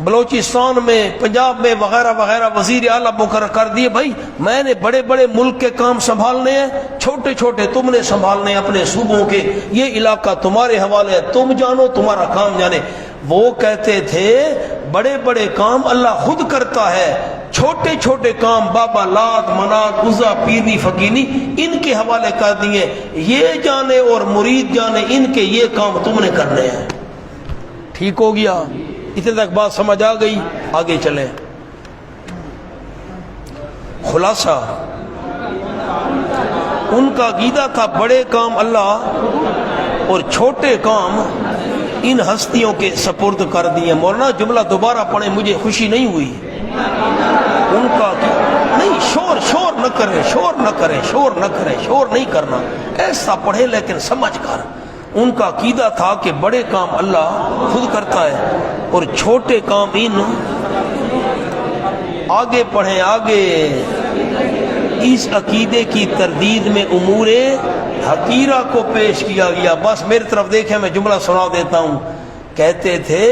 بلوچستان میں، پنجاب میں، وغیرہ وغیرہ وزیر اعلیٰ مقرر کر دیے، بھائی میں نے بڑے بڑے ملک کے کام سنبھالنے ہیں، چھوٹے چھوٹے تم نے سنبھالنے ہیں اپنے صوبوں کے، یہ علاقہ تمہارے حوالے ہے، تم جانو، تمہارا کام جانے۔ وہ کہتے تھے بڑے بڑے کام اللہ خود کرتا ہے، چھوٹے چھوٹے کام بابا لات، منات، عزا، پیرنی، فقینی، ان کے حوالے کر دیے، یہ جانے اور مرید جانے، ان کے یہ کام تم نے کرنے ہیں۔ ٹھیک ہو گیا؟ اتنے تک بات سمجھ آ گئی؟ آگے چلیں۔ خلاصہ ان کا عقیدہ تھا بڑے کام اللہ اور چھوٹے کام ان ہستیوں کے سپرد کر دیے۔ مولانا جملہ دوبارہ پڑھیں، مجھے خوشی نہیں ہوئی۔ ان کا نہیں، شور نہ کریں، شور نہیں کرنا، ایسا پڑھے لیکن سمجھ کر۔ ان کا عقیدہ تھا کہ بڑے کام اللہ خود کرتا ہے اور چھوٹے کام ان۔ آگے پڑھیں، آگے۔ اس عقیدے کی تردید میں امور حقیرہ کو پیش کیا گیا۔ بس میری طرف دیکھیں، میں جملہ سنا دیتا ہوں۔ کہتے تھے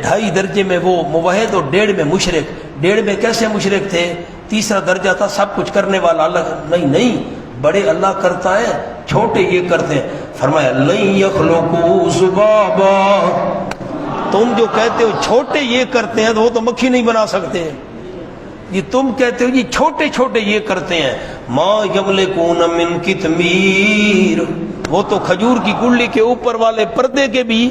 2.5 درجے میں وہ موحد اور 1.5 میں مشرک۔ 1.5 میں کیسے مشرک تھے؟ تیسرا درجہ تھا سب کچھ کرنے والا اللہ، نہیں، بڑے اللہ کرتا ہے، چھوٹے یہ کرتے ہیں۔ فرمایا لن یخلقوا ذبابا، تم جو کہتے ہو چھوٹے یہ کرتے ہیں تو وہ تو مکھی نہیں بنا سکتے، یہ تم کہتے ہو یہ چھوٹے چھوٹے یہ کرتے ہیں۔ ما یملکون من قطمیر، وہ تو کھجور کی گلی کے اوپر والے پردے کے بھی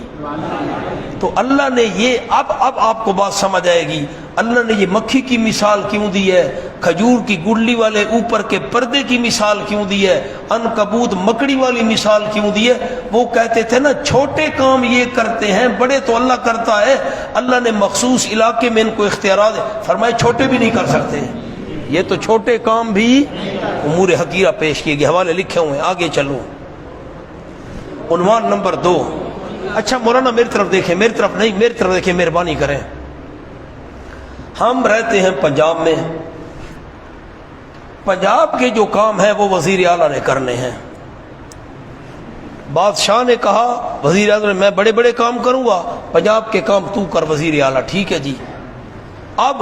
تو اللہ نے یہ اب آپ کو بات سمجھ آئے گی، اللہ نے یہ مکھی کی مثال کیوں دی ہے، کھجور کی گڈلی والے اوپر کے پردے کی مثال کیوں دی ہے، عنکبوت مکڑی والی مثال کیوں دی ہے؟ وہ کہتے تھے نا چھوٹے کام یہ کرتے ہیں، بڑے تو اللہ کرتا ہے۔ اللہ نے مخصوص علاقے میں ان کو اختیارات فرمائے چھوٹے بھی نہیں کر سکتے، یہ تو چھوٹے کام بھی امور حقیرہ پیش کیے گئے، حوالے لکھے ہوئے ہیں، آگے چلو۔ عنوان نمبر 2۔ اچھا مولانا میری طرف دیکھیں، میری طرف نہیں، میری طرف دیکھیں، مہربانی کریں۔ ہم رہتے ہیں پنجاب میں، پنجاب کے جو کام ہے وہ وزیر اعلیٰ نے کرنے ہیں۔ بادشاہ نے کہا وزیر اعظم نے میں بڑے بڑے کام کروں گا، پنجاب کے کام تو کر وزیر اعلیٰ، ٹھیک ہے جی۔ اب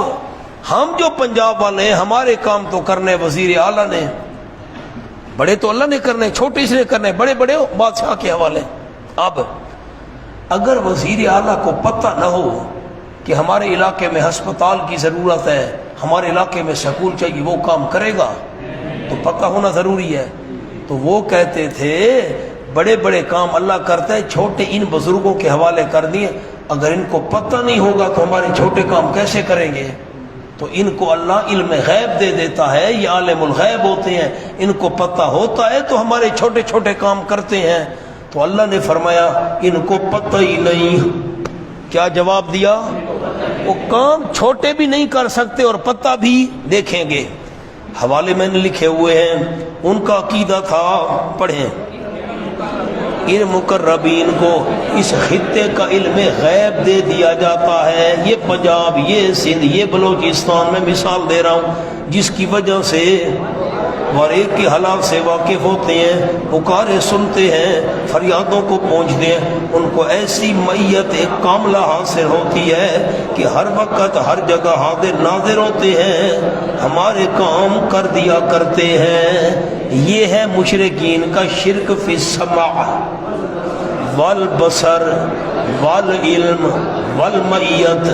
ہم جو پنجاب والے ہیں ہمارے کام تو کرنے وزیر اعلیٰ نے، بڑے تو اللہ نے کرنے، چھوٹے اس نے کرنے، بڑے بڑے بادشاہ کے حوالے۔ اب اگر وزیر اعلیٰ کو پتہ نہ ہو کہ ہمارے علاقے میں ہسپتال کی ضرورت ہے، ہمارے علاقے میں سکول چاہیے، وہ کام کرے گا؟ تو پتہ ہونا ضروری ہے۔ تو وہ کہتے تھے بڑے بڑے کام اللہ کرتا ہے، چھوٹے ان بزرگوں کے حوالے کر دیے، اگر ان کو پتہ نہیں ہوگا تو ہمارے چھوٹے کام کیسے کریں گے؟ تو ان کو اللہ علم غیب دے دیتا ہے، یہ عالم الغیب ہوتے ہیں، ان کو پتہ ہوتا ہے تو ہمارے چھوٹے چھوٹے کام کرتے ہیں۔ تو اللہ نے فرمایا ان کو پتہ ہی نہیں۔ کیا جواب دیا؟ وہ کام چھوٹے بھی نہیں کر سکتے اور پتہ بھی، دیکھیں گے حوالے میں نے لکھے ہوئے ہیں۔ ان کا عقیدہ تھا، پڑھیں، ان مقربین کو اس خطے کا علم غیب دے دیا جاتا ہے۔ یہ پنجاب، یہ سندھ، یہ بلوچستان میں مثال دے رہا ہوں، جس کی وجہ سے اور ایک کے حالات سے واقف ہوتے ہیں، پکارے سنتے ہیں، فریادوں کو پہنچتے ہیں، ان کو ایسی معیت ایک کاملہ حاصل ہوتی ہے کہ ہر وقت ہر جگہ حاضر ناظر ہوتے ہیں، ہمارے کام کر دیا کرتے ہیں۔ یہ ہے مشرکین کا شرک فی السمع والبصر والعلم والمعیت۔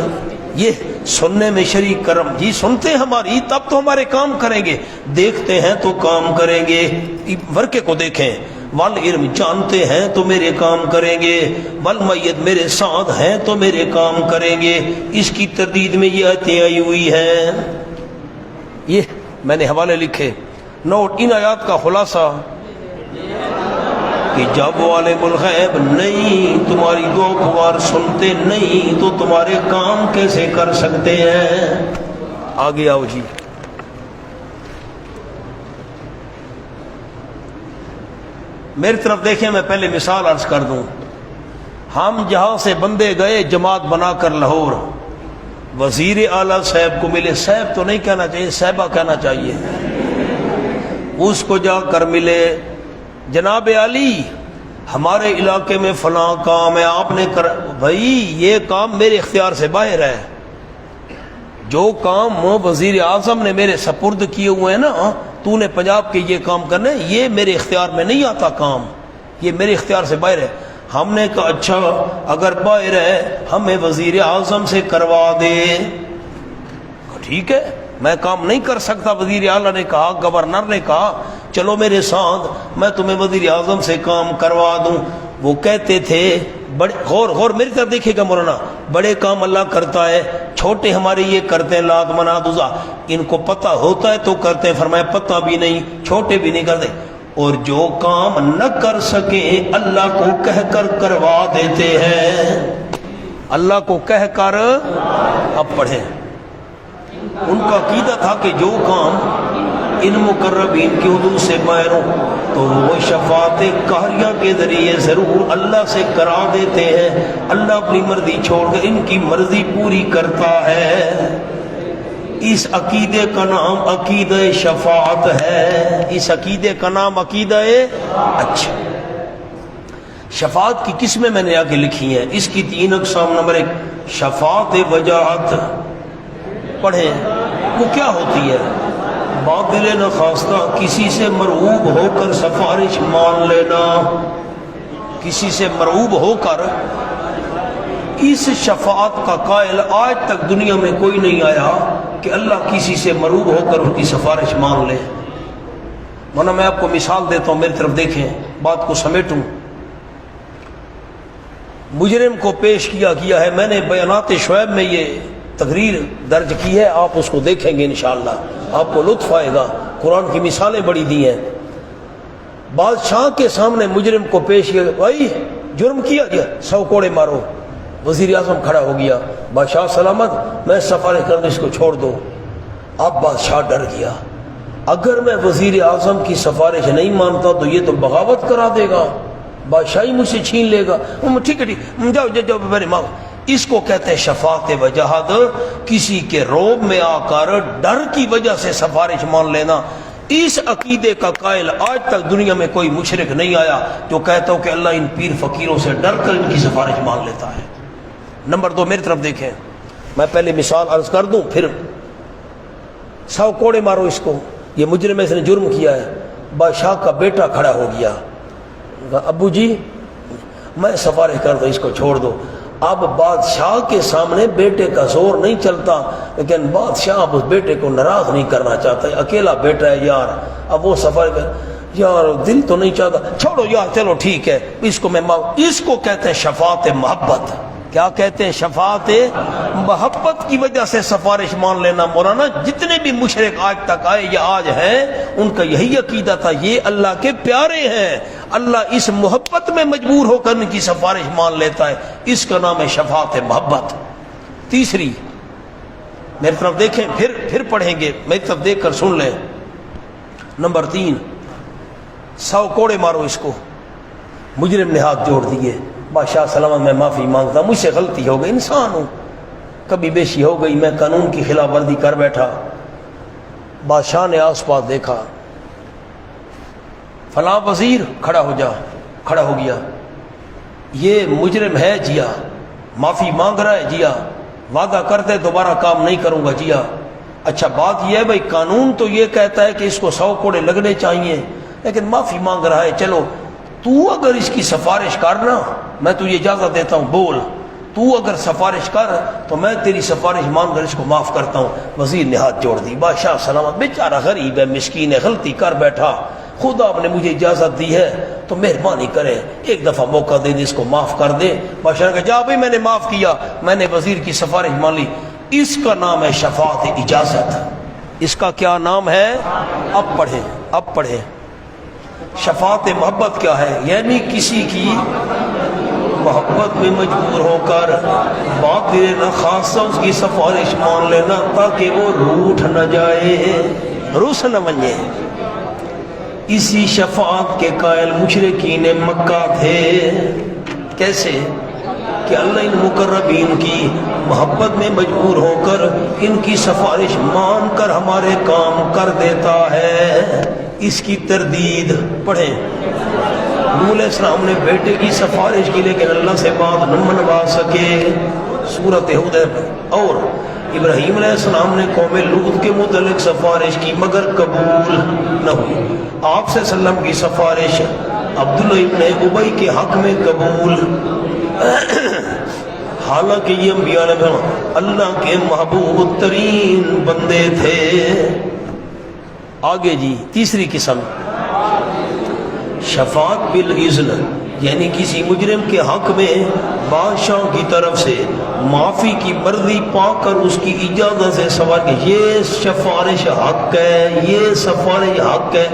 یہ سننے میں شریک کرم، جی سنتے ہیں ہماری تب تو ہمارے کام کریں گے، دیکھتے ہیں تو کام کریں گے۔ ورقے کو دیکھیں، والعلم جانتے ہیں تو میرے کام کریں گے، والمعیت میرے ساتھ ہیں تو میرے کام کریں گے۔ اس کی تردید میں یہ آیتیں آئی ہوئی ہیں، یہ میں نے حوالے لکھے، نوٹ۔ ان آیات کا خلاصہ کہ جب وہ عالم الغیب نہیں، تمہاری دعا پکار سنتے نہیں، تو تمہارے کام کیسے کر سکتے ہیں؟ آگے آؤ جی۔ میری طرف دیکھیں، میں پہلے مثال عرض کر دوں۔ ہم جہاں سے بندے گئے جماعت بنا کر لاہور، وزیر اعلیٰ صاحب کو ملے، صاحب تو نہیں کہنا چاہیے، صاحبہ کہنا چاہیے، اس کو جا کر ملے، جناب علی ہمارے علاقے میں فلاں کام ہے، آپ نے کر، بھائی یہ کام میرے اختیار سے باہر ہے، جو کام وزیر اعظم نے میرے سپرد کیے ہوئے ہیں نا، تو نے پنجاب کے یہ کام کرنے، یہ میرے اختیار میں نہیں آتا کام، یہ میرے اختیار سے باہر ہے۔ ہم نے کہا اچھا اگر باہر ہے ہمیں وزیر اعظم سے کروا دے۔ ٹھیک ہے، میں کام نہیں کر سکتا، وزیر اعلیٰ نے کہا، گورنر نے کہا چلو میرے ساتھ، میں تمہیں وزیر اعظم سے کام کروا دوں۔ وہ کہتے تھے بڑے، غور میری طرف دیکھے گا مولانا، بڑے کام اللہ کرتا ہے، چھوٹے ہمارے یہ کرتے ہیں، لات منات عزا، ان کو پتہ ہوتا ہے تو کرتے ہیں، فرمایا پتہ بھی نہیں، چھوٹے بھی نہیں کرتے، اور جو کام نہ کر سکیں اللہ کو کہہ کر کروا دیتے ہیں، اللہ کو کہہ کر۔ اب پڑھیں، ان کا عقیدہ تھا کہ جو کام ان مقربین کی حدود سے باہر ہو تو وہ شفاعت قہریہ کے ذریعے ضرور اللہ سے کرا دیتے ہیں، اللہ اپنی مرضی چھوڑ کر ان کی مرضی پوری کرتا ہے۔ اس عقیدے کا نام عقیدہ شفاعت ہے، اس عقیدے کا نام عقیدہ۔ اچھا، شفاعت کی قسمیں میں نے آگے لکھی ہیں، اس کی 3 اقسام۔ نمبر 1 شفاعت وجاہت، پڑھیں وہ کیا ہوتی ہے؟ باطل نخواستہ کسی سے مرعوب ہو کر سفارش مان لینا، کسی سے مرعوب ہو کر۔ اس شفاعت کا قائل آج تک دنیا میں کوئی نہیں آیا کہ اللہ کسی سے مرعوب ہو کر ان کی سفارش مان لے۔ ورنہ میں آپ کو مثال دیتا ہوں، میری طرف دیکھیں، بات کو سمیٹوں۔ مجرم کو پیش کیا ہے. میں نے بیانات شعیب میں یہ تقریر درج کی ہے, آپ اس کو دیکھیں گے انشاءاللہ, آپ کو لطف آئے گا. قرآن کی مثالیں بڑی دی ہیں. بادشاہ کے سامنے مجرم کو پیش کیا, بھائی جرم کیا گیا, 100 کوڑے مارو. وزیر اعظم کھڑا ہو گیا, بادشاہ سلامت, میں سفارش کر دوں, اس کو چھوڑ دو. اب بادشاہ ڈر گیا, اگر میں وزیر اعظم کی سفارش نہیں مانتا تو یہ تو بغاوت کرا دے گا, بادشاہی مجھ سے چھین لے گا. ٹھیک ہے جاؤ جاؤ میرے ماں. اس کو کہتے ہیں شفاعت وجاہت, کسی کے روب میں آ کر ڈر کی وجہ سے سفارش مان لینا. اس عقیدے کا قائل آج تک دنیا میں کوئی مشرک نہیں آیا جو کہتا ہو کہ اللہ ان پیر فقیروں سے ڈر کر ان کی سفارش مان لیتا ہے. نمبر 2 میری طرف دیکھیں, میں پہلے مثال عرض کر دوں پھر 100 کوڑے مارو اس کو. یہ مجرم اس نے جرم کیا ہے. بادشاہ کا بیٹا کھڑا ہو گیا, ابو جی میں سفارش کر دوں, اس کو چھوڑ دو. اب بادشاہ کے سامنے بیٹے کا زور نہیں چلتا, لیکن بادشاہ اب اس بیٹے کو ناراض نہیں کرنا چاہتا, اکیلا بیٹا ہے یار. اب وہ سفارش یار دل تو نہیں چاہتا, چھوڑو یار, چلو ٹھیک ہے, اس کو میں اس کو کہتے ہیں شفاعت محبت. کیا کہتے ہیں؟ شفاعت محبت کی وجہ سے سفارش مان لینا. مولانا جتنے بھی مشرک آج تک آئے یا آج ہیں, ان کا یہی عقیدہ تھا, یہ اللہ کے پیارے ہیں, اللہ اس محبت میں مجبور ہو کر ان کی سفارش مان لیتا ہے. اس کا نام ہے شفاعت محبت. تیسری میری طرف دیکھیں, پھر پڑھیں گے, میری طرف دیکھ کر سن لیں. نمبر 3, 100 کوڑے مارو اس کو. مجرم نے ہاتھ جوڑ دیے, بادشاہ سلامت میں معافی مانگتا, مجھ سے غلطی ہو گئی, انسان ہوں, کبھی بیشی ہو گئی, میں قانون کی خلاف ورزی کر بیٹھا. بادشاہ نے آس پاس دیکھا, فلاں وزیر کھڑا ہو گیا, یہ مجرم ہے جیا, معافی مانگ رہا ہے جیا, وعدہ کرتے دوبارہ کام نہیں کروں گا جیا. اچھا بات یہ ہے بھائی, قانون تو یہ کہتا ہے کہ اس کو 100 کوڑے لگنے چاہیے, لیکن معافی مانگ رہا ہے. چلو تو اگر اس کی سفارش کرنا, میں تجھے اجازت دیتا ہوں, بول, تو اگر سفارش کر تو میں تیری سفارش مان کر اس کو معاف کرتا ہوں. وزیر نے ہاتھ جوڑ دی. بادشاہ سلامت بیچارہ غریب ہے, مسکین ہے, غلطی کر بیٹھا, خدا آپ نے مجھے اجازت دی ہے تو مہربانی کرے ایک دفعہ موقع دے دے, اس کو معاف کر دے. بادشاہ نے کہا جا بھائی, میں نے معاف کیا, میں نے وزیر کی سفارش مان لی. اس کا نام ہے شفاعت اجازت. اس کا کیا نام ہے؟ اب پڑھیں. شفاعت محبت کیا ہے؟ یعنی کسی کی محبت میں مجبور ہو کر باطل نہ خاصہ اس کی سفارش مان لینا, تاکہ وہ روٹھ نہ جائے, روس نہ بنے. اسی شفاعت کے قائل مشرکین مکہ تھے. کیسے کہ اللہ ان مقربین کی محبت میں مجبور ہو کر ان کی سفارش مان کر ہمارے کام کر دیتا ہے. اس کی تردید پڑھیں. نوح علیہ السلام نے بیٹے کی سفارش کی, لیکن اللہ سے بات نہ منوا سکے, سورۃ ہود. اور ابراہیم علیہ السلام نے قوم لوط کے متعلق سفارش کی مگر قبول نہ ہوئی. آپ صلی اللہ علیہ وسلم کی سفارش عبداللہ ابن ابی کے حق میں قبول, حالانکہ یہ انبیاء نے اللہ کے محبوب ترین بندے تھے. آگے جی, تیسری قسم شفاعت بالاذن, یعنی کسی مجرم کے حق میں بادشاہ کی طرف سے معافی کی مرضی پا کر اس کی اجازت سے سوال کہ یہ سفارش حق ہے, یہ سفارش حق ہے.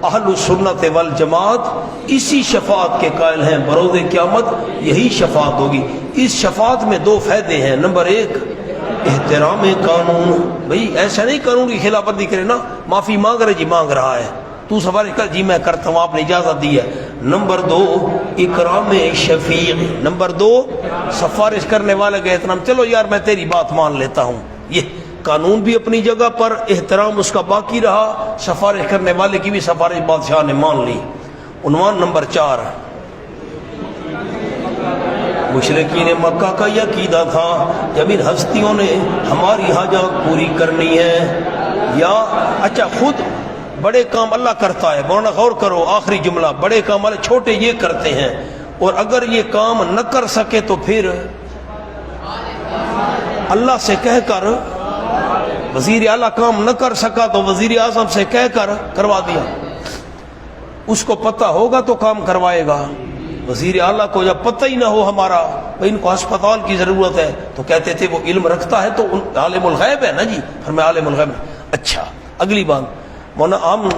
اہل السنت والجماعت اسی شفاعت کے قائل ہیں. بروز قیامت یہی شفاعت ہوگی. اس شفاعت میں 2 فائدے ہیں. نمبر 1 احترام قانون, بھئی ایسا نہیں قانون کی خلاف ورزی کرے نا, معافی مانگ رہے جی, مانگ رہا ہے, تو سفارش کر جی میں کرتا ہوں, آپ نے اجازت دی ہے. نمبر 2 اکرام شفیع. نمبر 2 سفارش کرنے والے کا احترام, چلو یار میں تیری بات مان لیتا ہوں. یہ قانون بھی اپنی جگہ پر, احترام اس کا باقی رہا, سفارش کرنے والے کی بھی سفارش بادشاہ نے مان لی. عنوان نمبر 4, مشرکین مکہ کا یہ عقیدہ تھا جب ان ہستیوں نے ہماری حاجات پوری کرنی ہے, یا اچھا خود بڑے کام اللہ کرتا ہے. مولانا غور کرو, آخری جملہ, بڑے کام والے چھوٹے یہ کرتے ہیں, اور اگر یہ کام نہ کر سکے تو پھر اللہ سے کہہ کر, وزیر اعلیٰ کام نہ کر سکا تو وزیر اعظم سے کہہ کر کروا دیا. اس کو پتہ ہوگا تو کام کروائے گا. وزیر اعلیٰ کو جب پتہ ہی نہ ہو ہمارا بھائی ان کو ہسپتال کی ضرورت ہے تو کہتے تھے وہ علم رکھتا ہے تو عالم الغیب ہے نا جی، فرمایا عالم الغیب ہے۔ اچھا اگلی بات، مولانا ہم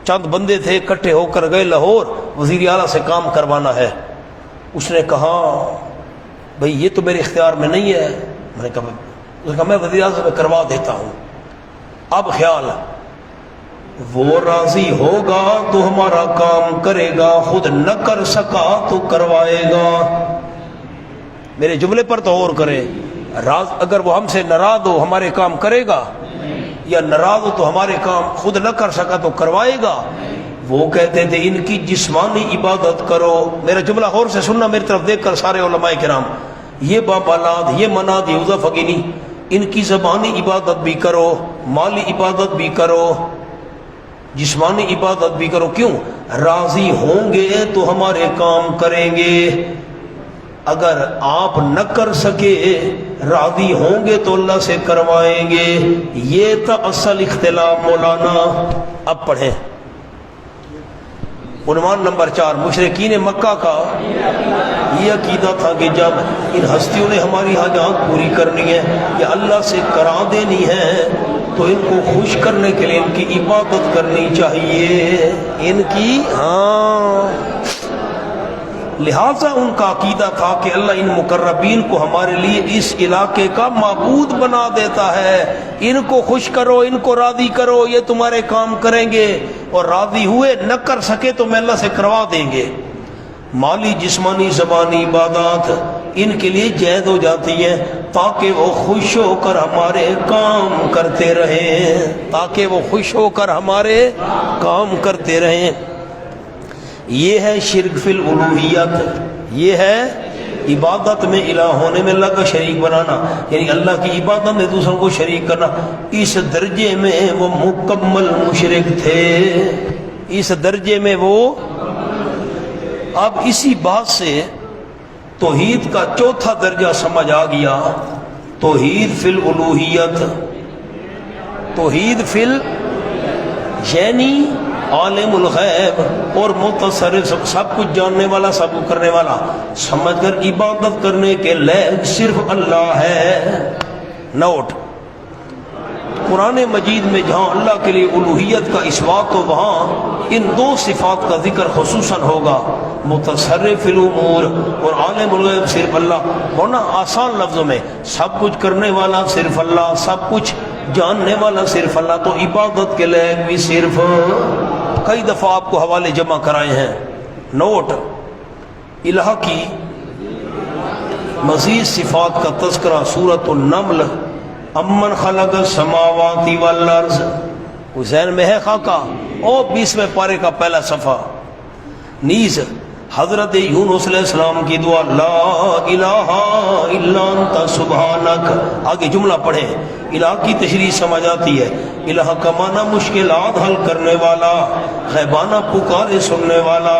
چند بندے تھے اکٹھے ہو کر گئے لاہور، وزیر اعلیٰ سے کام کروانا ہے۔ اس نے کہا بھائی یہ تو میرے اختیار میں نہیں ہے۔ میں نے کہا میں وزیر اعظم سے کروا دیتا ہوں۔ اب خیال وہ راضی ہوگا تو ہمارا کام کرے گا، خود نہ کر سکا تو کروائے گا۔ میرے جملے پر تو غور کرے، اگر وہ ہم سے ناراض ہو ہمارے کام کرے گا، یا ناراض ہو تو ہمارے کام خود نہ کر سکا تو کروائے گا۔ وہ کہتے تھے ان کی جسمانی عبادت کرو۔ میرا جملہ غور سے سننا میری طرف دیکھ کر سارے علماء کرام، یہ بابالاد، یہ مناد، یہ حذف نہیں، ان کی زبانی عبادت بھی کرو، مالی عبادت بھی کرو، جسمانی عبادت بھی کرو۔ کیوں؟ راضی ہوں گے تو ہمارے کام کریں گے، اگر آپ نہ کر سکے راضی ہوں گے تو اللہ سے کروائیں گے۔ یہ تھا اصل اختلاف مولانا۔ اب پڑھیں عنوان نمبر 4، مشرکین مکہ کا یہ عقیدہ تھا کہ جب ان ہستیوں نے ہماری حاجات پوری کرنی ہے یا اللہ سے کرا دینی ہے تو ان کو خوش کرنے کے لیے ان کی عبادت کرنی چاہیے، ان کی لہذا ان کا عقیدہ تھا کہ اللہ ان مقربین کو ہمارے لیے اس علاقے کا معبود بنا دیتا ہے، ان کو خوش کرو، ان کو راضی کرو، یہ تمہارے کام کریں گے، اور راضی ہوئے نہ کر سکے تو میں اللہ سے کروا دیں گے۔ مالی جسمانی زبانی عبادات ان کے لیے جائز ہو جاتی ہیں تاکہ وہ خوش ہو کر ہمارے کام کرتے رہیں، تاکہ وہ خوش ہو کر ہمارے کام کرتے رہیں۔ یہ ہے شرک فی الالوہیت، یہ ہے عبادت میں الہ ہونے میں اللہ کا شریک بنانا، یعنی اللہ کی عبادت میں دوسروں کو شریک کرنا۔ اس درجے میں وہ مکمل مشرک تھے، اس درجے میں وہ۔ اب اسی بات سے توحید کا چوتھا درجہ سمجھ آ گیا، توحید فی الالوہیت۔ توحید فی یعنی عالم الغیب اور متصرف، سب کچھ جاننے والا، سب کچھ کرنے والا، سمجھ کر عبادت کرنے کے لائق صرف اللہ ہے۔ نوٹ، قرآن مجید میں جہاں اللہ کے لیے الوہیت کا اثبات ہو وہاں ان دو صفات کا ذکر خصوصاً ہوگا، متصرف الامور اور عالم الغیب صرف اللہ ہونا۔ آسان لفظوں میں سب کچھ کرنے والا صرف اللہ، سب کچھ جاننے والا صرف اللہ، تو عبادت کے لائق بھی صرف۔ کئی دفعہ آپ کو حوالے جمع کرائے ہیں۔ نوٹ، الہ کی مزید صفات کا تذکرہ سورۃ النمل، امن خلق السماوات والارض، ذہن میں ہے خاکہ، اور 20ویں پارے کا پہلا صفحہ۔ نیز حضرت یونس علیہ السلام کی دعا، لا الہ الا انت سبحانک، آگے جملہ پڑھیں۔ الہ کی تشریح سمجھ آتی ہے، الہ کا معنی مشکلات حل کرنے والا، غیبانہ پکارے سننے والا،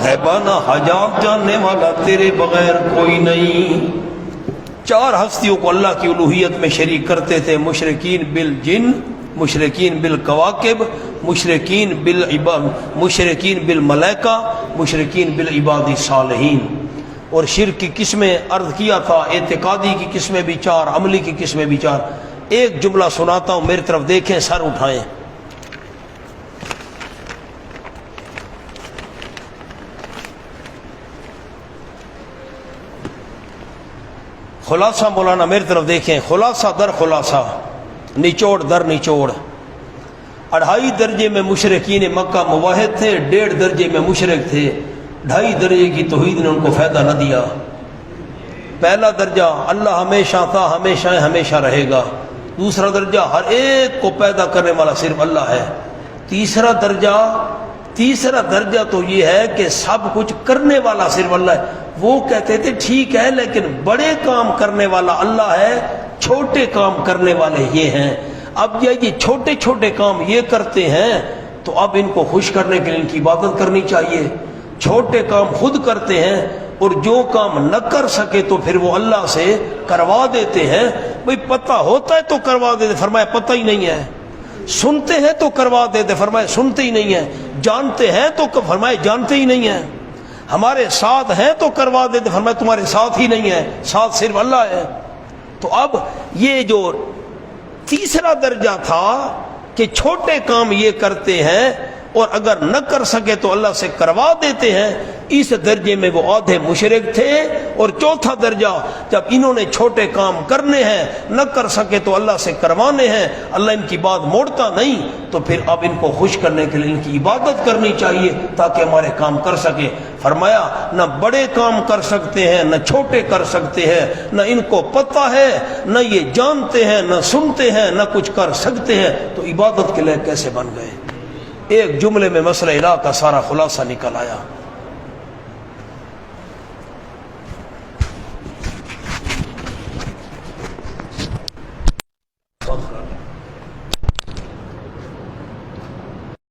غیبانہ حاجات جاننے والا، تیرے بغیر کوئی نہیں۔ چار ہستیوں کو اللہ کی الوہیت میں شریک کرتے تھے، مشرکین بالجن، مشرکین بالکواکب، مشرکین بالملائکہ، مشرکین بالعباد الصالحین۔ اور شرک کی قسمیں عرض کیا تھا، اعتقادی کی قسمیں بھی 4، عملی کی قسمیں بھی 4۔ ایک جملہ سناتا ہوں، میری طرف دیکھیں، سر اٹھائیں۔ خلاصہ مولانا میری طرف دیکھیں، خلاصہ در خلاصہ، نچوڑ در نچوڑ۔ 2.5 درجے میں مشرکین مکہ موحد تھے، 1.5 درجے میں مشرک تھے، 2.5 درجے کی توحید نے ان کو فائدہ نہ دیا۔ پہلا درجہ اللہ ہمیشہ تھا، ہمیشہ ہمیشہ رہے گا۔ دوسرا درجہ ہر ایک کو پیدا کرنے والا صرف اللہ ہے۔ تیسرا درجہ تو یہ ہے کہ سب کچھ کرنے والا صرف اللہ ہے۔ وہ کہتے تھے ٹھیک ہے لیکن بڑے کام کرنے والا اللہ ہے، چھوٹے کام کرنے والے یہ ہیں۔ اب یہ چھوٹے چھوٹے کام یہ کرتے ہیں تو اب ان کو خوش کرنے کے لیے ان کی عبادت کرنی چاہیے۔ چھوٹے کام خود کرتے ہیں اور جو کام نہ کر سکے تو پھر وہ اللہ سے کروا دیتے ہیں۔ بھئی پتہ ہوتا ہے تو کروا دیتے، فرمایا پتہ ہی نہیں ہے۔ سنتے ہیں تو کروا دیتے، فرمایا سنتے ہی نہیں ہیں۔ جانتے ہیں تو فرمایا جانتے ہی نہیں ہیں۔ ہمارے ساتھ ہیں تو کروا دیتے، فرمایا تمہارے ساتھ ہی نہیں ہے، ساتھ صرف اللہ ہے۔ تو اب یہ جو تیسرا درجہ تھا کہ چھوٹے کام یہ کرتے ہیں اور اگر نہ کر سکے تو اللہ سے کروا دیتے ہیں، اس درجے میں وہ آدھے مشرک تھے۔ اور چوتھا درجہ جب انہوں نے چھوٹے کام کرنے ہیں، نہ کر سکے تو اللہ سے کروانے ہیں، اللہ ان کی بات موڑتا نہیں، تو پھر اب ان کو خوش کرنے کے لیے ان کی عبادت کرنی چاہیے تاکہ ہمارے کام کر سکے۔ فرمایا نہ بڑے کام کر سکتے ہیں، نہ چھوٹے کر سکتے ہیں، نہ ان کو پتہ ہے، نہ یہ جانتے ہیں، نہ سنتے ہیں، نہ کچھ کر سکتے ہیں، تو عبادت کے لیے کیسے بن گئے؟ ایک جملے میں مسئلہ الہ کا سارا خلاصہ نکل آیا۔